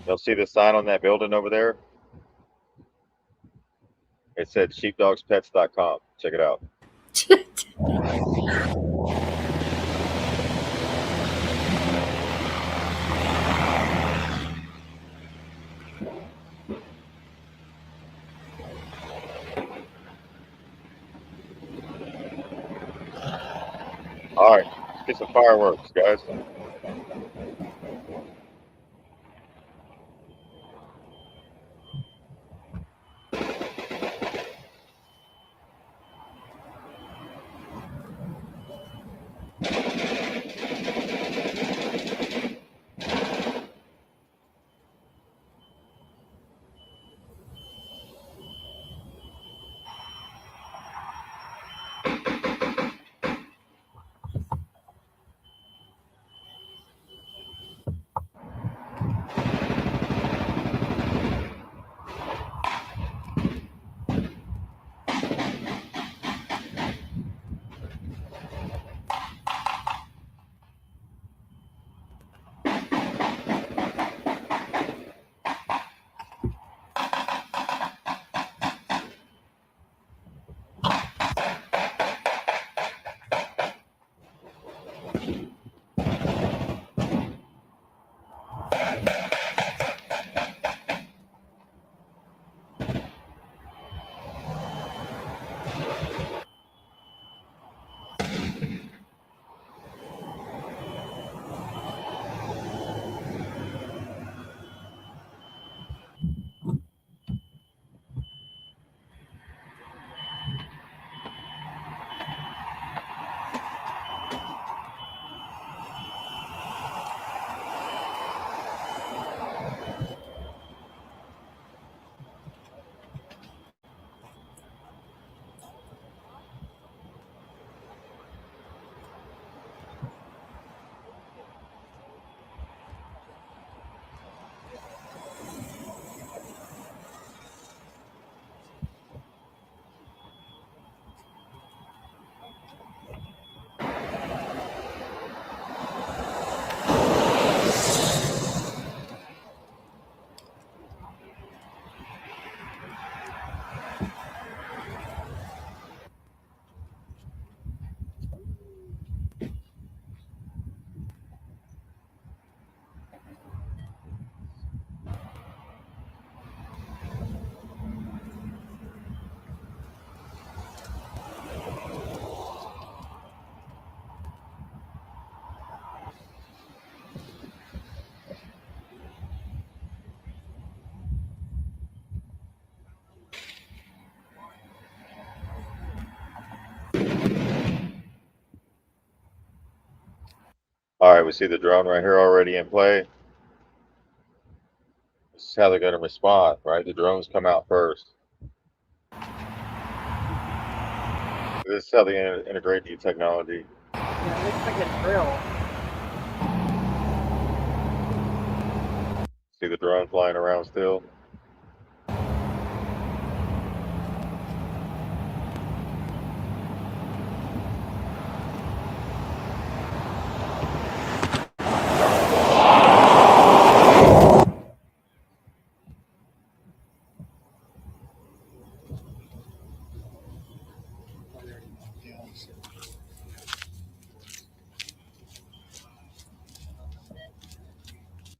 Y'all see the sign on that building over there? It said sheepdogspets.com. Check it out. All right, let's get some fireworks, guys. All right, we see the drone right here already in play. This is how they're going to respond, right? The drones come out first. This is how they integrate new technology. Yeah, it looks like a drill. See the drone flying around still?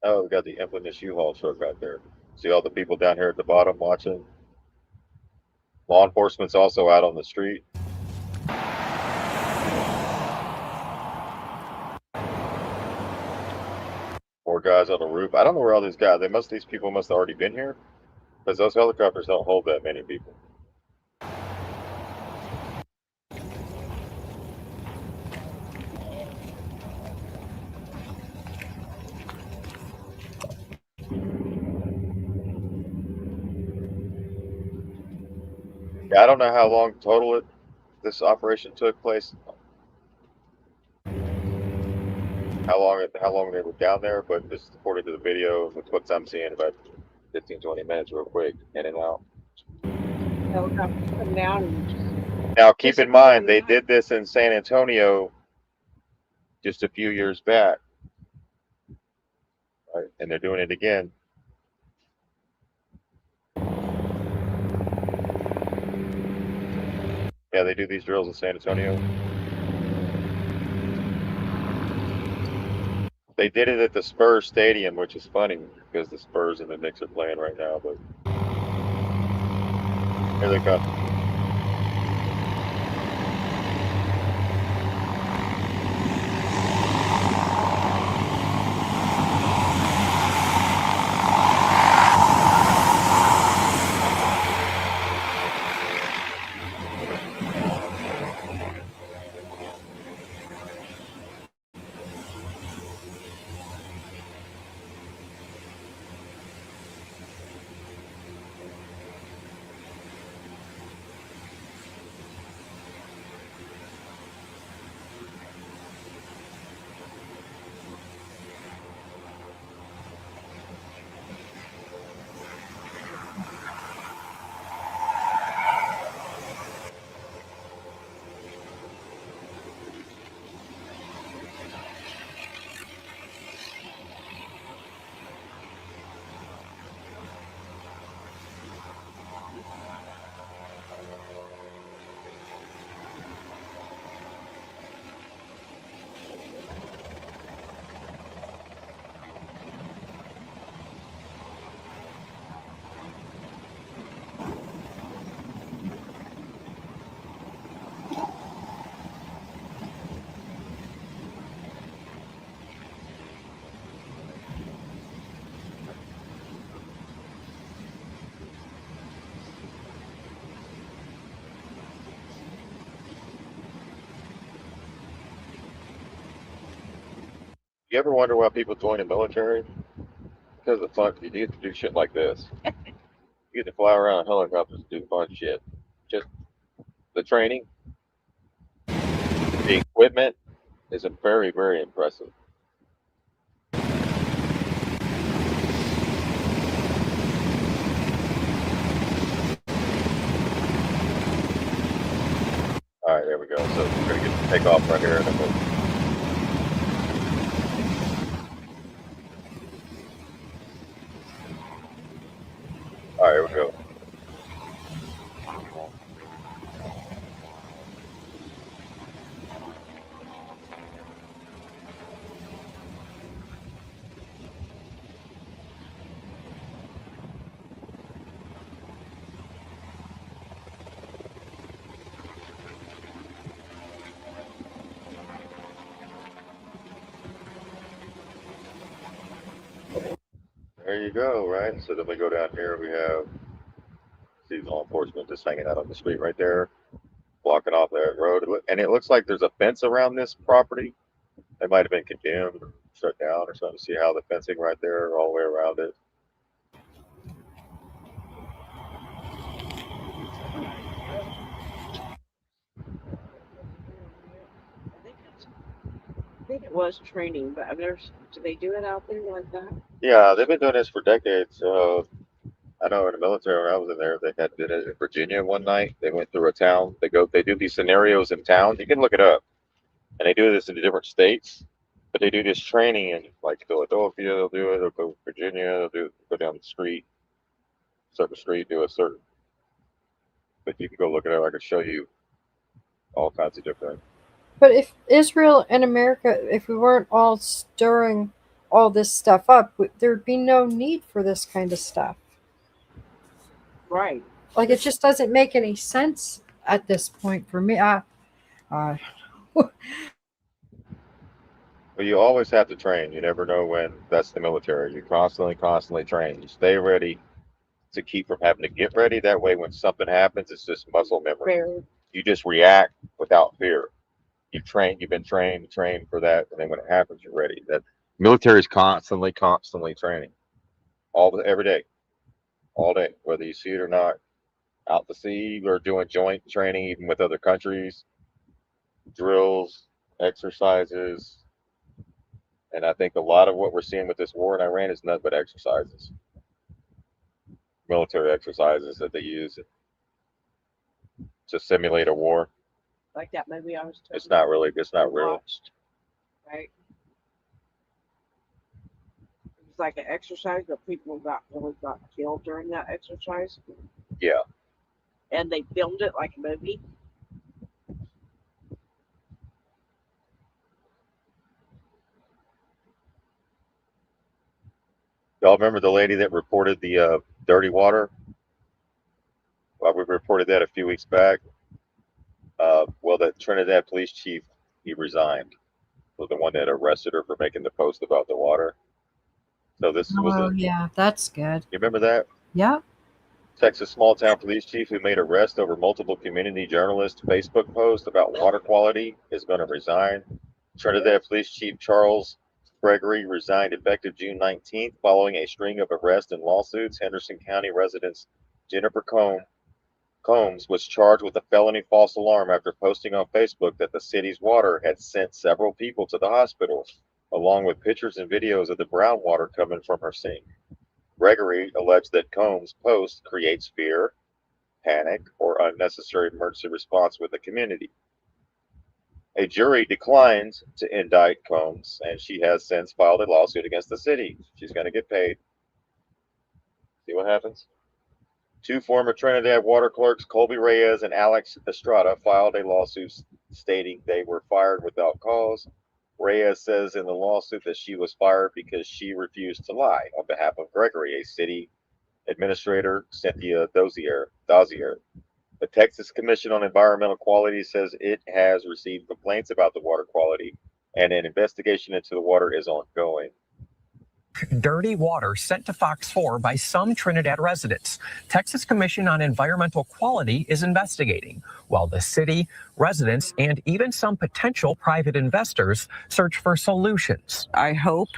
Oh, we got the infamous U-Haul truck right there. See all the people down here at the bottom watching? Law enforcement's also out on the street. More guys on the roof. I don't know where all these guys, these people must have already been here, because those helicopters don't hold that many people. Yeah, I don't know how long total this operation took place. How long they were down there, but just according to the video, with what I'm seeing, about 15-20 minutes real quick, in and out. Helicopters come down and just Now, keep in mind, they did this in San Antonio just a few years back. right? And they're doing it again. Yeah, they do these drills in San Antonio. They did it at the Spurs Stadium, which is funny because the Spurs and the Knicks are playing right now. But here they come. You ever wonder why people join the military? Because of fun. You get to do shit like this. You get to fly around in helicopters and do fun shit. Just the training, the equipment is very, very impressive. All right, there we go. So we're gonna get to take off right here, and then we'll. All right, here we go. There you go, right? So then we go down here, we have see law enforcement just hanging out on the street right there, blocking off that road. And it looks like there's a fence around this property. It might have been condemned or shut down or something. See how the fencing right there, all the way around it. I think it was training, but I've never. Do they do it out there like that? Yeah, they've been doing this for decades. I know in the military when I was in there, they did it in Virginia one night. They went through a town. They do these scenarios in towns. You can look it up, and they do this in the different states. But they do this training in like Philadelphia. They'll do it. They'll go to Virginia. They'll go down the street, certain street, do a certain. But you can go look it up. I can show you all kinds of different. But if Israel and America, if we weren't all stirring all this stuff up, there'd be no need for this kind of stuff. Right. Like, it just doesn't make any sense at this point for me. But you always have to train. You never know when. That's the military. You constantly train. You stay ready to keep from having to get ready. That way, when something happens, it's just muscle memory. You just react without fear. You've been trained for that, and then when it happens, you're ready. That military is constantly training, every day, all day, whether you see it or not. Out to sea, we're doing joint training even with other countries, drills, exercises, and I think a lot of what we're seeing with this war in Iran is nothing but exercises, military exercises that they use to simulate a war. Like that movie I was talking It's not real. watched, right? It was like an exercise, but people really got killed during that exercise, Yeah. and they filmed it like a movie. Y'all remember the lady that reported the dirty water? Well, we reported that a few weeks back. Well, the Trinidad police chief, he resigned. Was the one that arrested her for making the post about the water. So this was Oh a. yeah, that's good. You remember that? Yeah. Texas small town police chief who made arrest over multiple community journalist Facebook posts about water quality is going to resign. Trinidad police chief Charles Gregory resigned effective June 19th following a string of arrests and lawsuits. Henderson County residents Jennifer Combs was charged with a felony false alarm after posting on Facebook that the city's water had sent several people to the hospital, along with pictures and videos of the brown water coming from her sink. Gregory alleged that Combs' post creates fear, panic, or unnecessary emergency response with the community. A jury declined to indict Combs, and she has since filed a lawsuit against the city. She's going to get paid. See what happens? Two former Trinidad water clerks, Colby Reyes and Alex Estrada, filed a lawsuit stating they were fired without cause. Reyes says in the lawsuit that she was fired because she refused to lie on behalf of Gregory, a city administrator, Cynthia Dozier. The Texas Commission on Environmental Quality says it has received complaints about the water quality, and an investigation into the water is ongoing. Dirty water sent to Fox 4 by some Trinidad residents. Texas Commission on Environmental Quality is investigating, while the city, residents, and even some potential private investors search for solutions. I hope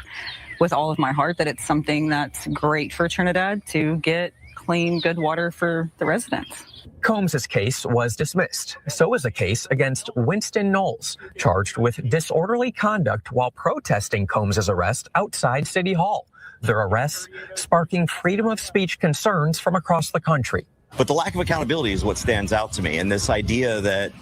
with all of my heart that it's something that's great for Trinidad to get clean, good water for the residents. Combs' case was dismissed. So is a case against Winston Knowles, charged with disorderly conduct while protesting Combs' arrest outside City Hall. Their arrests sparking freedom of speech concerns from across the country. But the lack of accountability is what stands out to me, and this idea that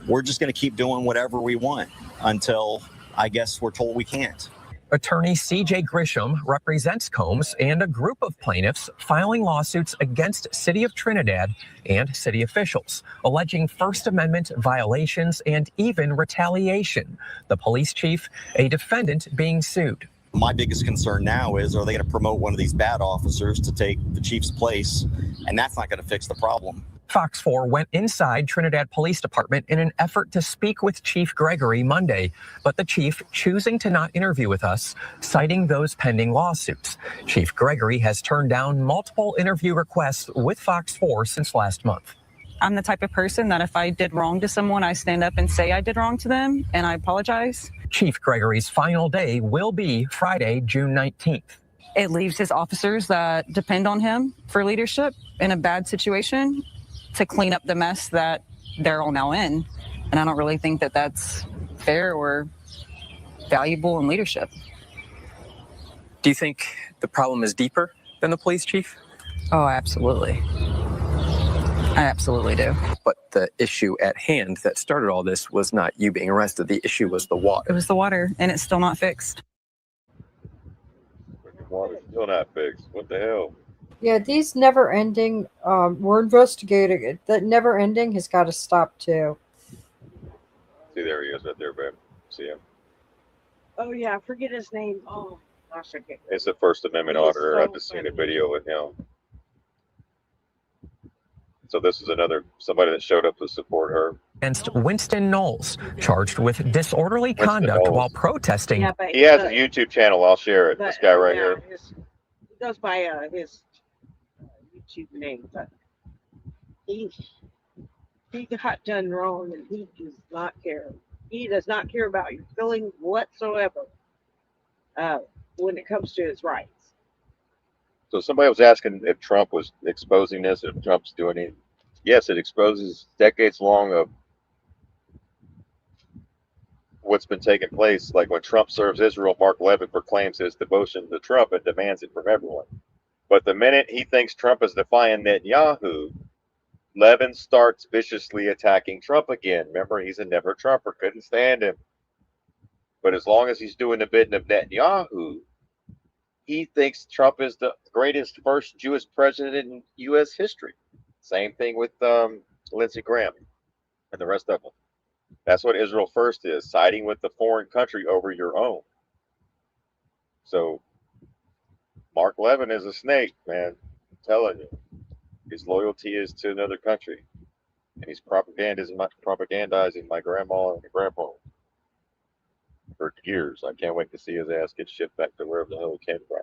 we're just going to keep doing whatever we want until, I guess, we're told we can't. Attorney C.J. Grisham represents Combs and a group of plaintiffs filing lawsuits against City of Trinidad and city officials, alleging First Amendment violations and even retaliation. The police chief, a defendant, being sued. My biggest concern now is, are they going to promote one of these bad officers to take the chief's place? And that's not going to fix the problem. Fox 4 went inside Trinidad Police Department in an effort to speak with Chief Gregory Monday, but the chief choosing to not interview with us, citing those pending lawsuits. Chief Gregory has turned down multiple interview requests with Fox 4 since last month. I'm the type of person that if I did wrong to someone, I stand up and say I did wrong to them, and I apologize. Chief Gregory's final day will be Friday, June 19th. It leaves his officers that depend on him for leadership in a bad situation to clean up the mess that they're all now in. And I don't really think that that's fair or valuable in leadership. Do you think the problem is deeper than the police chief? Oh, absolutely. I absolutely do. But the issue at hand that started all this was not you being arrested. The issue was the water. It was the water, and it's still not fixed. The water's still not fixed. What the hell? Yeah, these never ending, we're investigating it. That never ending has got to stop too. See, there he is right there, babe. See him? Oh yeah, I forget his name. Oh gosh, I get. It's a First Amendment He is auditor. so I've just seen a video with him. So this is somebody that showed up to support her. Against Winston Knowles, charged with disorderly conduct while protesting. Yeah, but He has a YouTube channel. I'll share it. This guy right here. He goes by his YouTube name, but he got done wrong, and he does not care. He does not care about your feelings whatsoever when it comes to his rights. So somebody was asking if Trump was exposing this, if Trump's doing it. Yes, it exposes decades long of what's been taking place. Like when Trump serves Israel, Mark Levin proclaims his devotion to Trump and demands it from everyone. But the minute he thinks Trump is defying Netanyahu, Levin starts viciously attacking Trump again. Remember, he's a never Trumper, couldn't stand him. But as long as he's doing the bidding of Netanyahu, he thinks Trump is the greatest first Jewish president in U.S. history. Same thing with Lindsey Graham and the rest of them. That's what Israel first is, siding with the foreign country over your own. So Mark Levin is a snake, man. I'm telling you. His loyalty is to another country. And he's propagandizing my grandma and grandpa for years. I can't wait to see his ass get shipped back to wherever the hell he came from.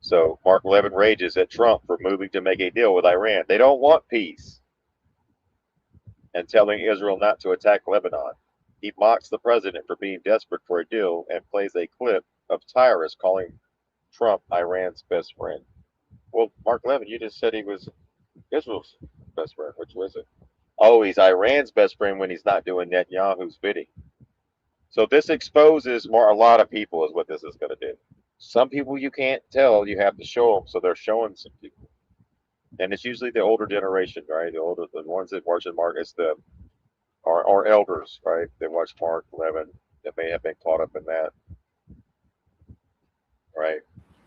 So Mark Levin rages at Trump for moving to make a deal with Iran. They don't want peace. And telling Israel not to attack Lebanon. He mocks the president for being desperate for a deal and plays a clip of Tyrus calling Trump Iran's best friend. Well, Mark Levin, you just said he was Israel's best friend. Which was it? Oh, he's Iran's best friend when he's not doing Netanyahu's bidding. So this exposes a lot of people is what this is going to do. Some people you can't tell, you have to show them. So they're showing some people. And it's usually the older generation, right? The ones that watch Mark, it's our elders, right? That watch Mark Levin that may have been caught up in that, right?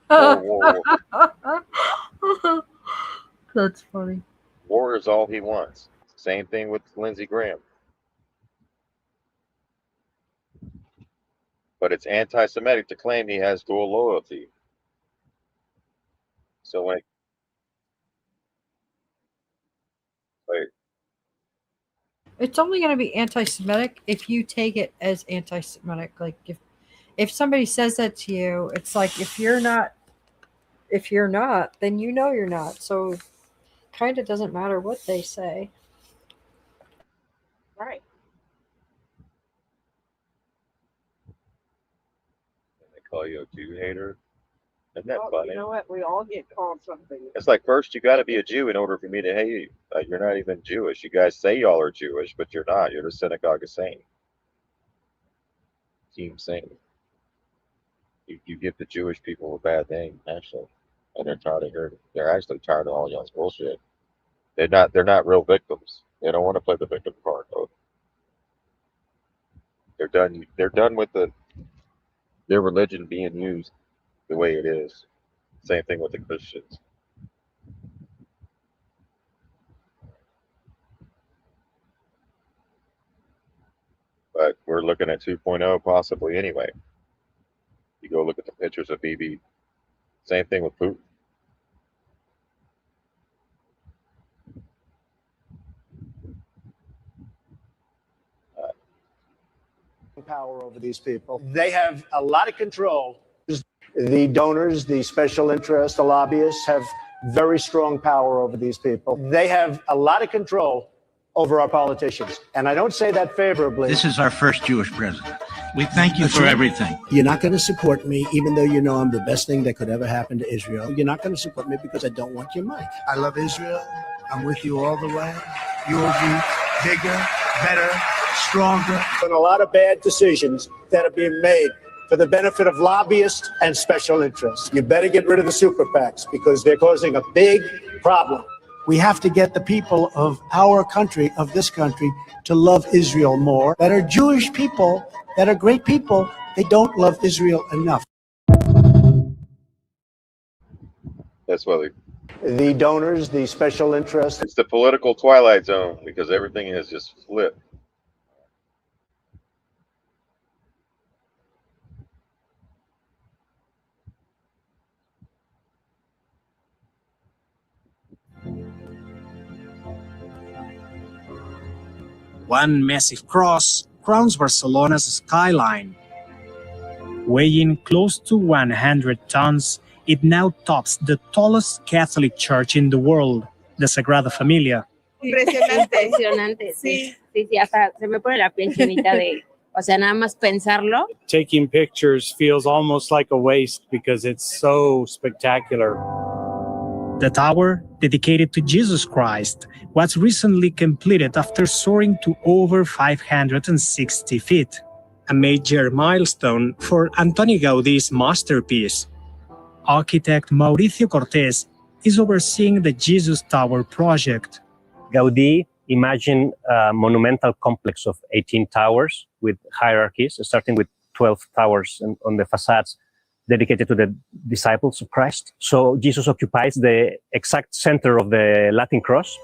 War. That's funny. War is all he wants. Same thing with Lindsey Graham. But it's anti-Semitic to claim he has dual loyalty. So when It's only going to be anti-Semitic if you take it as anti-Semitic. Like if somebody says that to you, it's like if you're not, then you know you're not. So kind of doesn't matter what they say. Right. they call you a Jew hater, isn't that Well, funny? you know what? We all get called something. It's like, first you got to be a Jew in order for me to hate you. You're not even Jewish. You guys say y'all are Jewish, but you're not. You're the synagogue of Satan. Team Satan. You give the Jewish people a bad name, actually, and they're tired of hearing it. They're actually tired of all y'all's bullshit. They're not real victims. They don't want to play the victim card. Though. They're done. They're done with their religion being used the way it is. Same thing with the Christians. But we're looking at 2.0 possibly anyway. You go look at the pictures of Bibi. Same thing with Putin. Power over these people. They have a lot of control. The donors, the special interests, the lobbyists have very strong power over these people. They have a lot of control over our politicians. And I don't say that favorably. This is our first Jewish president. We thank you for everything. You're not going to support me, even though you know I'm the best thing that could ever happen to Israel. You're not going to support me because I don't want your money. I love Israel. I'm with you all the way. You will be bigger, better, stronger. And a lot of bad decisions that are being made for the benefit of lobbyists and special interests. You better get rid of the super PACs because they're causing a big problem. We have to get the people of our country, of this country, to love Israel more. That are Jewish people, that are great people, they don't love Israel enough. That's why the donors, the special interests. It's the political twilight zone because everything has just flipped. One massive cross crowns Barcelona's skyline. Weighing close to 100 tons, it now tops the tallest Catholic church in the world, the Sagrada Familia. Impresionante. Sí, hasta se me pone la piel chinita de, o sea, nada más pensarlo. Taking pictures feels almost like a waste because it's so spectacular. The tower, dedicated to Jesus Christ, was recently completed after soaring to over 560 feet, a major milestone for Antonio Gaudi's masterpiece. Architect Mauricio Cortés is overseeing the Jesus Tower project. Gaudí imagined a monumental complex of 18 towers with hierarchies, starting with 12 towers on the facades, dedicated to the disciples of Christ. So Jesus occupies the exact center of the Latin cross.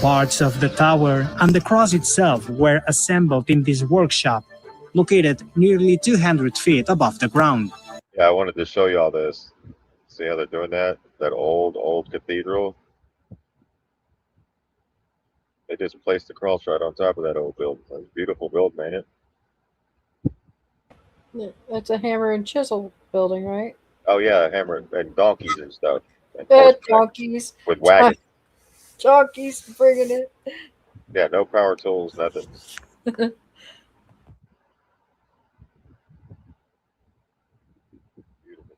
Parts of the tower and the cross itself were assembled in this workshop, located nearly 200 feet above the ground. Yeah, I wanted to show you all this. See how they're doing that? That old cathedral. They just placed the cross right on top of that old building. That's a beautiful building, ain't it? That's a hammer and chisel building, right? Oh yeah, hammer and donkeys and stuff. And Donkeys. with wagons. Donkeys bringing it. Yeah, no power tools, nothing. Beautiful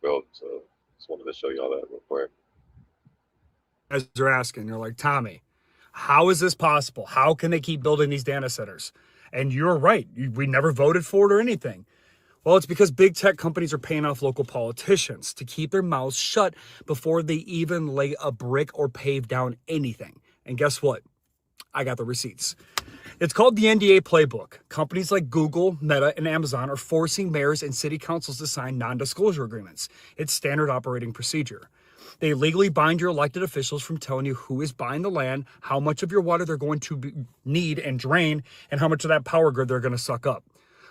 building. So just wanted to show you all that real quick. As they're asking, you're like, Tommy, how is this possible? How can they keep building these data centers? And you're right. We never voted for it or anything. Well, it's because big tech companies are paying off local politicians to keep their mouths shut before they even lay a brick or pave down anything. And guess what? I got the receipts. It's called the NDA playbook. Companies like Google, Meta, and Amazon are forcing mayors and city councils to sign non-disclosure agreements. It's standard operating procedure. They legally bind your elected officials from telling you who is buying the land, how much of your water they're going to need and drain, and how much of that power grid they're going to suck up.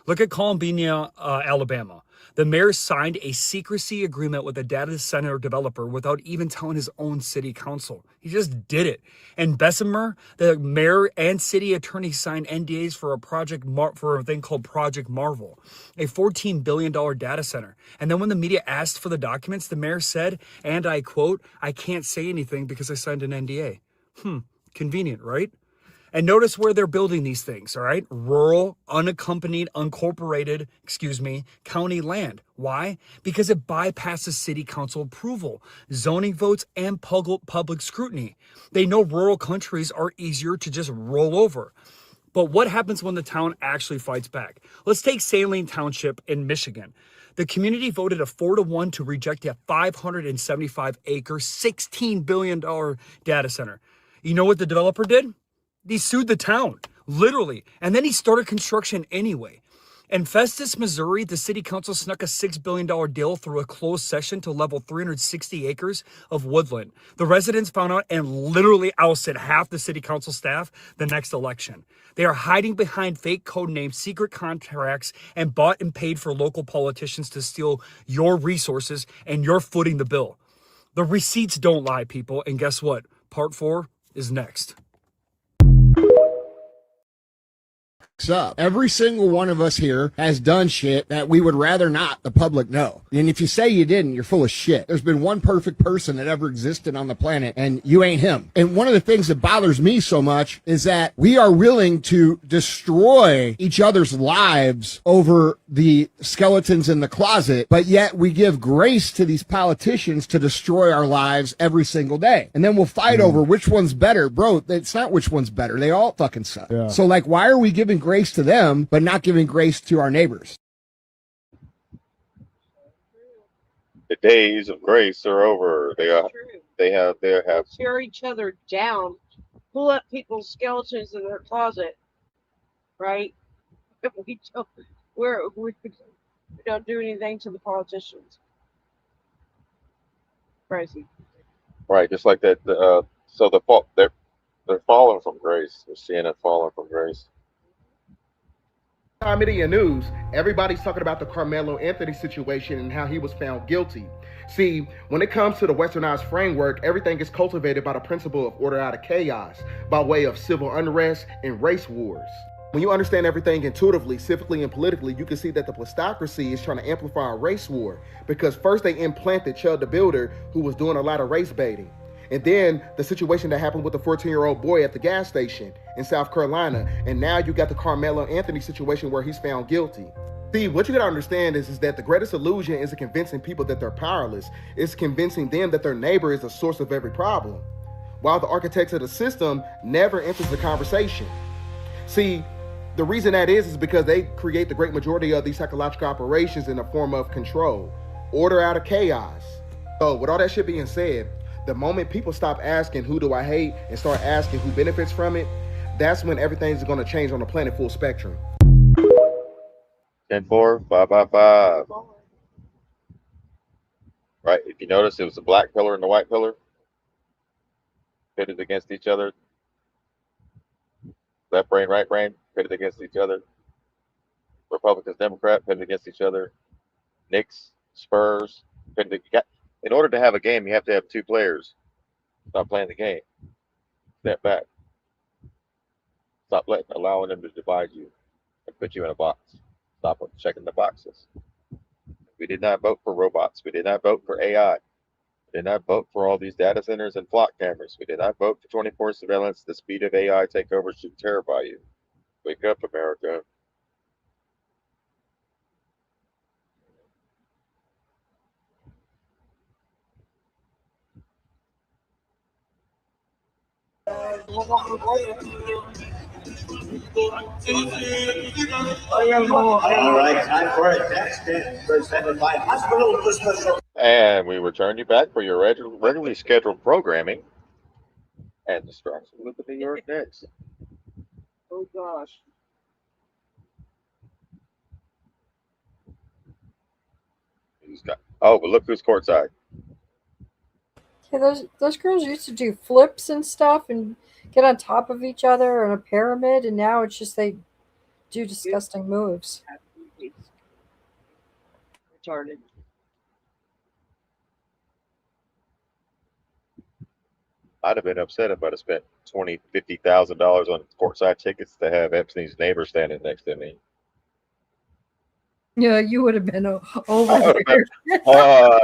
Look at Columbia, Alabama. The mayor signed a secrecy agreement with a data center developer without even telling his own city council. He just did it. And Bessemer, the mayor and city attorney signed NDAs for for a thing called Project Marvel, a $14 billion data center. And then when the media asked for the documents, the mayor said, and I quote, "I can't say anything because I signed an NDA." Convenient, right? And notice where they're building these things, all right? Rural, unaccompanied, uncorporated, county land. Why? Because it bypasses city council approval, zoning votes, and public scrutiny. They know rural countries are easier to just roll over. But what happens when the town actually fights back? Let's take Saline Township in Michigan. The community voted a 4-1 to reject a 575-acre, $16 billion data center. You know what the developer did? He sued the town, literally, and then he started construction anyway. In Festus, Missouri, the city council snuck a $6 billion deal through a closed session to level 360 acres of woodland. The residents found out and literally ousted half the city council staff the next election. They are hiding behind fake code names, secret contracts, and bought and paid for local politicians to steal your resources, and you're footing the bill. The receipts don't lie, people, and guess what? Part 4 is next. Up. Every single one of us here has done shit that we would rather not the public know. And if you say you didn't, you're full of shit. There's been one perfect person that ever existed on the planet, and you ain't him. And one of the things that bothers me so much is that we are willing to destroy each other's lives over the skeletons in the closet, but yet we give grace to these politicians to destroy our lives every single day. And then we'll fight over which one's better. Bro, it's not which one's better. They all fucking suck. Yeah. So, like, why are we giving grace to them, but not giving grace to our neighbors? The days of grace are over. They have tear each other down, pull up people's skeletons in their closet, right? We don't do anything to the politicians. Crazy. right, just like that. So they're falling from grace. We're seeing it falling from grace. Comedy and news, everybody's talking about the Carmelo Anthony situation and how he was found guilty. See, when it comes to the westernized framework, everything is cultivated by the principle of order out of chaos, by way of civil unrest and race wars. When you understand everything intuitively, civically, and politically, you can see that the plastocracy is trying to amplify a race war, because first they implanted Chud the Builder, who was doing a lot of race baiting. And then the situation that happened with the 14-year-old boy at the gas station in South Carolina. And now you got the Carmelo Anthony situation where he's found guilty. See, what you gotta understand is that the greatest illusion isn't convincing people that they're powerless. It's convincing them that their neighbor is the source of every problem, while the architects of the system never enters the conversation. See, the reason that is because they create the great majority of these psychological operations in the form of control, order out of chaos. So with all that shit being said, the moment people stop asking who do I hate and start asking who benefits from it, that's when everything's going to change on the planet full spectrum. 10-4, 5-5-5. Right. If you notice, it was the black pillar and the white pillar pitted against each other. Left brain, right brain pitted against each other. Republicans, Democrat pitted against each other. Knicks, Spurs pitted. In order to have a game, you have to have two players. Stop playing the game. Step back. Stop allowing them to divide you and put you in a box. Stop checking the boxes. We did not vote for robots. We did not vote for AI. We did not vote for all these data centers and flock cameras. We did not vote for 24 surveillance. The speed of AI takeover should terrify you. Wake up, America. All right, time for a next hit presented by Hospital Christmas. And we return you back for your regularly scheduled programming and distraction with the New York Knicks. Oh gosh. But look who's courtside. Yeah, those girls used to do flips and stuff and get on top of each other in a pyramid, and now it's just they do disgusting moves. Retarded. I'd have been upset if I'd have spent $50,000 on courtside tickets to have Epstein's neighbor standing next to me. Yeah, you would have been over I'd there.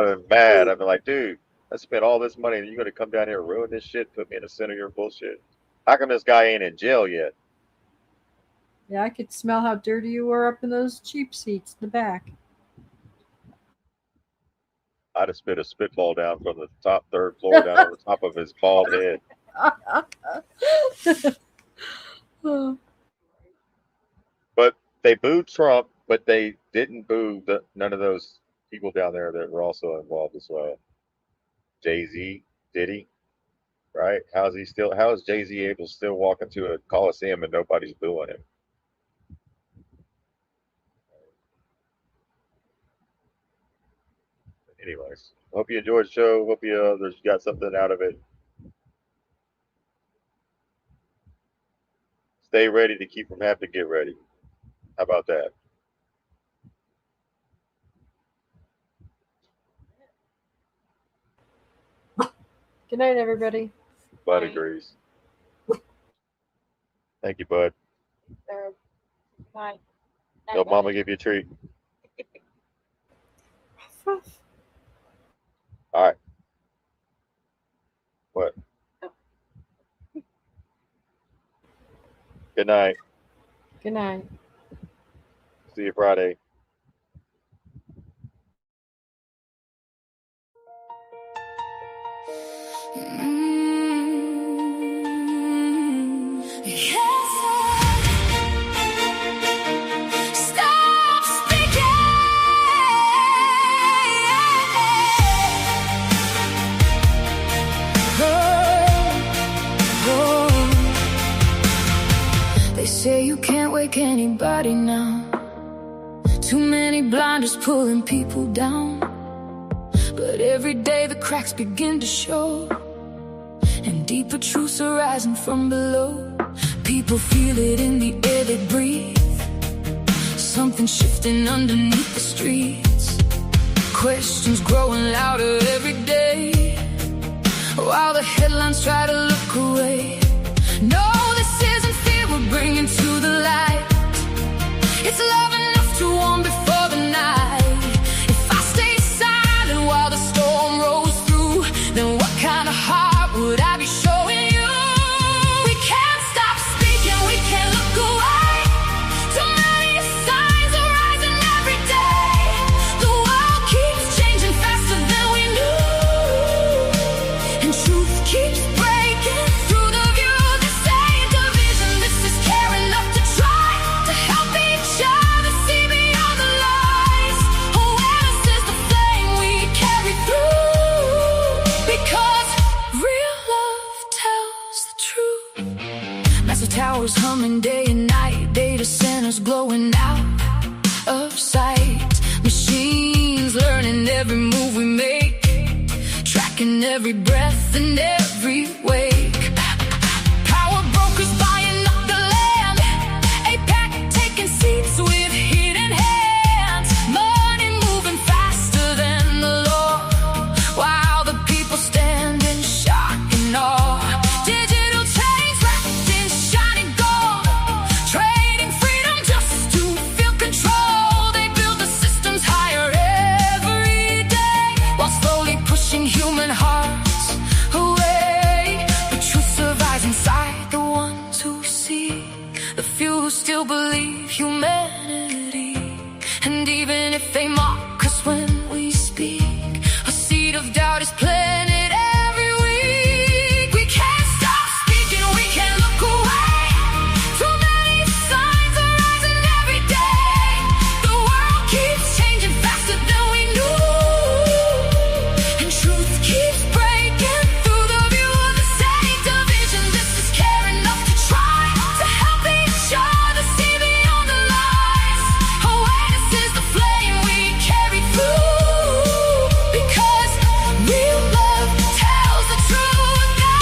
been mad. I'd be like, dude, I spent all this money and you're going to come down here and ruin this shit, put me in the center of your bullshit. How come this guy ain't in jail yet? Yeah, I could smell how dirty you were up in those cheap seats in the back. I'd have spit a spitball down from the top third floor down on the top of his bald head. But they booed Trump, but they didn't boo none of those people down there that were also involved as well. Jay-Z, Diddy, right? How is Jay-Z able to still walk into a Coliseum and nobody's booing him? Anyways, hope you enjoyed the show. Hope you got something out of it. Stay ready to keep from having to get ready. How about that? Good night, everybody. Bud agrees. Thank you, Bud. Bye. Hope Mama give you a treat. All right. What? Good night. Good night. See you Friday. Stop speaking. They say you can't wake anybody now. Too many blinders pulling people down. But every day the cracks begin to show, and deeper truths are rising from below. People feel it in the air they breathe. Something shifting underneath the streets. Questions growing louder every day, while the headlines try to look away. No, this isn't fear we're bringing to the light. It's love enough to warm before the night. If I stay silent while the storm rolls through, then what kind of heart would I be showing you? We can't stop speaking, we can't look away. Too many signs are rising every day. The world keeps changing faster than we knew, and truth keeps breaking through the view. This ain't division, this is care enough to try to help each other see beyond the lies. Awareness is the flame we carry through, because real love tells the truth. Massive towers humming day and night, data centers glowing out of every move we make, tracking every breath and every wake. Power brokers buying up the land, APAC taking seats with hidden hands. Money moving faster than the law, while the people stand in shock and awe. Digital chains wrapped in shiny gold, trading freedom just to feel control. They build the systems higher every day, while slowly pushing human hearts away. But truth survives inside the ones who see, the few who still believe humanity. And even if they mock us when we speak, a seed of doubt is planted every week. We can't stop speaking, we can't look away. Too many signs are rising every day. The world keeps changing faster than we knew, and truth keeps breaking through the view of the same division. This is care enough to try to help each other see beyond the lies. Awareness is the flame we carry through, because real love tells the truth. Now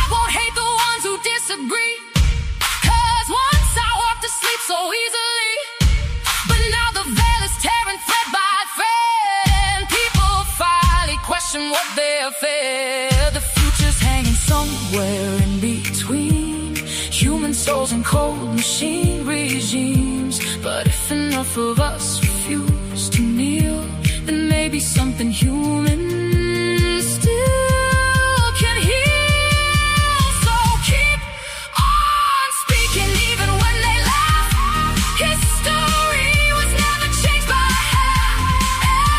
I won't hate the ones who disagree, cause once I walked to sleep so easily, but now the veil is tearing thread by thread, and people finally question what they're fed. The future's hanging somewhere in between human souls and cold machine regimes. But if enough of us refuse to kneel, then maybe something human still can heal. So keep on speaking even when they laugh. History was never changed by half.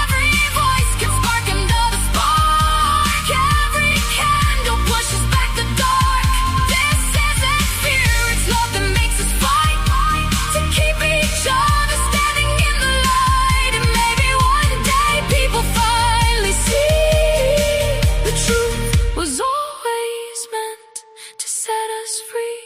Every voice can spark another spark. Every candle pushes back the dark. This isn't fear, it's love that makes us fight, to keep each other standing in the light. And maybe one day people finally see the truth was always meant to set us free.